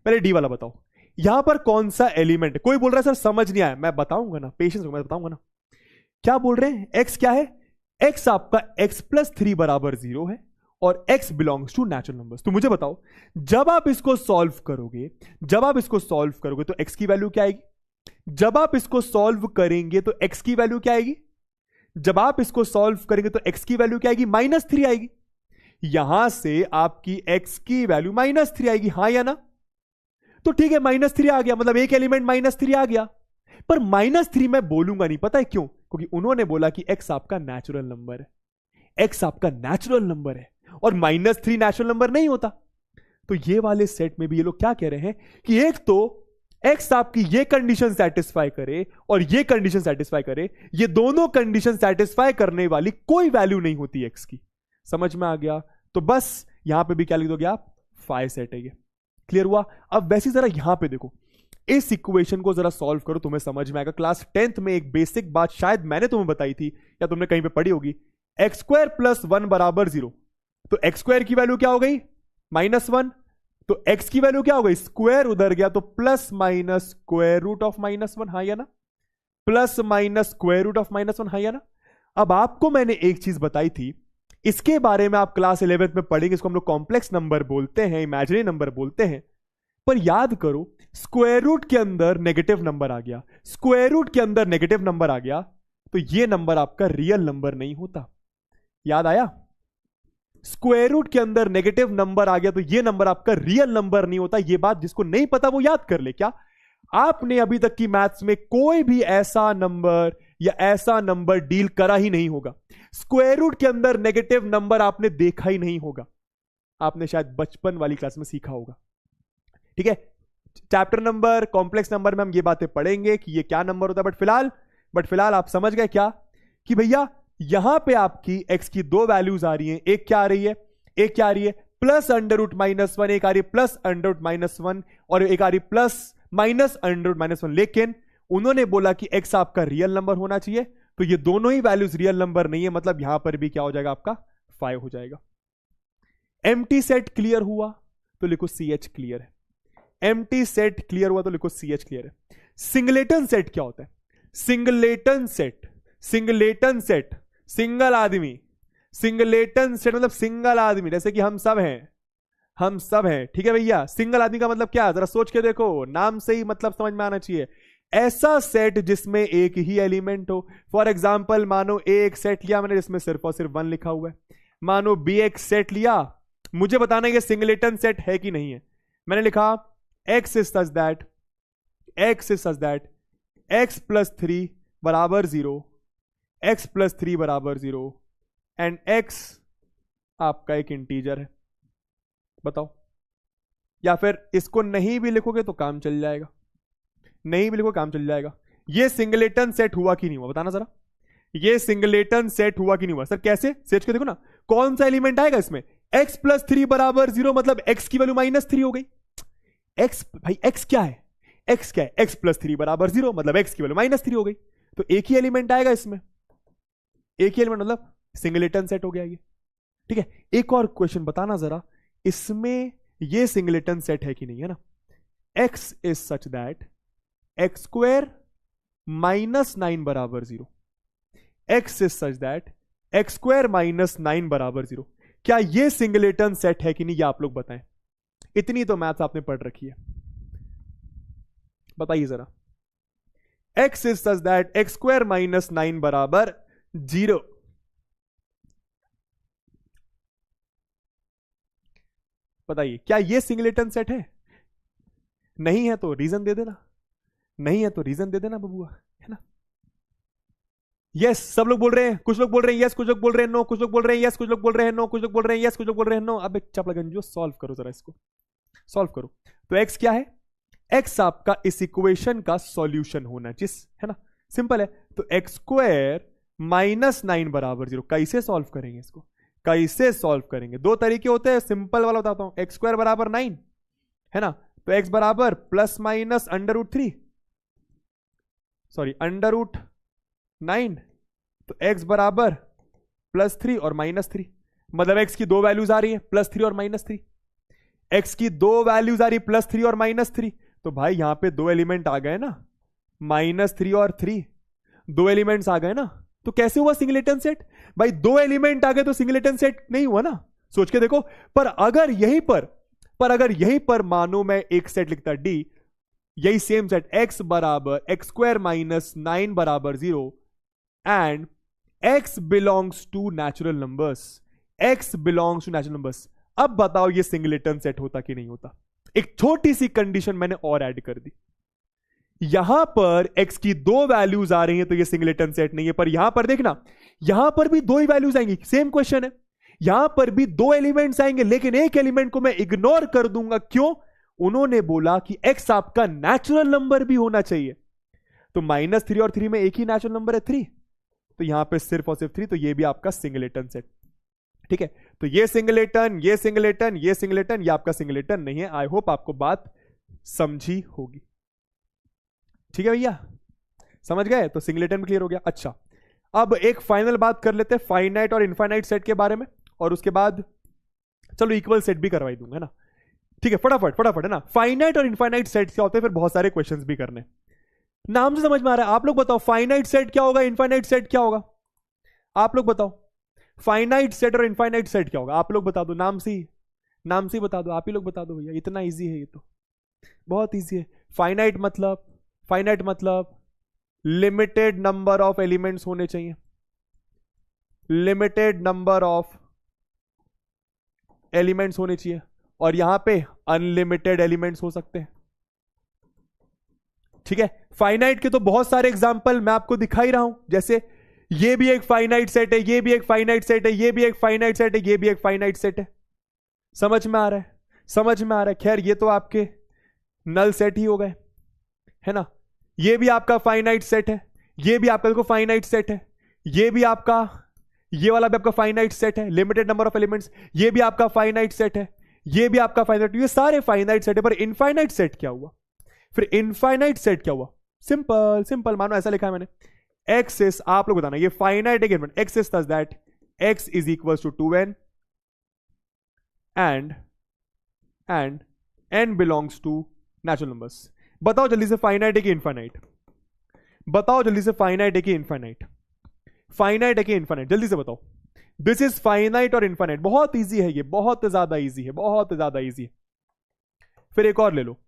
पहले डी वाला बताओ, यहां पर कौन सा एलिमेंट? कोई बोल रहा है सर समझ नहीं आया, मैं बताऊंगा ना, पेशेंस, मैं बताऊंगा ना। क्या बोल रहे हैं? x क्या है? x आपका x प्लस 3 बराबर 0 है और x belongs to natural numbers. तो मुझे बताओ, जब आप इसको सॉल्व करोगे तो x की वैल्यू क्या आएगी? जब आप इसको सॉल्व करेंगे तो x की वैल्यू क्या आएगी? जब आप इसको सॉल्व करेंगे तो x की वैल्यू क्या आएगी? -3 आएगी। यहां से आपकी x की वैल्यू -3 आएगी, हां या ना? तो ठीक है, -3 आ गया, मतलब एक एलिमेंट -3 आ गया। पर -3 मैं बोलूंगा नहीं, पता है क्यों? क्योंकि उन्होंने बोला कि x आपका नेचुरल नंबर है, x आपका नेचुरल नंबर है और -3 नेचुरल नंबर नहीं होता। तो ये वाले सेट में भी ये लोग क्या कह रहे हैं कि एक तो x आपकी ये कंडीशन सेटिस्फाई करे और ये कंडीशन सेटिस्फाई करे, ये दोनों कंडीशन सेटिस्फाई करने वाली कोई वैल्यू नहीं होती x की। समझ में आ गया? तो बस यहां पे भी क्या लिख दोगे आप? फाइ सेट है ये। क्लियर हुआ? अब वैसी जरा यहां पे देखो, इस इक्वेशन को जरा सॉल्व करो, तुम्हें समझ में आएगा। क्लास 10th में एक बेसिक बात शायद मैंने तुम्हें बताई थी या तुमने कहीं पे पढ़ी होगी, x स्क्वायर प्लस 1 बराबर 0। तो x स्क्वायर की वैल्यू क्या हो गई? -1। तो x की वैल्यू क्या हो गई? स्क्वायर उधर गया तो plus minus square root of -1, हाँ या ना? Plus minus square root of -1, हाँ या ना? अब आपको मैंने एक चीज बताई थी, इसके बारे में आप क्लास 11th में पढ़ेंगे, इसको हम लोग कॉम्प्लेक्स नंबर बोलते हैं, इमेजिनरी नंबर बोलते हैं। पर याद करो, स्क्वायर रूट के अंदर नेगेटिव नंबर आ गया, स्क्वायर रूट के अंदर नेगेटिव नंबर आ गया, तो ये नंबर आपका रियल नंबर नहीं होता। याद आया? स्क्वायर रूट के अंदर नेगेटिव नंबर आ गया तो ये नंबर आपका रियल नंबर नहीं होता। ये बात जिसको नहीं पता वो याद कर ले। क्या आपने अभी तक की मैथ्स में कोई भी ऐसा नंबर या ऐसा नंबर डील करा ही नहीं होगा। स्क्वायर रूट के अंदर नेगेटिव नंबर आपने देखा ही नहीं होगा, आपने शायद बचपन वाली क्लास में सीखा होगा। ठीक है, चैप्टर नंबर कॉम्प्लेक्स नंबर में हम ये बातें पढ़ेंगे कि ये क्या नंबर होता है, बट फिलहाल आप समझ गए क्या कि भैया यहां पे आपकी x की दो वैल्यूज आ रही हैं, एक क्या आ रही है, एक क्या आ रही है plus under root minus one, एक आ रही है plus under root minus one, और एक आ रही plus minus under root minus one. लेकिन उन्होंने बोला कि x आपका रियल नंबर होना चाहिए, तो ये दोनों ही वैल्यूज रियल नंबर नहीं है, मतलब यहां पर भी क्या हो जाएगा आपका 5 हो जाएगा। एम्प्टी सेट क्लियर हुआ तो लिखो CH क्लियर है, एम्प्टी सेट क्लियर हुआ तो लिखो CH क्लियर है। सिंगलेटन सेट क्या होता है? Singleton set, singleton set single आदमी, सिंगलेटन सेट मतलब सिंगल आदमी, जैसे कि हम सब हैं, हम सब हैं। ठीक है भैया, सिंगल आदमी का मतलब क्या, जरा सोच के देखो, नाम से ही मतलब समझ में आना चाहिए। ऐसा सेट जिसमें एक ही एलिमेंट हो। फॉर एग्जाम्पल मानो A एक सेट लिया मैंने जिसमें सिर्फ और सिर्फ 1 लिखा हुआ है, मानो B एक सेट लिया, मुझे बताना ये सिंगलेटन सेट है कि नहीं है। मैंने लिखा x is such that x plus 3 बराबर 0, x प्लस 3 बराबर 0 एंड x आपका एक इंटीजर है। बताओ, या फिर इसको नहीं भी लिखोगे तो काम चल जाएगा, नहीं भी लिखो काम चल जाएगा। ये सिंगलेटन सेट हुआ कि नहीं हुआ, बताना जरा, ये सिंगलेटन सेट हुआ कि नहीं हुआ। सर कैसे, सोच के देखो ना, कौन सा एलिमेंट आएगा इसमें, x प्लस 3 बराबर 0 मतलब x की वैल्यू -3 हो गई। x भाई x क्या है, x क्या है, x प्लस 3 बराबर 0 मतलब x की वैल्यू -3 हो गई, तो एक ही एलिमेंट आएगा इसमें, एक ही एलिमेंट मतलब सिंगलेटन सेट हो गया ये। ठीक है, एक और क्वेश्चन बताना जरा, इसमें ये सिंगलेटन सेट है कि नहीं, है ना। x is such that x square -9 बराबर 0, x is such that x square -9 बराबर 0, क्या ये सिंगलेटन सेट है कि नहीं, ये आप लोग बताएं। इतनी तो मैथ्स आपने पढ़ रखी है, बताइए जरा। x is such that x square -9 बराबर 0, बताइए क्या ये सिंगलेटन सेट है। नहीं है तो रीजन दे देना, नहीं है तो रीजन दे देना बबुआ, है ना। यस सब लोग बोल रहे हैं, कुछ लोग बोल रहे हैं यस, कुछ लोग बोल रहे हैं नो, कुछ लोग बोल रहे हैं यस, कुछ लोग बोल रहे हैं नो, कुछ लोग बोल रहे हैं यस, कुछ लोग बोल रहे हैं नो। अब एक चपलगंजो सॉल्व करो जरा, इसको सॉल्व करो। तो x क्या है, x आपका इस इक्वेशन का सॉल्यूशन होना जिस, है ना, सिंपल है। तो x स्क्वायर -9 बराबर 0 कैसे सॉल्व करेंगे, इसको कैसे सॉल्व करेंगे, दो तरीके होते हैं, सिंपल वाला बताता हूं। x स्क्वायर बराबर 9 है ना, तो x बराबर plus minus under root 3, sorry under root 9, तो x बराबर +3 और -3, मतलब x की दो वैल्यूज आ रही है +3 और -3, x की दो वैल्यूज आ रही है +3 और -3, तो भाई यहां पे दो एलिमेंट आ गए ना, -3 और 3, दो एलिमेंट्स आ गए ना, तो कैसे हुआ सिंगलेटन सेट। भाई दो एलिमेंट आ गए तो सिंगलेटन सेट नहीं हुआ ना, सोच के देखो। पर अगर यहीं पर मानो मैं एक सेट लिखता D, यही सेम सेट x बराबर x स्क्वायर -9 बराबर 0 and x belongs to natural numbers, x belongs to natural numbers, अब बताओ ये सिंगलेटन सेट होता कि नहीं होता। एक छोटी सी कंडीशन मैंने और ऐड कर दी, यहां पर x की दो वैल्यूज आ रही हैं तो ये सिंगलेटन सेट नहीं है, पर यहां पर देखना, यहां पर भी दो ही वैल्यूज आएंगी, सेम क्वेश्चन है, यहां पर भी दो एलिमेंट्स आएंगे, लेकिन एक एलिमेंट को मैं इग्नोर कर दूंगा, क्यों, उन्होंने बोला कि x आपका नेचुरल नंबर भी होना चाहिए, तो -3 और 3 में एक ही नेचुरल नंबर है 3, तो यहां पे सिर्फ और सिर्फ 3, तो ये भी आपका सिंगलेटन सेट। ठीक है, तो ये सिंगलेटन, ये सिंगलेटन, ये सिंगलेटन, ये आपका सिंगलेटन नहीं है। आई होप आपको बात समझी होगी। ठीक है भैया, समझ गए, तो सिंगलेटन भी क्लियर हो गया। अच्छा, अब एक फाइनल बात कर लेते हैं फाइनाइट और इनफाइनाइट सेट के बारे में, और उसके बाद चलो इक्वल सेट भी करवाई दूंगा ना। ठीक है, फटाफट है ना। फाइनाइट और इनफाइनाइट सेट क्या होते हैं, फिर बहुत सारे क्वेश्चंस भी करने, नाम से समझ में आ रहा है। आप लोग बताओ फाइनाइट सेट क्या होगा, इनफाइनाइट सेट क्या होगा, आप लोग बताओ। फाइनाइट सेट और इनफाइनाइट सेट क्या होगा, आप लोग बता दो, नाम से ही बता दो, आप ही लोग बता दो भैया, इतना इजी है ये तो, बहुत इजी है। फाइनाइट मतलब लिमिटेड नंबर ऑफ एलिमेंट्स होने चाहिए, लिमिटेड नंबर ऑफ एलिमेंट्स होने चाहिए, और यहां पे अनलिमिटेड एलिमेंट्स हो सकते हैं, ठीक है, फाइनाइट के तो बहुत सारे एग्जांपल मैं आपको दिखा ही रहा हूं, जैसे ये भी एक फाइनाइट सेट है, ये भी एक फाइनाइट सेट है, ये भी एक फाइनाइट सेट है, ये भी एक फाइनाइट सेट है। समझ में आ रहा है, समझ में आ रहा है। खैर ये तो आपके नल सेट ही हो गए, है ना। ये भी आपका फाइनाइट सेट है, ये भी आपका देखो फाइनाइट सेट है, ये भी आपका, ये वाला भी आपका फाइनाइट सेट है, लिमिटेड नंबर ऑफ एलिमेंट्स, ये भी आपका फाइनाइट सेट है, ये भी आपका फाइनाइट, ये सारे फाइनाइट सेट है। पर इनफाइनाइट सेट क्या हुआ? फिर इनफाइनाइट सेट क्या हुआ? सिंपल सिंपल, मानो ऐसा लिखा है मैंने, x is, आप लोग बताना, ये फाइनाइट है कि x is such that x is equals to 2n and n belongs to natural numbers। बताओ जल्दी से, फाइनाइट है कि इनफाइनाइट? बताओ जल्दी से, फाइनाइट है कि इनफाइनाइट? फाइनाइट है कि इनफाइनाइट? जल्दी से बताओ। दिस इज फाइनाइट और इनफाइनाइट। बहुत इजी है ये, बहुत ज्यादा इजी है, बहुत ज्यादा इजी है। फिर एक और ले लो,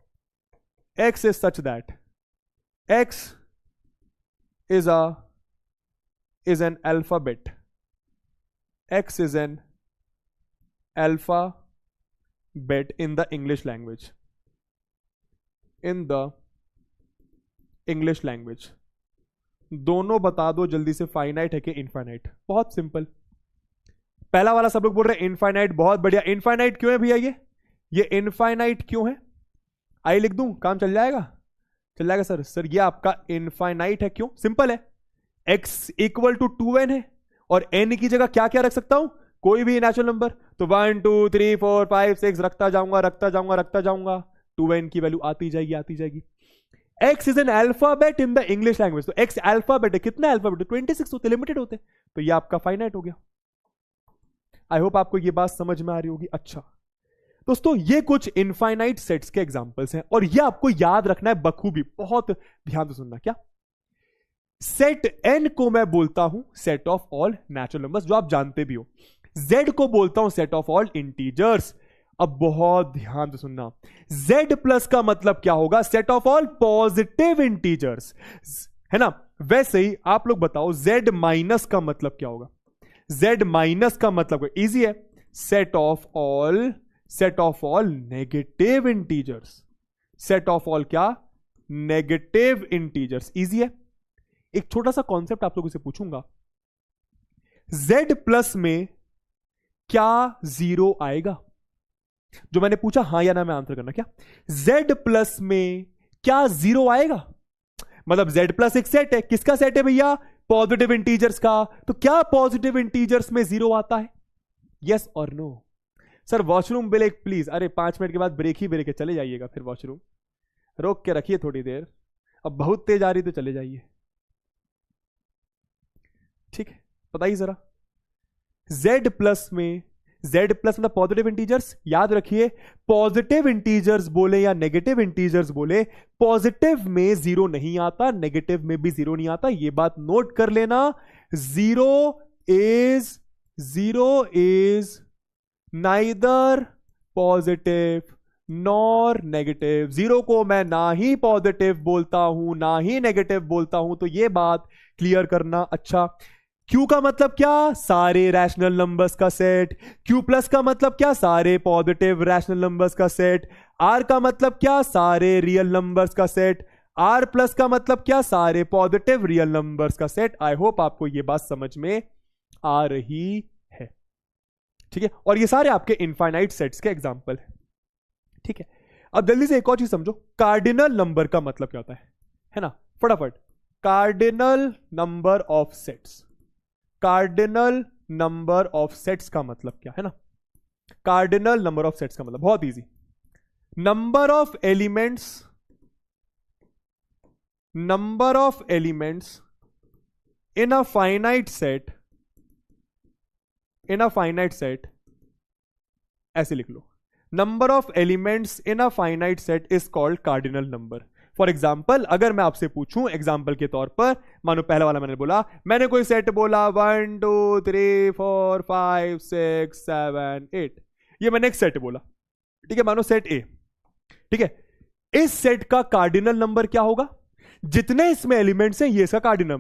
x is such that x is an alphabet, x is an alphabet in the English language, in the English language। दोनों बता दो जल्दी से, फाइनाइट है कि इनफाइनाइट? बहुत सिंपल। पहला वाला सब लोग बोल रहे हैं इनफाइनाइट, बहुत बढ़िया। इनफाइनाइट क्यों है भैया? ये इनफाइनाइट क्यों है? आई लिख दूं, काम चल जाएगा? चल जाएगा सर। सर ये आपका इनफाइनाइट है, क्यों? सिंपल है, x इक्वल टू 2n है और n की जगह क्या क्या रख सकता हूं? कोई भी नेचुरल नंबर। तो 1 2 3 4 5 6 रखता जाऊंगा, रखता जाऊंगा, रखता जाऊंगा, 2n की वैल्यू आती जाएगी, आती जाएगी। x is an alphabet in the English language. तो x अल्फाबेट है, कितना अल्फाबेट? 26 होते, लिमिटेड होते, तो ये आपका फाइनाइट हो गया। आई होप आपको ये बात समझ में आ रही होगी। अच्छा दोस्तों, ये कुछ इनफाइनाइट सेट्स के एग्जांपल्स हैं और ये आपको याद रखना है बखूबी, बहुत ध्यान से सुनना। क्या? सेट n को मैं बोलता हूं set of all natural numbers, जो आप जानते भी हो। z को बोलता हूं सेट ऑफ ऑल इंटीजर्स। अब बहुत ध्यान से सुनना, z प्लस का मतलब क्या होगा? Set of all positive integers, है ना। वैसे ही आप लोग बताओ z माइनस का मतलब क्या होगा? z माइनस का मतलब इजी है, set of all negative integers. Set of all क्या? Negative integers. इजी है। एक छोटा सा कॉन्सेप्ट आप लोगों से पूछूंगा, z प्लस में क्या जीरो आएगा? जो मैंने पूछा, हां या ना में आंसर करना। क्या z प्लस में क्या जीरो आएगा? मतलब z प्लस एक सेट है, किसका सेट है भैया? पॉजिटिव इंटीजर्स का। तो क्या पॉजिटिव इंटीजर्स में जीरो आता है? यस और no? Sir washroom break please. अरे 5 मिनट के बाद ब्रेक ही ब्रेक है, चले जाइएगा। फिर वॉशरूम रोक के रखिए थोड़ी देर, अब बहुत तेज आ रही तो चले जाइए, ठीक है। बताइए जरा, z प्लस में, z प्लस मतलब पॉजिटिव इंटीजर्स। याद रखिए, पॉजिटिव इंटीजर्स बोले या नेगेटिव इंटीजर्स बोले, पॉजिटिव में जीरो नहीं आता, नेगेटिव में भी जीरो नहीं आता। ये बात नोट कर लेना। Zero is neither positive nor negative. Zero को मैं ना ही पॉजिटिव बोलता हूं ना ही नेगेटिव बोलता हूं, तो ये बात क्लियर करना। अच्छा, Q का मतलब क्या? सारे रैशनल नंबर्स का सेट। Q प्लस का मतलब क्या? सारे पॉजिटिव रैशनल नंबर्स का सेट। R का मतलब क्या? सारे रियल नंबर्स का सेट। R प्लस का मतलब क्या? सारे पॉजिटिव रियल नंबर्स का सेट। आई होप आपको ये बात समझ में आ रही है, ठीक है। और ये सारे आपके इनफाइनाइट सेट्स के एग्जाम्पल है, ठीक है। अब जल्दी से एक और चीज समझो, कार्डिनल नंबर का मतलब क्या होता है ना। फटाफट, cardinal number of sets. Cardinal number of sets का मतलब क्या है ना? कार्डिनल नंबर ऑफ सेट्स का मतलब बहुत easy, number of elements in a finite set, ऐसे लिख लो, number of elements in a finite set is called cardinal number. For example, अगर मैं आपसे पूछूं एग्जाम्पल के तौर पर, मानो पहला वाला मैंने बोला, मैंने कोई सेट बोला 1 2 3 4 5 6 7 8, ये मैंने एक सेट बोला, ठीक है, मानो सेट ए, ठीक है। इस सेट का कार्डिनल नंबर क्या होगा? जितने इसमें एलिमेंट्स हैं ये इसका कार्डिनल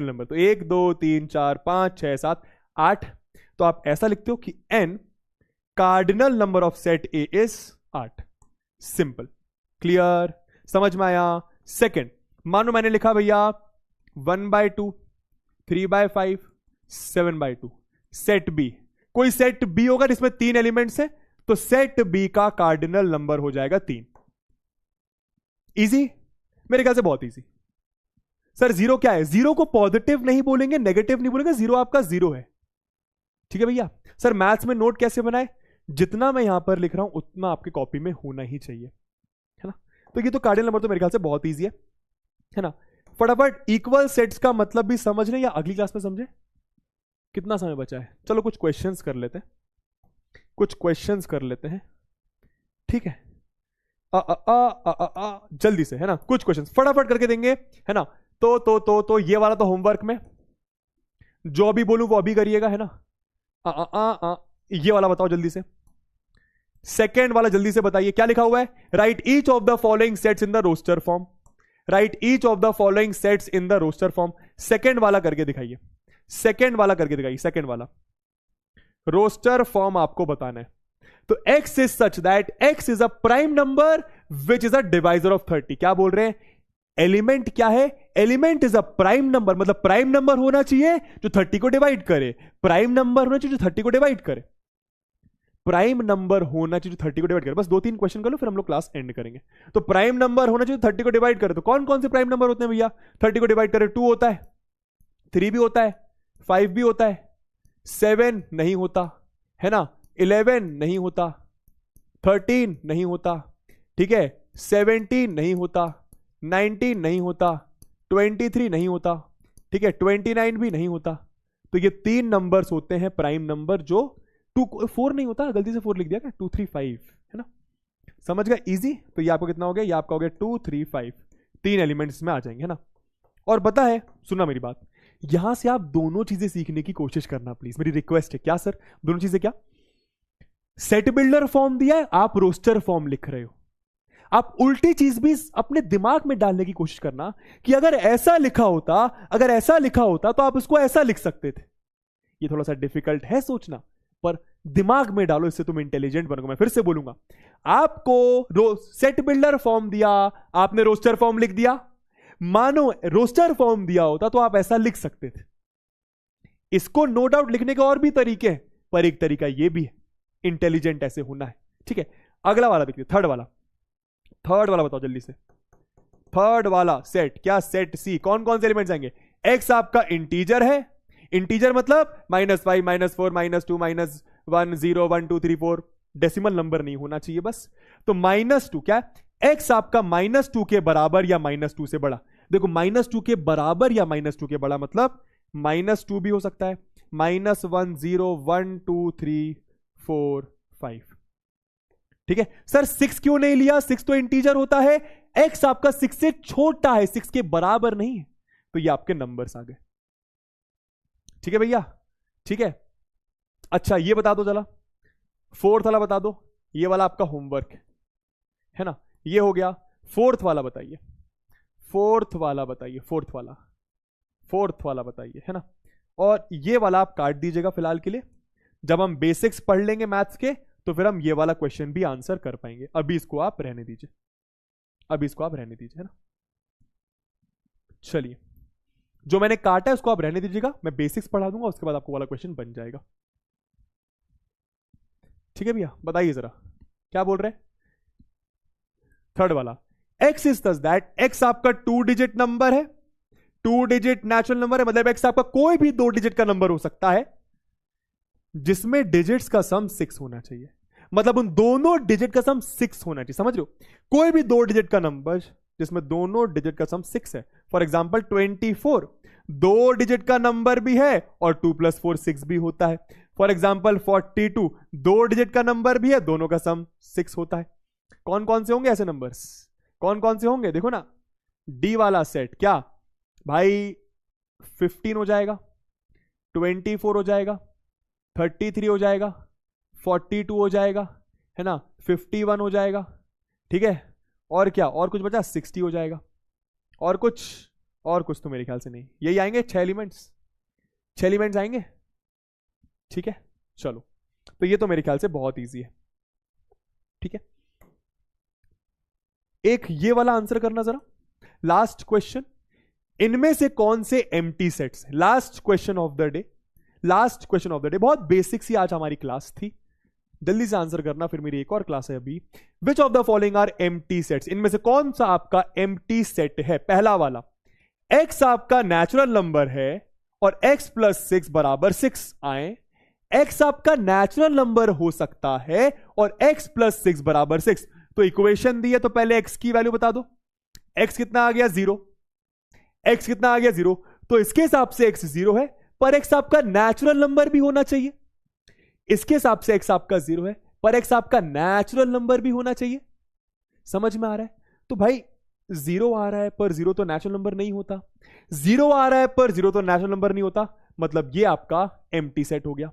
नंबर। तो 1 2 3 4 5 6 7 8, तो आप ऐसा लिखते हो कि n cardinal number of set A is 8। Simple, clear, समझ में आया? सेकंड, मानो मैंने लिखा भैया 1/2, 3/5, 7/2, सेट बी। कोई सेट बी होगा जिसमें 3 एलिमेंट्स है, तो सेट बी का कार्डिनल नंबर हो जाएगा 3। इजी, मेरे ख्याल से बहुत इजी। सर जीरो क्या है? जीरो को पॉजिटिव नहीं बोलेंगे, नेगेटिव नहीं बोलेंगे, जीरो आपका जीरो है। ठीक है भैया। सर मैथ्स में नोट कैसे बनाए? जितना मैं यहां पर लिख रहा हूं उतना आपकी कॉपी में होना ही चाहिए, है ना। तो ये तो कार्डिनल नंबर तो मेरे ख्याल से बहुत इजी है ना। फटाफट इक्वल सेट्स का मतलब भी समझ लें या अगली क्लास में समझे? कितना समय बचा है? चलो कुछ क्वेश्चंस कर लेते हैं, कुछ क्वेश्चंस कर लेते हैं, ठीक है। जल्दी से, है ना, कुछ क्वेश्चंस फटाफट करके देंगे, है ना। तो ये वाला तो होमवर्क में जो अभी बोलूं वो अभी करिएगा, है ना। ये वाला बताओ जल्दी से। सेकेंड वाला जल्दी से बताइए, क्या लिखा हुआ है? Write each of the following sets in the roster form. Write each of the following sets in the roster form. Second वाला करके दिखाइए, सेकेंड वाला करके दिखाइए, सेकेंड वाला रोस्टर फॉर्म आपको बताना है। तो x is such that x is a prime number which is a divisor of 30। क्या बोल रहे हैं? एलिमेंट क्या है? Element is a prime number, मतलब प्राइम नंबर होना चाहिए जो 30 को डिवाइड करे। प्राइम नंबर होना चाहिए जो 30 को डिवाइड करे। प्राइम नंबर होना चाहिए जो 30 को डिवाइड करे। बस 2-3 क्वेश्चन कर लो, फिर हम लोग क्लास एंड करेंगे। तो प्राइम नंबर होना चाहिए 30 को डिवाइड करे। तो कौन कौन से प्राइम नंबर होते हैं भैया? 30 को डिवाइड करे 2 होता है, 3 भी होता है, 5 भी होता है, 7 नहीं होता, है ना, 11 नहीं होता, 13 नहीं होता, ठीक है, 17 नहीं होता, 19 नहीं होता, 23 नहीं होता, ठीक है, 29 भी नहीं होता। तो ये 3 नंबर्स होते हैं प्राइम नंबर जो 4 नहीं होता, गलती से 4 लिख दिया क्या? 2 3 5, है ना। समझ गए? इजी। तो ये आपको कितना हो गया? ये आपका हो गया 2 3 5, 3 एलिमेंट्स में आ जाएंगे, है ना। और पता है, सुनना मेरी बात, यहां से आप दोनों चीजें सीखने की कोशिश करना प्लीज, मेरी रिक्वेस्ट है। क्या सर? दोनों चीजें क्या? सेट बिल्डर फॉर्म दिया है, आप रोस्टर फॉर्म लिख रहे हो। आप उल्टी चीज भी अपने दिमाग में डालने की कोशिश करना कि अगर ऐसा लिखा होता, अगर ऐसा लिखा होता तो आप उसको ऐसा लिख सकते थे। ये थोड़ा सा डिफिकल्ट है सोचना, पर दिमाग में डालो, इससे तुम इंटेलिजेंट बनोगे। मैं फिर से बोलूंगा, आपको सेट बिल्डर फॉर्म दिया, आपने रोस्टर फॉर्म लिख दिया। मानो रोस्टर फॉर्म दिया होता तो आप ऐसा लिख सकते थे। इसको नो डाउट लिखने के और भी तरीके हैं, पर एक तरीका ये भी है, इंटेलिजेंट ऐसे होना है, ठीक है। अगला वाला देखिए, थर्ड वाला। थर्ड वाला बताओ जल्दी से। थर्ड वाला सेट क्या? सेट सी। कौन कौन से एलिमेंट्स आएंगे? एक्स आपका इंटीजर है, इंटीजर मतलब -5, -4, -2, -1, 0, 1, 2, 3, 4, डेसिमल नंबर नहीं होना चाहिए बस। तो -2 क्या? एक्स आपका -2 के बराबर या -2 से बड़ा। देखो -2 के बराबर या -2 के बड़ा मतलब -2 भी हो सकता है, -1, 0, 1, 2, 3, 4, 5, ठीक है। सर 6 क्यों नहीं लिया? 6 तो इंटीजर होता है, एक्स आपका 6 से छोटा है, 6 के बराबर नहीं है, तो ये आपके नंबर्स आ गए, ठीक है भैया, ठीक है। अच्छा ये बता दो जरा, फोर्थ वाला बता दो। ये वाला आपका होमवर्क है ना, ये हो गया। फोर्थ वाला बताइए, फोर्थ वाला बताइए, फोर्थ वाला, फोर्थ वाला बताइए, है ना। और ये वाला आप काट दीजिएगा फिलहाल के लिए। जब हम बेसिक्स पढ़ लेंगे मैथ्स के तो फिर हम ये वाला क्वेश्चन भी आंसर कर पाएंगे। अभी इसको आप रहने दीजिए, अभी इसको आप रहने दीजिए, है ना। चलिए, जो मैंने काटा है उसको आप रहने दीजिएगा, मैं बेसिक्स पढ़ा दूंगा, उसके बाद आपको वाला क्वेश्चन बन जाएगा, ठीक है भैया। बताइए जरा क्या बोल रहे हैं। थर्ड वाला, x is such that, x आपका 2 डिजिट नंबर है, 2 डिजिट नेचुरल नंबर है, मतलब एक्स आपका कोई भी 2 डिजिट का नंबर हो सकता है जिसमें डिजिट्स का सम 6 होना चाहिए, मतलब उन दोनों डिजिट का सम 6 होना चाहिए, समझ रहे हो। कोई भी 2 डिजिट का नंबर जिसमें दोनों डिजिट का सम 6 है। फॉर एग्जाम्पल 24 2 डिजिट का नंबर भी है और 2 + 4 6 भी होता है। फॉर एग्जाम्पल 42 2 डिजिट का नंबर भी है, दोनों का सम 6 होता है। कौन कौन से होंगे ऐसे नंबर्स? कौन कौन से होंगे? देखो ना, डी वाला सेट क्या भाई, 15 हो जाएगा, 24 हो जाएगा, 33 हो जाएगा, 42 हो जाएगा, है ना, 51 हो जाएगा, ठीक है। और क्या, और कुछ बचा? 60 हो जाएगा, और कुछ तो मेरे ख्याल से नहीं, यही आएंगे 6 एलिमेंट्स, 6 एलिमेंट्स आएंगे, ठीक है। चलो, तो ये तो मेरे ख्याल से बहुत इजी है, ठीक है। एक ये वाला आंसर करना जरा, लास्ट क्वेश्चन, इनमें से कौन से empty sets, last question of the day, last question of the day, बहुत बेसिक सी आज हमारी क्लास थी, जल्दी से आंसर करना, फिर मेरी एक और क्लास है अभी। Which of the following are empty sets, इनमें से कौन सा आपका एम्प्टी सेट है? पहला वाला, x आपका नेचुरल नंबर है और x प्लस 6 बराबर 6 आए, x आपका नेचुरल नंबर हो सकता है और x प्लस 6 बराबर 6, तो इक्वेशन दी है तो पहले x की वैल्यू बता दो, x कितना आ गया 0, x कितना आ गया 0, तो इसके हिसाब से x 0 है, पर x आपका नेचुरल नंबर भी होना चाहिए, इसके हिसाब से x आपका 0 है, पर x आपका नेचुरल नंबर भी होना चाहिए। समझ में आ रहा है? तो भाई 0 आ रहा है पर 0 तो नेचुरल नंबर नहीं होता, 0 आ रहा है पर 0 तो नेचुरल नंबर नहीं होता, मतलब ये आपका एम्प्टी सेट हो गया,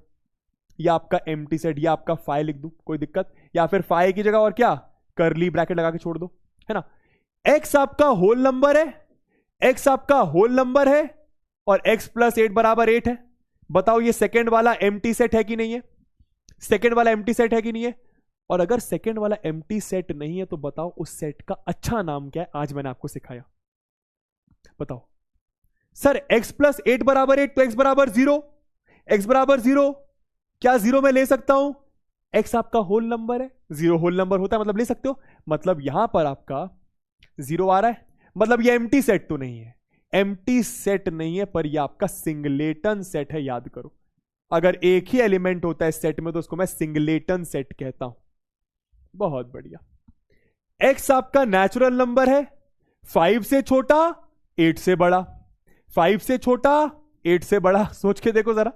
या आपका एम्प्टी सेट, या आपका फाइ लिख दूं, कोई दिक्कत, या फिर फाइ की जगह और क्या, करली ब्रैकेट लगा के छोड़ दो, है ना। x आपका होल नंबर है, x आपका होल नंबर है और x प्लस 8 बराबर 8 है, बताओ ये सेकेंड वाला एम्प्टी सेट है कि नहीं है? सेकेंड वाला एम्प्टी सेट है कि नहीं है? और अगर सेकेंड वाला एम्प्टी सेट नहीं है तो बताओ उस सेट का अच्छा नाम क्या है? आज मैंने आपको सिखाया, बताओ। सर x प्लस 8 बराबर 8, तो x बराबर 0, x बराबर 0, क्या 0 में ले सकता हूं? x आपका होल नंबर है, 0 होल नंबर होता है मतलब ले सकते हो, मतलब यहां पर आपका 0 आ रहा है, मतलब ये एम्प्टी सेट तो नहीं है, एम्प्टी सेट नहीं है, पर ये आपका सिंगलेटन सेट है, याद करो। अगर एक ही एलिमेंट होता है सेट में तो उसको मैं सिंगलेटन सेट कहता हूं। बहुत बढ़िया। x आपका नेचुरल नंबर है, 5 से छोटा 8 से बड़ा, 5 से छोटा 8 से बड़ा, सोच के देखो जरा,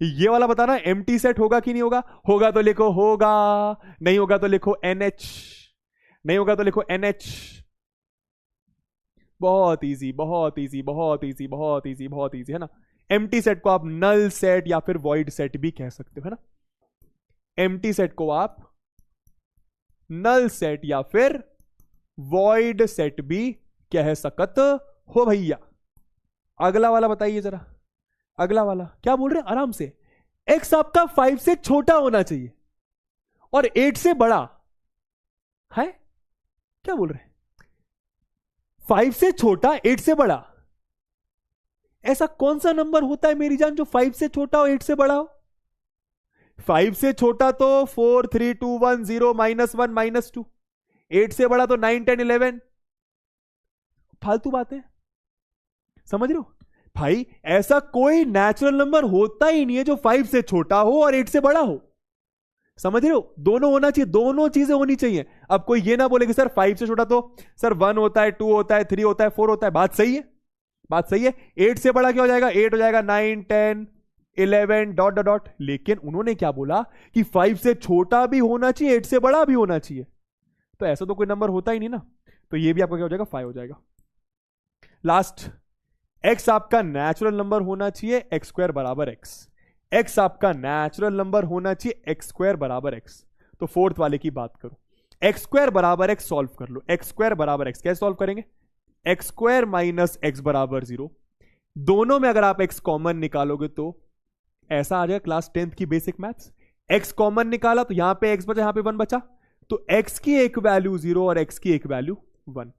ये वाला बताना एम्प्टी सेट होगा कि नहीं होगा? होगा तो लिखो होगा, नहीं होगा तो लिखो NH, नहीं होगा तो लिखो NH। बहुत इजी, बहुत इजी, बहुत इजी, बहुत इजी, बहुत इजी, है ना। एम्प्टी सेट को आप नल सेट या फिर वॉइड सेट भी कह सकते हो, है ना। एम्प्टी सेट को आप नल सेट या फिर वॉइड सेट भी कह सकते हो भैया। अगला वाला बताइए जरा, अगला वाला क्या बोल रहे हैं? आराम से, x आपका 5 से छोटा होना चाहिए और 8 से बड़ा है, क्या बोल रहे हैं? 5 से छोटा 8 से बड़ा, ऐसा कौन सा नंबर होता है मेरी जान जो 5 से छोटा हो 8 से बड़ा हो? 5 से छोटा तो 4 3 2 1 0 -1 -2, 8 से बड़ा तो 9 10 11, फालतू बातें, समझ रहे हो भाई? ऐसा कोई नेचुरल नंबर होता ही नहीं है जो 5 से छोटा हो और 8 से बड़ा हो, समझ रहे हो? दोनों होना चाहिए, दोनों चीजें होनी चाहिए। अब कोई ये ना बोले कि सर 5 से छोटा तो सर 1 होता है, 2 होता है, 3 होता है, 4 होता है, बात सही है, बात सही है। 8 से बड़ा क्या हो जाएगा? 8 हो जाएगा, 9 10 11 डॉट डॉट डॉट। लेकिन उन्होंने क्या बोला कि 5 से छोटा भी होना चाहिए, 8 से बड़ा भी होना चाहिए, तो ऐसा तो कोई नंबर होता ही नहीं ना, तो ये भी आपका क्या हो जाएगा? 5 हो जाएगा। लास्ट, x आपका नेचुरल नंबर होना चाहिए, x स्क्वायर बराबर x, x आपका नेचुरल नंबर होना चाहिए, x स्क्वायर बराबर x। तो फोर्थ वाले की बात करो, x स्क्वायर बराबर x सॉल्व कर लो, x स्क्वायर बराबर x कैसे सॉल्व करेंगे? x स्क्वायर माइनस x बराबर 0, दोनों में अगर आप x कॉमन निकालोगे तो ऐसा आ जाएगा क्लास 10th की बेसिक मैथ्स। x कॉमन निकाला तो यहां पे x बचा, यहां पे 1 बचा, तो x की एक वैल्यू 0 और x की एक वैल्यू 1,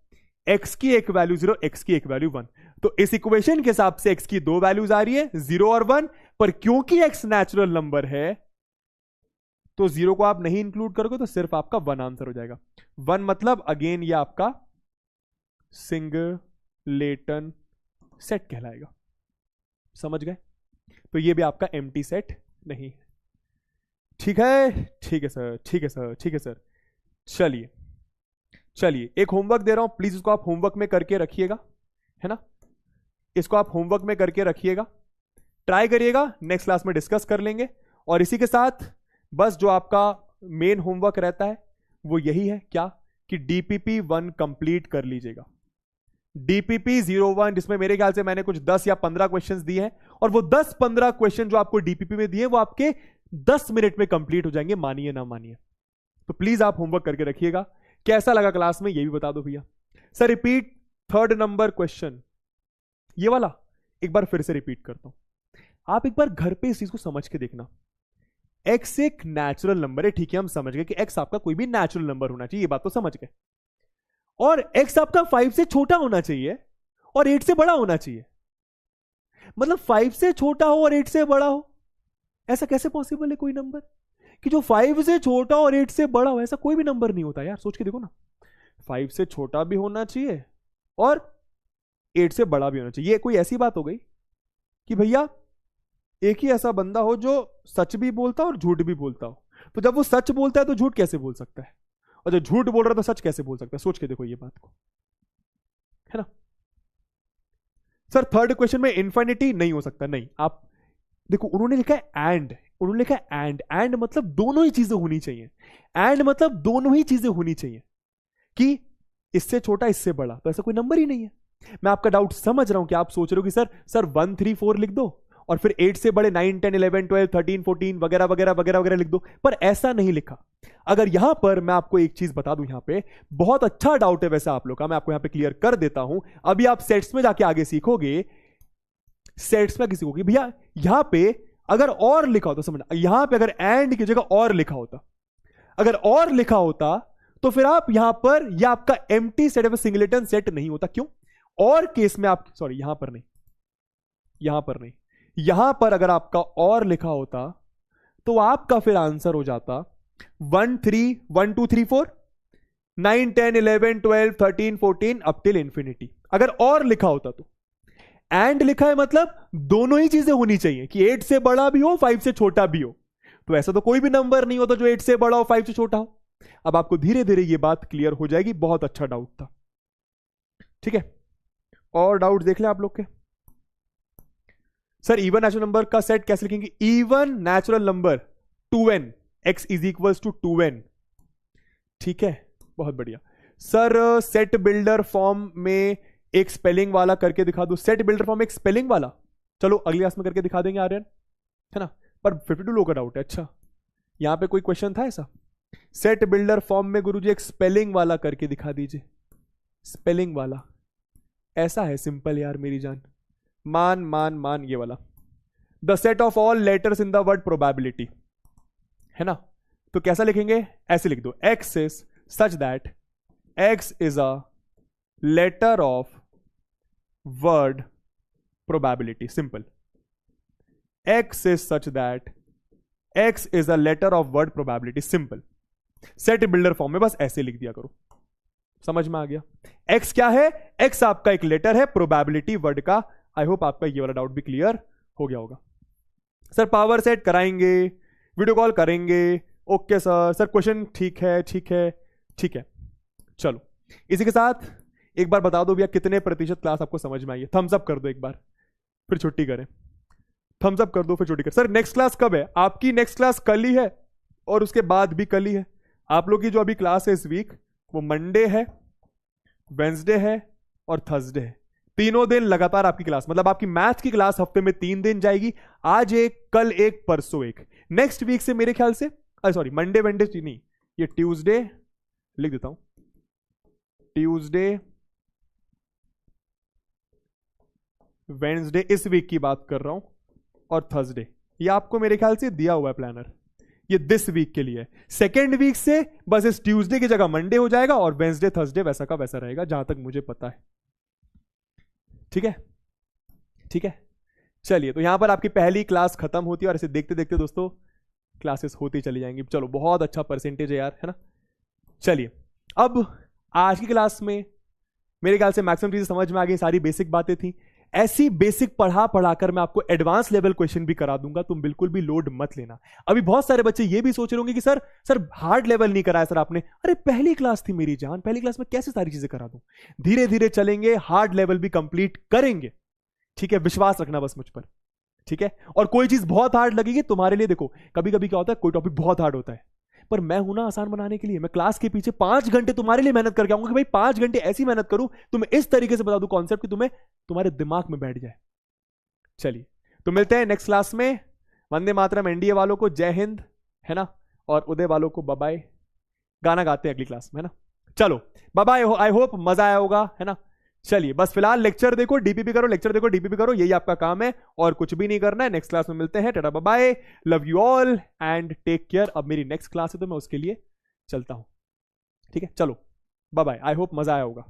x की एक वैल्यू 0, x की एक वैल्यू 1। तो इस इक्वेशन के हिसाब से x की दो वैल्यूज आ रही है, 0 और 1, पर क्योंकि x नेचुरल नंबर है तो 0 को आप नहीं इंक्लूड करोगे तो सिर्फ आपका 1 आंसर हो जाएगा। 1 मतलब अगेन ये आपका सिंगलेटन सेट कहलाएगा, समझ गए? तो ये भी आपका एम्प्टी सेट नहीं है। ठीक है, ठीक है सर, ठीक है सर, ठीक है सर। चलिए चलिए, एक होमवर्क दे रहा हूं, प्लीज इसको आप होमवर्क में करके रखिएगा, है ना। इसको आप होमवर्क में करके रखिएगा, ट्राई करिएगा, नेक्स्ट क्लास में डिस्कस कर लेंगे। और इसी के साथ बस जो आपका मेन होमवर्क रहता है वो यही है, क्या कि DPP 1 कंप्लीट कर लीजिएगा। DPP 01, जिसमें मेरे ख्याल से मैंने कुछ 10 या 15 क्वेश्चंस दिए हैं, और वो 10-15 क्वेश्चन जो आपको DPP में दिए वो आपके 10 मिनट में कंप्लीट हो जाएंगे, मानिए ना मानिए। तो प्लीज आप होमवर्क करके रखिएगा। कैसा लगा क्लास में ये भी बता दो भैया। Sir repeat 3rd number question, ये वाला एक बार फिर से रिपीट करता हूं, आप एक बार घर पे इस चीज को समझ के देखना। x एक नेचुरल नंबर है, ठीक है, हम समझ गए कि x आपका कोई भी नेचुरल नंबर होना चाहिए, ये बात तो समझ गए। और x आपका 5 से छोटा होना चाहिए और 8 से बड़ा होना चाहिए। मतलब 5 से छोटा हो और 8 से बड़ा हो, ऐसा कैसे पॉसिबल है कोई नंबर कि जो 5 से छोटा और 8 से बड़ा हो? ऐसा कोई भी नंबर नहीं होता यार, सोच के देखो ना। 5 से छोटा भी होना चाहिए और 8 से बड़ा भी होना चाहिए। ये कोई ऐसी बात हो गई कि भैया एक ही ऐसा बंदा हो जो सच भी बोलता हो और झूठ भी बोलता हो। तो जब वो सच बोलता है तो झूठ कैसे बोल सकता है, और जब झूठ बोल रहा है तो सच कैसे बोल सकता है? सोच के देखो ये बात को, है ना। सर थर्ड क्वेश्चन में इंफिनिटी नहीं हो सकता। नहीं, आप देखो उन्होंने लिखा है एंड, उन्होंने लिखा है एंड मतलब दोनों ही चीजें होनी चाहिए। एंड मतलब दोनों ही चीजें होनी चाहिए कि इससे छोटा इससे बड़ा, तो ऐसा कोई नंबर ही नहीं है। मैं आपका डाउट समझ रहा हूं कि आप सोच रहे हो कि सर 1 3 4 लिख दो और फिर 8 से बड़े 9 10 11 12 13 14 वगैरह वगैरह वगैरह वगैरह लिख दो, पर ऐसा नहीं लिखा। अगर यहां पर मैं आपको एक चीज बता दूं, यहां पे बहुत अच्छा डाउट है वैसे आप लोग का, मैं आपको यहां पे क्लियर कर देता हूं। अभी आप सेट्स में जाके आगे सीखोगे, सेट्स में सीखोगे भैया यहां पे अगर और लिखा होता, समझना, यहां पे अगर एंड की जगह और लिखा होता, अगर और लिखा होता तो फिर आप यहां पर यह आपका empty set of singleton set नहीं होता। क्यों? और केस में आप, सॉरी यहां पर नहीं, यहां पर नहीं, यहां पर अगर आपका और लिखा होता तो आपका फिर आंसर हो जाता 1 3 1 2 3 4 9 10 11 12 13 14 अप टिल इंफिनिटी। अगर और लिखा होता तो, एंड लिखा है मतलब दोनों ही चीजें होनी चाहिए कि 8 से बड़ा भी हो 5 से छोटा भी हो। तो ऐसा तो कोई भी नंबर नहीं होता जो 8 से बड़ा हो 5 से छोटा हो। अब आपको धीरे धीरे ये बात क्लियर हो जाएगी। बहुत अच्छा डाउट था, ठीक है। और डाउट देख लें आप लोग के। सर इवन नेचुरल नंबर का सेट कैसे लिखेंगे? Even natural number 2n, x is equals to 2n, ठीक है, बहुत बढ़िया। सर सेट बिल्डर फॉर्म में एक स्पेलिंग वाला करके दिखा दो। सेट बिल्डर फॉर्म एक स्पेलिंग वाला, चलो अगली क्लास में करके दिखा देंगे आर्यन, है ना। पर 52 लोगों का डाउट है। अच्छा, यहां पे कोई क्वेश्चन था ऐसा? सेट बिल्डर फॉर्म में गुरुजी एक स्पेलिंग वाला करके दिखा दीजिए। स्पेलिंग वाला ऐसा है सिंपल यार मेरी जान, मान मान मान, ये वाला, the set of all letters in the word probability, है ना। तो कैसा लिखेंगे? ऐसे लिख दो, x is such that x is a letter of word probability. Simple, x is such that x is a letter of word probability. Simple, set builder form में बस ऐसे लिख दिया करो। समझ में आ गया? एक्स क्या है? एक्स आपका एक लेटर है प्रोबेबिलिटी वर्ड का। आई होप आपका ये वाला डाउट भी क्लियर हो गया होगा। सर पावर सेट कराएंगे, वीडियो कॉल करेंगे, ओके सर। सर क्वेश्चन ठीक है ठीक है ठीक है। चलो इसी के साथ एक बार बता दो भैया कितने प्रतिशत क्लास आपको समझ में आई है? थम्स अप कर दो एक बार, फिर छुट्टी करें। थम्स अप कर दो फिर छुट्टी करें। सर नेक्स्ट क्लास कब है? आपकी नेक्स्ट क्लास कल ही है और उसके बाद भी कल ही है। आप लोग की जो अभी क्लास है इस वीक, वो मंडे है, वेंसडे है और थर्सडे है। तीनों दिन लगातार आपकी क्लास, मतलब आपकी मैथ की क्लास हफ्ते में 3 दिन जाएगी। आज एक, कल एक, परसों एक। नेक्स्ट वीक से मेरे ख्याल से, सॉरी मंडे वेंसडे नहीं, ये ट्यूसडे लिख देता हूं, ट्यूसडे वेंसडे इस वीक की बात कर रहा हूं, और थर्सडे, ये आपको मेरे ख्याल से दिया हुआ है प्लानर, ये दिस वीक के लिए। सेकेंड वीक से बस इस ट्यूसडे की जगह मंडे हो जाएगा और वेंसडे थर्सडे वैसा का वैसा रहेगा, जहां तक मुझे पता है। ठीक है ठीक है। चलिए, तो यहां पर आपकी पहली क्लास खत्म होती है और ऐसे देखते देखते दोस्तों क्लासेस होती चली जाएंगी। चलो बहुत अच्छा परसेंटेज है यार, है ना। चलिए, अब आज की क्लास में मेरे ख्याल से मैक्सिमम चीजें समझ में आ गई, सारी बेसिक बातें थी। ऐसी बेसिक पढ़ाकर मैं आपको एडवांस लेवल क्वेश्चन भी करा दूंगा, तुम बिल्कुल भी लोड मत लेना। अभी बहुत सारे बच्चे ये भी सोच रहे होंगे कि सर हार्ड लेवल नहीं कराया सर आपने। अरे पहली क्लास थी मेरी जान, पहली क्लास में कैसे सारी चीजें करा दूं? धीरे धीरे चलेंगे, हार्ड लेवल भी कंप्लीट करेंगे, ठीक है। विश्वास रखना बस मुझ पर, ठीक है। और कोई चीज बहुत हार्ड लगेगी तुम्हारे लिए, देखो कभी कभी क्या होता है, कोई टॉपिक बहुत हार्ड होता है, पर मैं हूं ना आसान बनाने के लिए। मैं क्लास के पीछे 5 घंटे तुम्हारे लिए मेहनत करके आऊंगा कि भाई 5 घंटे ऐसी मेहनत करूं, तुम्हें इस तरीके से बता दूं कॉन्सेप्ट कि तुम्हें तुम्हारे दिमाग में बैठ जाए। चलिए, तो मिलते हैं नेक्स्ट क्लास में। वंदे मातरम एनडीए वालों को जय हिंद, है ना, और उदय वालों को बाय बाय। गाना गाते हैं अगली क्लास में, है ना। चलो बाय बाय, आई होप मजा आया होगा, है ना। चलिए, बस फिलहाल लेक्चर देखो, डीपीपी करो, लेक्चर देखो, डीपीपी करो, यही आपका काम है और कुछ भी नहीं करना है। नेक्स्ट क्लास में मिलते हैं, tata bye bye, love you all and take care. अब मेरी नेक्स्ट क्लास है तो मैं उसके लिए चलता हूं, ठीक है। चलो। बाय बाय, आई होप मजा आया होगा।